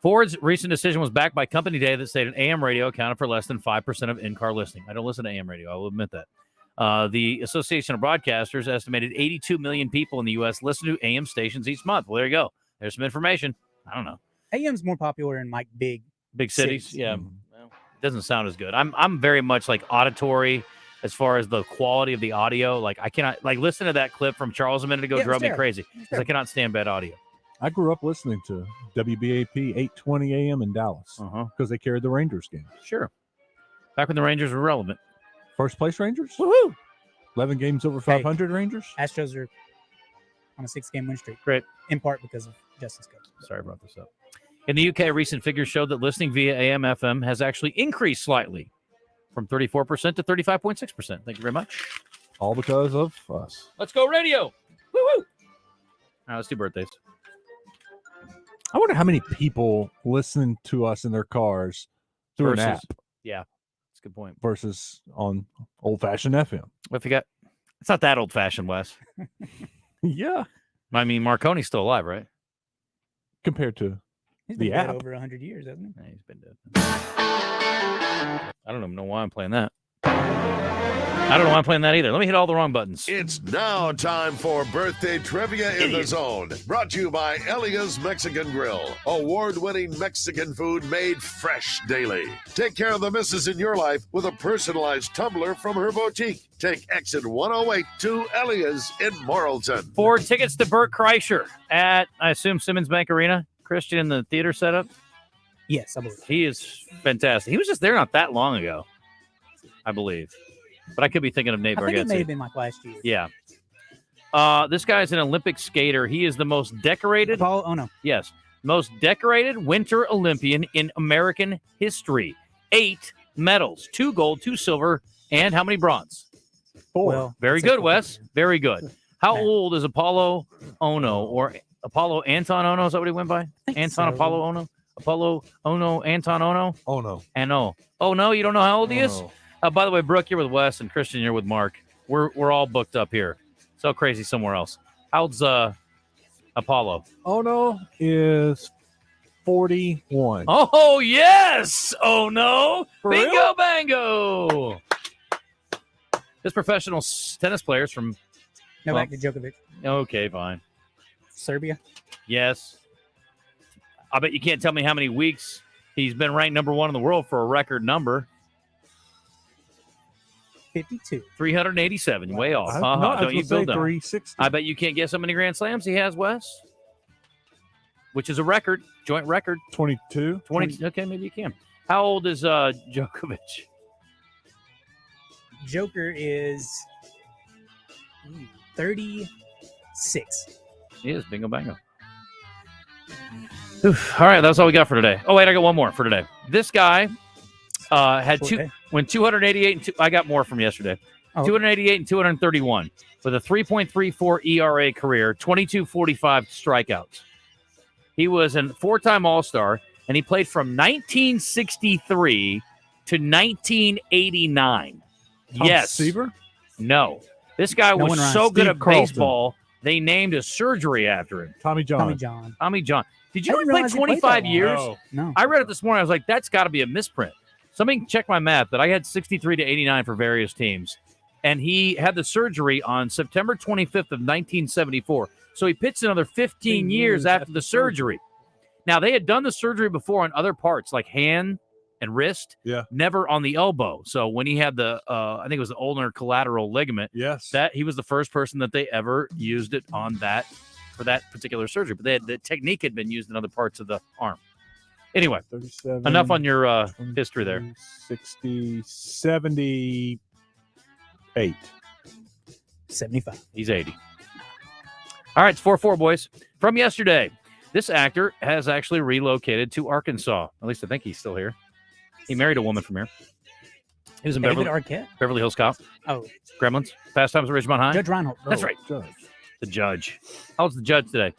[SPEAKER 2] Ford's recent decision was backed by company data that stated AM radio accounted for less than 5% of in-car listening. I don't listen to AM radio. I will admit that. The Association of Broadcasters estimated 82 million people in the U.S. listen to AM stations each month. Well, there you go. There's some information. I don't know.
[SPEAKER 6] AM's more popular in like big
[SPEAKER 2] cities. Yeah. Well, it doesn't sound as good. I'm very much like auditory as far as the quality of the audio. Like I cannot listen to that clip from Charles a minute ago drove me crazy because I cannot stand bad audio.
[SPEAKER 3] I grew up listening to WBAP 820 AM in Dallas because they carried the Rangers game.
[SPEAKER 2] Sure. Back when the Rangers were relevant.
[SPEAKER 3] First place Rangers?
[SPEAKER 2] Woohoo!
[SPEAKER 3] 11 games over 500 Rangers?
[SPEAKER 6] Astros are on a 6-game win streak.
[SPEAKER 2] Great.
[SPEAKER 6] In part because of Justin Scott.
[SPEAKER 2] Sorry I brought this up. In the UK, recent figures showed that listening via AM FM has actually increased slightly from 34% to 35.6%. Thank you very much.
[SPEAKER 3] All because of us.
[SPEAKER 2] Let's go radio. Woo-woo! All right, let's do birthdays.
[SPEAKER 3] I wonder how many people listen to us in their cars through an app.
[SPEAKER 2] Yeah, that's a good point.
[SPEAKER 3] Versus on old-fashioned FM.
[SPEAKER 2] Well, if you got, it's not that old-fashioned, Wes.
[SPEAKER 3] Yeah.
[SPEAKER 2] I mean, Marconi's still alive, right?
[SPEAKER 3] Compared to
[SPEAKER 6] He's been
[SPEAKER 3] the
[SPEAKER 6] dead
[SPEAKER 3] app.
[SPEAKER 6] over 100 years, hasn't he?
[SPEAKER 2] Yeah, he's been dead. I don't even know why I'm playing that. I don't know why I'm playing that either. Let me hit all the wrong buttons.
[SPEAKER 9] It's now time for Birthday Trivia in the Zone. Brought to you by Elia's Mexican Grill. Award-winning Mexican food made fresh daily. Take care of the misses in your life with a personalized tumbler from her boutique. Take exit 108 to Elia's in Morrilton.
[SPEAKER 2] 4 tickets to Burt Kreischer at, I assume, Simmons Bank Arena. Christian in the theater setup.
[SPEAKER 6] Yes, I believe.
[SPEAKER 2] He is fantastic. He was just there not that long ago, I believe. But I could be thinking of Nate Bargatze.
[SPEAKER 6] I think it may have been like last year.
[SPEAKER 2] Yeah. This guy's an Olympic skater. He is the most decorated.
[SPEAKER 6] Paul Ono.
[SPEAKER 2] Yes. Most decorated Winter Olympian in American history. 8 medals, 2 gold, 2 silver, and how many bronze?
[SPEAKER 3] 4.
[SPEAKER 6] Well,
[SPEAKER 2] Very good, Wes. Very good. How old is Apollo Ono or Apollo Anton Ono? Is that what he went by? Anton
[SPEAKER 6] so.
[SPEAKER 2] Apollo Ono? Apollo Ono Anton Ono?
[SPEAKER 3] Oh, no.
[SPEAKER 2] And oh no, you don't know how old he is?
[SPEAKER 3] no.
[SPEAKER 2] By the way, Brooke, you're with Wes, and Christian, you're with Mark. We're all booked up here. So crazy somewhere else. How's Apollo?
[SPEAKER 3] Oh no, is 41.
[SPEAKER 2] Oh yes! Oh no!
[SPEAKER 3] For
[SPEAKER 2] Bingo
[SPEAKER 3] real?
[SPEAKER 2] bango! This professional tennis players from.
[SPEAKER 6] Novak Djokovic,
[SPEAKER 2] Okay, fine.
[SPEAKER 6] Serbia.
[SPEAKER 2] Yes. I bet you can't tell me how many weeks he's been ranked number 1 in the world for a record number.
[SPEAKER 6] 52.
[SPEAKER 2] 387. Way off.
[SPEAKER 3] No, I was
[SPEAKER 2] Don't you
[SPEAKER 3] gonna say
[SPEAKER 2] build that?
[SPEAKER 3] 360.
[SPEAKER 2] I bet you can't guess how many Grand Slams he has, Wes. Which is a record, joint record.
[SPEAKER 3] 22.
[SPEAKER 2] 20. Okay, maybe you can. How old is Djokovic?
[SPEAKER 6] Joker is 36.
[SPEAKER 2] He is. Bingo bango. Oof. All right, that's all we got for today. Oh, wait, I got one more for today. This guy had went 288 and I got more from yesterday. 288 and 231 with a 3.34 ERA career, 2245 strikeouts. He was a 4-time All-Star, and he played from 1963 to 1989. Yes.
[SPEAKER 3] Seaver?
[SPEAKER 2] No. This guy was so good at
[SPEAKER 3] Carlton.
[SPEAKER 2] baseball, they named a surgery after him.
[SPEAKER 3] Tommy John.
[SPEAKER 6] Tommy John.
[SPEAKER 2] Did you
[SPEAKER 6] I
[SPEAKER 2] know he
[SPEAKER 6] didn't
[SPEAKER 2] played
[SPEAKER 6] realize he played
[SPEAKER 2] 25
[SPEAKER 6] that long.
[SPEAKER 2] years?
[SPEAKER 6] No.
[SPEAKER 2] I read it this morning. I was like, that's got to be a misprint. Somebody check my math, but I had 63 to 89 for various teams. And he had the surgery on September 25th of 1974. So he pitched another 15 years after the surgery. Now, they had done the surgery before on other parts like hand and wrist, never on the elbow. So when he had the, I think it was the ulnar collateral ligament, that he was the first person that they ever used it on that for that particular surgery. But the technique had been used in other parts of the arm. Anyway,
[SPEAKER 3] 37,
[SPEAKER 2] enough on your history there.
[SPEAKER 3] 60, 78.
[SPEAKER 6] 75.
[SPEAKER 2] He's 80. All right, it's 4-4, boys. From yesterday, this actor has actually relocated to Arkansas. At least I think he's still here. He married a woman from here. He was in
[SPEAKER 6] David Arquette?
[SPEAKER 2] Beverly Hills Cop.
[SPEAKER 6] Oh.
[SPEAKER 2] Gremlins. Fast Times at Ridgemont High.
[SPEAKER 6] Judge Reinhold.
[SPEAKER 2] That's
[SPEAKER 6] Oh,
[SPEAKER 2] right.
[SPEAKER 3] Judge.
[SPEAKER 2] The judge. How's the judge today?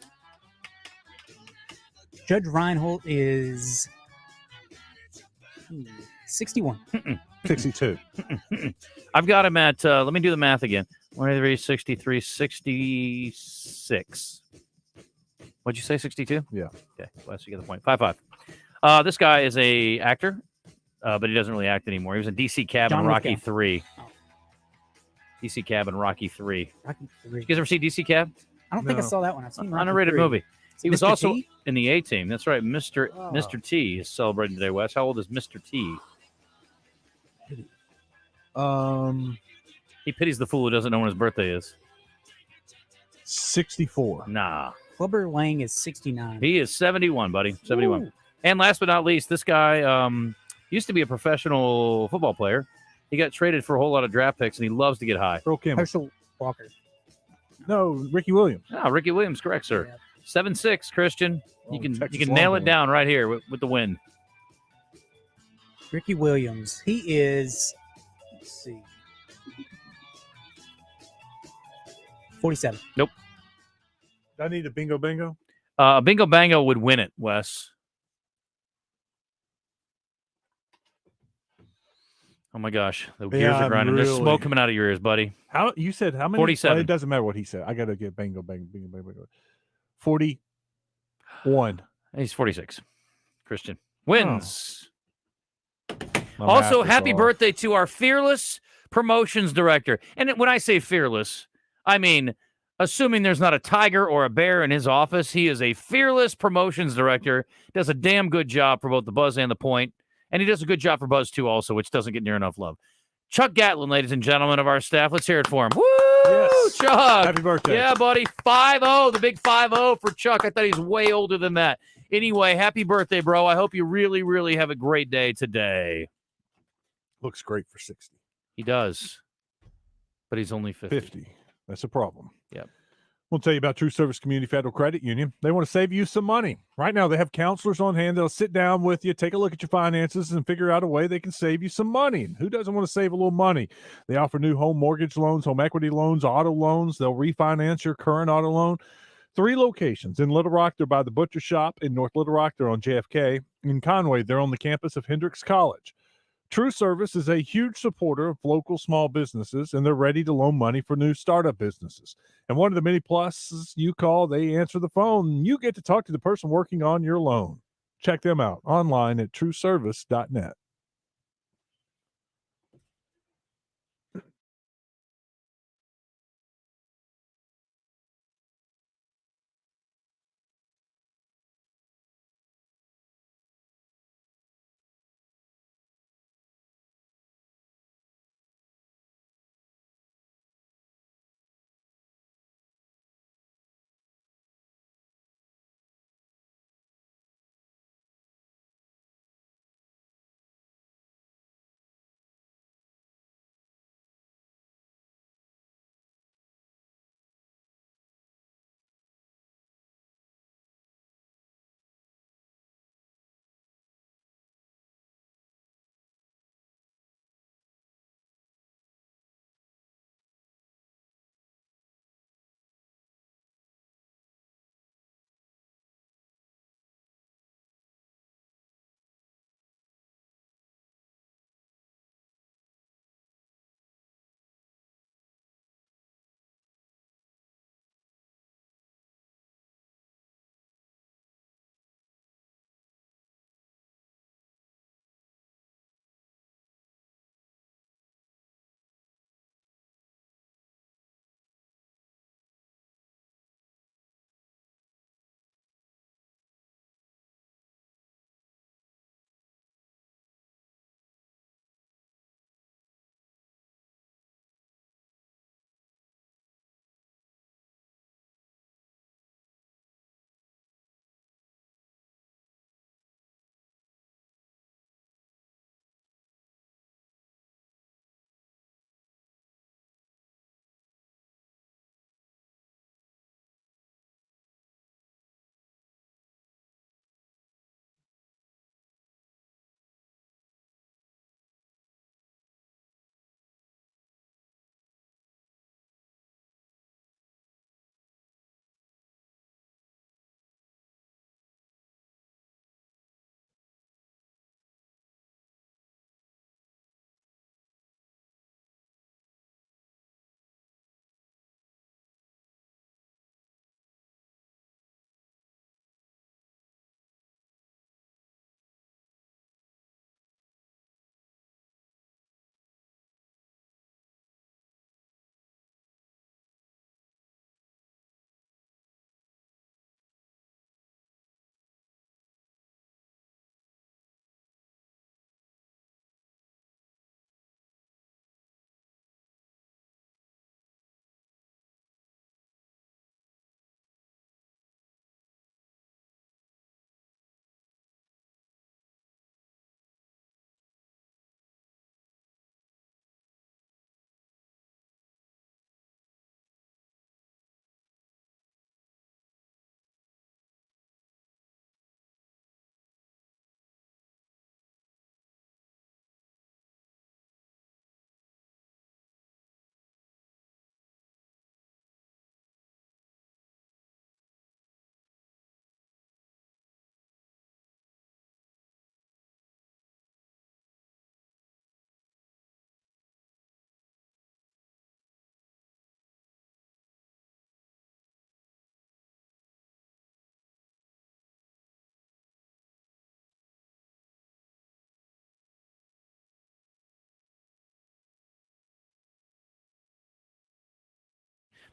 [SPEAKER 6] Judge Reinhold is 61.
[SPEAKER 3] 62.
[SPEAKER 2] I've got him at, let me do the math again. 23, 63, 66. What'd you say, 62?
[SPEAKER 3] Yeah.
[SPEAKER 2] Okay, Wes, you get the point. 5-5. This guy is a actor, but he doesn't really act anymore. He was in DC Cab and Rocky
[SPEAKER 6] Lithgow.
[SPEAKER 2] 3. DC Cab and Rocky 3.
[SPEAKER 6] Rocky 3.
[SPEAKER 2] You guys ever see DC Cab?
[SPEAKER 6] I don't think I saw that one. I've seen Rocky
[SPEAKER 2] Underrated
[SPEAKER 6] 3.
[SPEAKER 2] movie. He was
[SPEAKER 6] Mr.
[SPEAKER 2] also
[SPEAKER 6] T?
[SPEAKER 2] in the A-Team. That's right. Mr. T is celebrating today, Wes. How old is Mr. T? He pities the fool who doesn't know when his birthday is.
[SPEAKER 3] 64.
[SPEAKER 2] Nah.
[SPEAKER 6] Clubber Lang is 69.
[SPEAKER 2] He is 71, buddy. 71.
[SPEAKER 6] Ooh.
[SPEAKER 2] And last but not least, this guy used to be a professional football player. He got traded for a whole lot of draft picks, and he loves to get high.
[SPEAKER 3] Earl Campbell.
[SPEAKER 6] Herschel Walker.
[SPEAKER 3] No, Ricky Williams.
[SPEAKER 2] Ah, Ricky Williams, correct, sir. 7-6, Christian. You can
[SPEAKER 3] Texas
[SPEAKER 2] nail it
[SPEAKER 3] Longhorn.
[SPEAKER 2] down right here with the win.
[SPEAKER 6] Ricky Williams. He is, let's see, 47.
[SPEAKER 2] Nope.
[SPEAKER 3] Do I need a bingo bingo?
[SPEAKER 2] Bingo Bango would win it, Wes. Oh my gosh, the gears are grinding. There's smoke coming out of your ears, buddy.
[SPEAKER 3] How you said how many?
[SPEAKER 2] 47.
[SPEAKER 3] Well, it doesn't matter what he said. I gotta get bingo, bingo, bingo, bingo, bingo. 41.
[SPEAKER 2] He's 46. Christian wins.
[SPEAKER 3] My
[SPEAKER 2] Also,
[SPEAKER 3] math is
[SPEAKER 2] happy
[SPEAKER 3] off.
[SPEAKER 2] birthday to our fearless promotions director. And when I say fearless, I mean, assuming there's not a tiger or a bear in his office, he is a fearless promotions director. Does a damn good job for both the Buzz and the Point. And he does a good job for Buzz, too, also, which doesn't get near enough love. Chuck Gatlin, ladies and gentlemen of our staff. Let's hear it for him. Woo!
[SPEAKER 3] Yes.
[SPEAKER 2] Chuck.
[SPEAKER 3] Happy birthday.
[SPEAKER 2] Yeah, buddy. 5-0, the big 5-0 for Chuck. I thought he's way older than that. Anyway, happy birthday, bro. I hope you really, really have a great day today.
[SPEAKER 3] Looks great for 60.
[SPEAKER 2] He does. But he's only 50.
[SPEAKER 3] 50. That's a problem.
[SPEAKER 2] Yep.
[SPEAKER 3] We'll tell you about True Service Community Federal Credit Union. They want to save you some money. Right now, they have counselors on hand that'll sit down with you, take a look at your finances, and figure out a way they can save you some money. And who doesn't want to save a little money? They offer new home mortgage loans, home equity loans, auto loans. They'll refinance your current auto loan. 3 locations. In Little Rock, they're by the Butcher Shop. In North Little Rock, they're on JFK. In Conway, they're on the campus of Hendrix College. True Service is a huge supporter of local small businesses, and they're ready to loan money for new startup businesses. And one of the many pluses, you call, they answer the phone, and you get to talk to the person working on your loan. Check them out online at trueservice.net.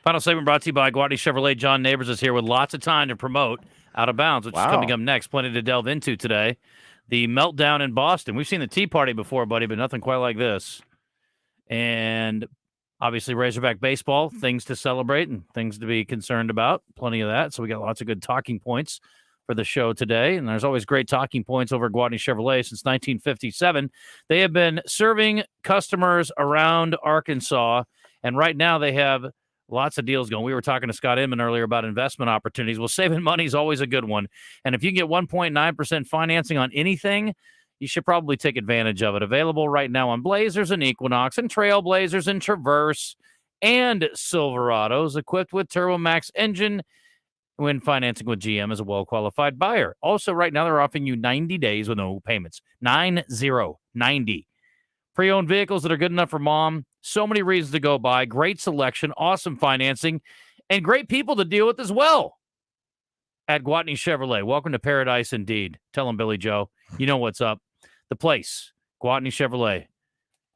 [SPEAKER 2] Final segment brought to you by Guadney Chevrolet. John Neighbors is here with lots of time to promote Out of Bounds, which is coming up next. Plenty to delve into today. The meltdown in Boston. We've seen the Tea Party before, buddy, but nothing quite like this. And obviously Razorback baseball, things to celebrate and things to be concerned about. Plenty of that. So we got lots of good talking points for the show today. And there's always great talking points over at Guadney Chevrolet since 1957. They have been serving customers around Arkansas, and right now they have lots of deals going. We were talking to Scott Inman earlier about investment opportunities. Well, saving money is always a good one. And if you can get 1.9% financing on anything, you should probably take advantage of it. Available right now on Blazers and Equinox and Trailblazers and Traverse and Silverados, equipped with TurboMax engine when financing with GM as a well-qualified buyer. Also, right now, they're offering you 90 days with no payments. 90. Pre-owned vehicles that are good enough for mom. So many reasons to go by. Great selection, awesome financing, and great people to deal with as well. At Gwatney Chevrolet. Welcome to paradise indeed. Tell them, Billy Joe. You know what's up. The place, Gwatney Chevrolet.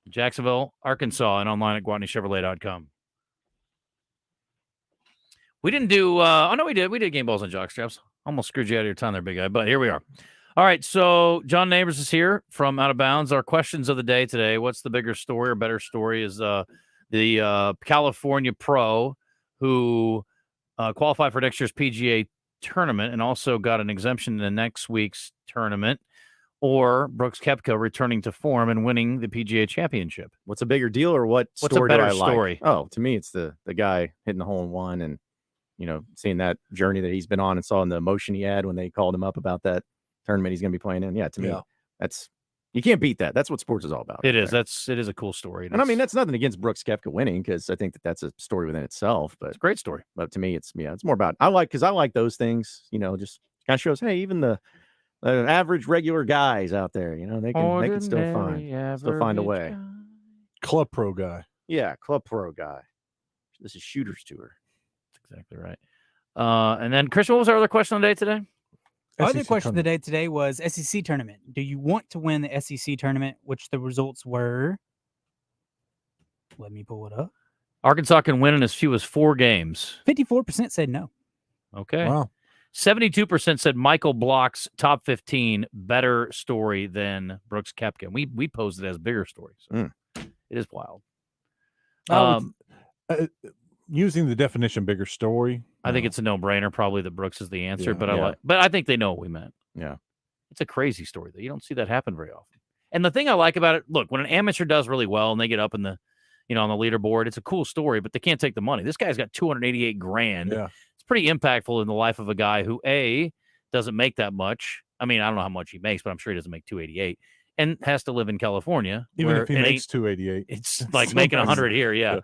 [SPEAKER 2] Jacksonville, Arkansas, and online at GwatneyChevrolet.com. We didn't do, we did. We did game balls and jockstraps. Almost screwed you out of your time there, big guy, but here we are. All right, so John Neighbors is here from Out of Bounds. Our questions of the day today, what's the bigger story or better story is the California pro who qualified for next year's PGA tournament and also got an exemption in next week's tournament, or Brooks Koepka returning to form and winning the PGA championship.
[SPEAKER 17] What's a bigger deal, or what's
[SPEAKER 2] a
[SPEAKER 17] story
[SPEAKER 2] better
[SPEAKER 17] do I like?
[SPEAKER 2] story?
[SPEAKER 17] Oh, to me, it's the guy hitting the hole in one and, seeing that journey that he's been on and saw in the emotion he had when they called him up about that tournament he's going to be playing in. Yeah, to me, that's, you can't beat that. That's what sports is all about.
[SPEAKER 2] It is. It is a cool story.
[SPEAKER 17] And I mean, that's nothing against Brooks Koepka winning, because I think that's a story within itself. But
[SPEAKER 2] it's a great story.
[SPEAKER 17] But to me, it's more about, I like those things, just kind of shows, hey, even the average regular guys out there, they can still find a way.
[SPEAKER 2] Guy.
[SPEAKER 3] Club pro guy.
[SPEAKER 17] Yeah, club pro guy. This is Shooters Tour.
[SPEAKER 2] That's exactly right. And then, Christian, what was our other question of the day today?
[SPEAKER 6] Our other question of the day today was SEC tournament. Do you want to win the SEC tournament? Which the results were. Let me pull it up.
[SPEAKER 2] Arkansas can win in as few as 4 games.
[SPEAKER 6] 54% said no.
[SPEAKER 2] Okay.
[SPEAKER 3] Wow.
[SPEAKER 2] 72% said Michael Block's top 15 better story than Brooks Koepka. We posed it as bigger stories. So it is wild.
[SPEAKER 3] Using the definition bigger story,
[SPEAKER 2] I think it's a no-brainer probably that Brooks is the answer,
[SPEAKER 3] Yeah.
[SPEAKER 2] but I think they know what we meant.
[SPEAKER 17] Yeah.
[SPEAKER 2] It's a crazy story though. You don't see that happen very often. And the thing I like about it, look, when an amateur does really well and they get up in the, on the leaderboard, it's a cool story, but they can't take the money. This guy's got $288,000.
[SPEAKER 3] Yeah.
[SPEAKER 2] It's pretty impactful in the life of a guy who doesn't make that much. I mean, I don't know how much he makes, but I'm sure he doesn't make 288 and has to live in California.
[SPEAKER 3] Even if he makes 288,
[SPEAKER 2] it's like making 100 here. Yeah.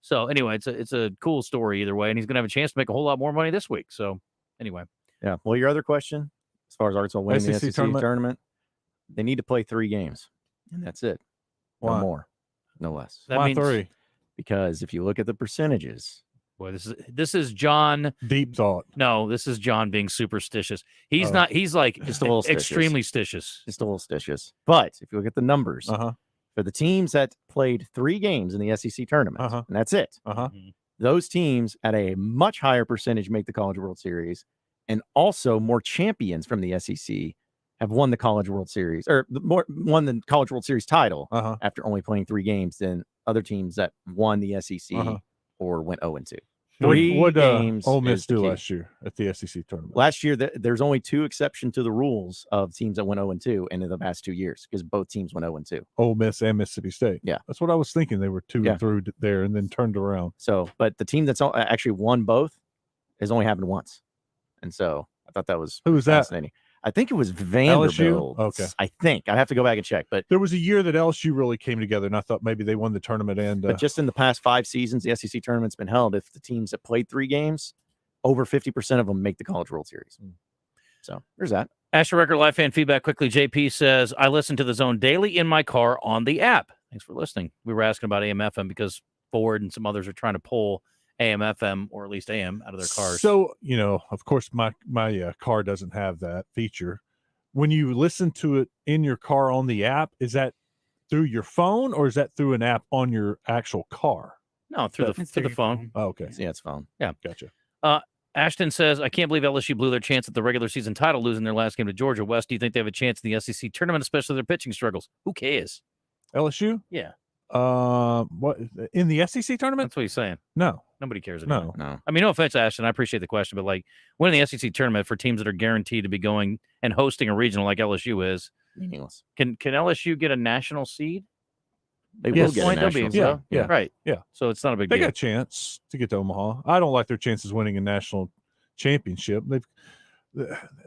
[SPEAKER 2] So anyway, it's a cool story either way, and he's going to have a chance to make a whole lot more money this week. So anyway.
[SPEAKER 17] Yeah. Well, your other question, as far as Arkansas winning the SEC tournament, they need to play 3 games, and that's it.
[SPEAKER 3] Why?
[SPEAKER 17] No more, no less.
[SPEAKER 2] That means
[SPEAKER 3] 3?
[SPEAKER 17] Because if you look at the percentages,
[SPEAKER 2] boy, this is John.
[SPEAKER 3] Deep thought.
[SPEAKER 2] No, this is John being superstitious. He's not. He's like
[SPEAKER 17] just a little
[SPEAKER 2] extremely stitious.
[SPEAKER 17] Just a little stitious. But if you look at the numbers, for the teams that played 3 games in the SEC tournament, and that's it. Those teams at a much higher percentage make the College World Series, and also more champions from the SEC have won the College World Series, or won the College World Series title after only playing 3 games than other teams that won the SEC or went 0-2.
[SPEAKER 3] What
[SPEAKER 17] games.
[SPEAKER 3] Ole Miss do last year at the SEC tournament?
[SPEAKER 17] Last year, there's only 2 exceptions to the rules of teams that went 0-2 in the past 2 years, because both teams went 0-2.
[SPEAKER 3] Ole Miss and Mississippi State.
[SPEAKER 17] Yeah,
[SPEAKER 3] that's what I was thinking. They were 2 and through there and then turned around.
[SPEAKER 17] So, but the team that's actually won both has only happened once, and so I thought that was fascinating. I think it was Vanderbilt.
[SPEAKER 3] LSU? Okay.
[SPEAKER 17] I think I'd have to go back and check, but
[SPEAKER 3] there was a year that LSU really came together, and I thought maybe they won the tournament. And
[SPEAKER 17] but just in the past 5 seasons, the SEC tournament's been held. If the teams that played 3 games, over 50% of them make the College World Series. So there's that.
[SPEAKER 2] Asher Record Live fan feedback quickly. JP says, I listen to the Zone daily in my car on the app. Thanks for listening. We were asking about AM/FM because Ford and some others are trying to pull AM/FM, or at least AM, out of their cars.
[SPEAKER 3] So, of course, my car doesn't have that feature. When you listen to it in your car on the app, is that through your phone, or is that through an app on your actual car?
[SPEAKER 2] No, through the phone.
[SPEAKER 3] Oh, okay.
[SPEAKER 17] Yeah, it's phone.
[SPEAKER 2] Yeah.
[SPEAKER 3] Gotcha.
[SPEAKER 2] Ashton says, I can't believe LSU blew their chance at the regular season title, losing their last game to Georgia. West, do you think they have a chance in the SEC tournament, especially their pitching struggles? Who cares?
[SPEAKER 3] LSU?
[SPEAKER 2] Yeah.
[SPEAKER 3] What, in the SEC tournament?
[SPEAKER 2] That's what he's saying.
[SPEAKER 3] No.
[SPEAKER 2] Nobody cares anymore.
[SPEAKER 17] No.
[SPEAKER 2] I mean, no offense, Ashton. I appreciate the question, but like winning the SEC tournament for teams that are guaranteed to be going and hosting a regional like LSU is
[SPEAKER 17] meaningless.
[SPEAKER 2] Can LSU get a national seed?
[SPEAKER 17] They will get a national seed.
[SPEAKER 3] Yeah.
[SPEAKER 2] Right.
[SPEAKER 3] Yeah.
[SPEAKER 2] So it's not a big
[SPEAKER 3] They
[SPEAKER 2] deal.
[SPEAKER 3] got a chance to get to Omaha. I don't like their chances winning a national championship.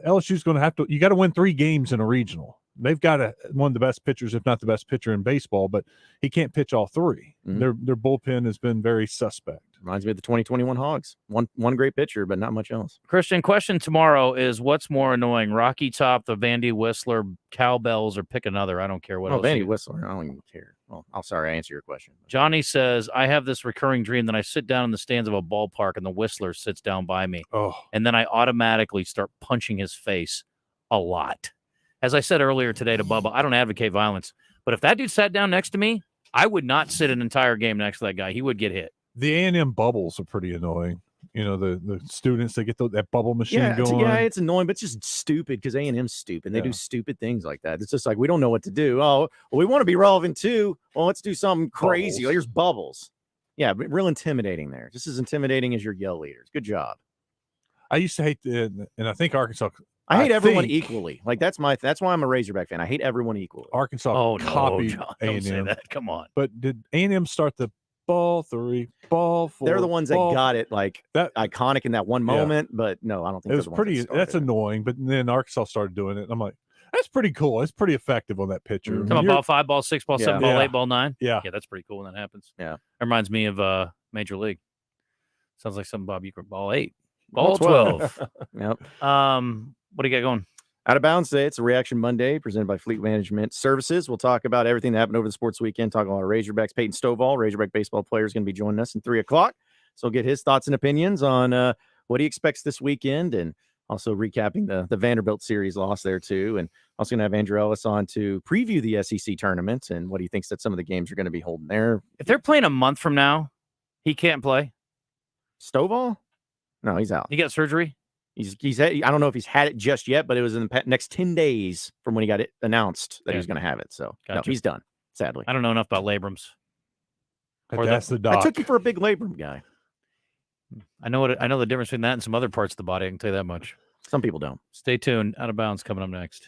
[SPEAKER 3] LSU's going to have to. You got to win 3 games in a regional. they've got one of the best pitchers, if not the best pitcher in baseball, but he can't pitch all three. Their bullpen has been very suspect.
[SPEAKER 17] Reminds me of the 2021 Hogs. One great pitcher, but not much else.
[SPEAKER 2] Christian, question tomorrow is what's more annoying, Rocky Top, the Vandy Whistler, cowbells, or pick another? I don't care what else.
[SPEAKER 17] Vandy Whistler. I don't even care. Well, I'm sorry, I answer your question.
[SPEAKER 2] Johnny says, I have this recurring dream that I sit down in the stands of a ballpark and the Whistler sits down by me.
[SPEAKER 3] Oh.
[SPEAKER 2] And then I automatically start punching his face a lot. As I said earlier today to Bubba, I don't advocate violence. But if that dude sat down next to me, I would not sit an entire game next to that guy. He would get hit.
[SPEAKER 3] The A&M bubbles are pretty annoying. You know, the students, they get that bubble machine going.
[SPEAKER 17] Yeah, it's annoying, but it's just stupid because A&M's stupid. They do stupid things like that. It's just like, we don't know what to do. Oh, well, we want to be relevant too. Well, let's do something crazy. Well, here's bubbles. Yeah, but real intimidating there. Just as intimidating as your yell leaders. Good job.
[SPEAKER 3] I used to hate and I think Arkansas.
[SPEAKER 17] I hate everyone equally. Like that's why I'm a Razorback fan. I hate everyone equally.
[SPEAKER 3] Arkansas copied
[SPEAKER 2] John,
[SPEAKER 3] A&M.
[SPEAKER 2] don't say that. Come on.
[SPEAKER 3] But did A&M start the ball 3, ball 4?
[SPEAKER 17] They're the ones that got it like that iconic in that one moment. But no, I don't think
[SPEAKER 3] it was pretty. That's annoying. But then Arkansas started doing it. And I'm like, that's pretty cool. It's pretty effective on that pitcher.
[SPEAKER 2] Come on, ball 5, ball 6, ball 7, ball 8, ball 9.
[SPEAKER 3] Yeah,
[SPEAKER 2] that's pretty cool when that happens.
[SPEAKER 17] Yeah,
[SPEAKER 2] that reminds me of Major League. Sounds like something Bob Euchre. Ball 8, ball 12.
[SPEAKER 17] Yep.
[SPEAKER 2] What do you got going?
[SPEAKER 17] Out of Bounds today, it's a Reaction Monday presented by Fleet Management Services. We'll talk about everything that happened over the sports weekend, talk about Razorbacks. Peyton Stovall, Razorback baseball player, is going to be joining us in 3 o'clock. So we'll get his thoughts and opinions on what he expects this weekend and also recapping the Vanderbilt series loss there too. And also going to have Andrew Ellis on to preview the SEC tournament and what he thinks that some of the games are going to be holding there.
[SPEAKER 2] If they're playing a month from now, he can't play.
[SPEAKER 17] Stovall? No, he's out.
[SPEAKER 2] He got surgery?
[SPEAKER 17] He's had, I don't know if he's had it just yet, but it was in the next 10 days from when he got it announced that he was going to have it. So no, he's done, sadly.
[SPEAKER 2] I don't know enough about labrums.
[SPEAKER 3] That's the doc.
[SPEAKER 17] I took you for a big labrum guy.
[SPEAKER 2] I know the difference between that and some other parts of the body. I can tell you that much.
[SPEAKER 17] Some people don't.
[SPEAKER 2] Stay tuned. Out of Bounds coming up next.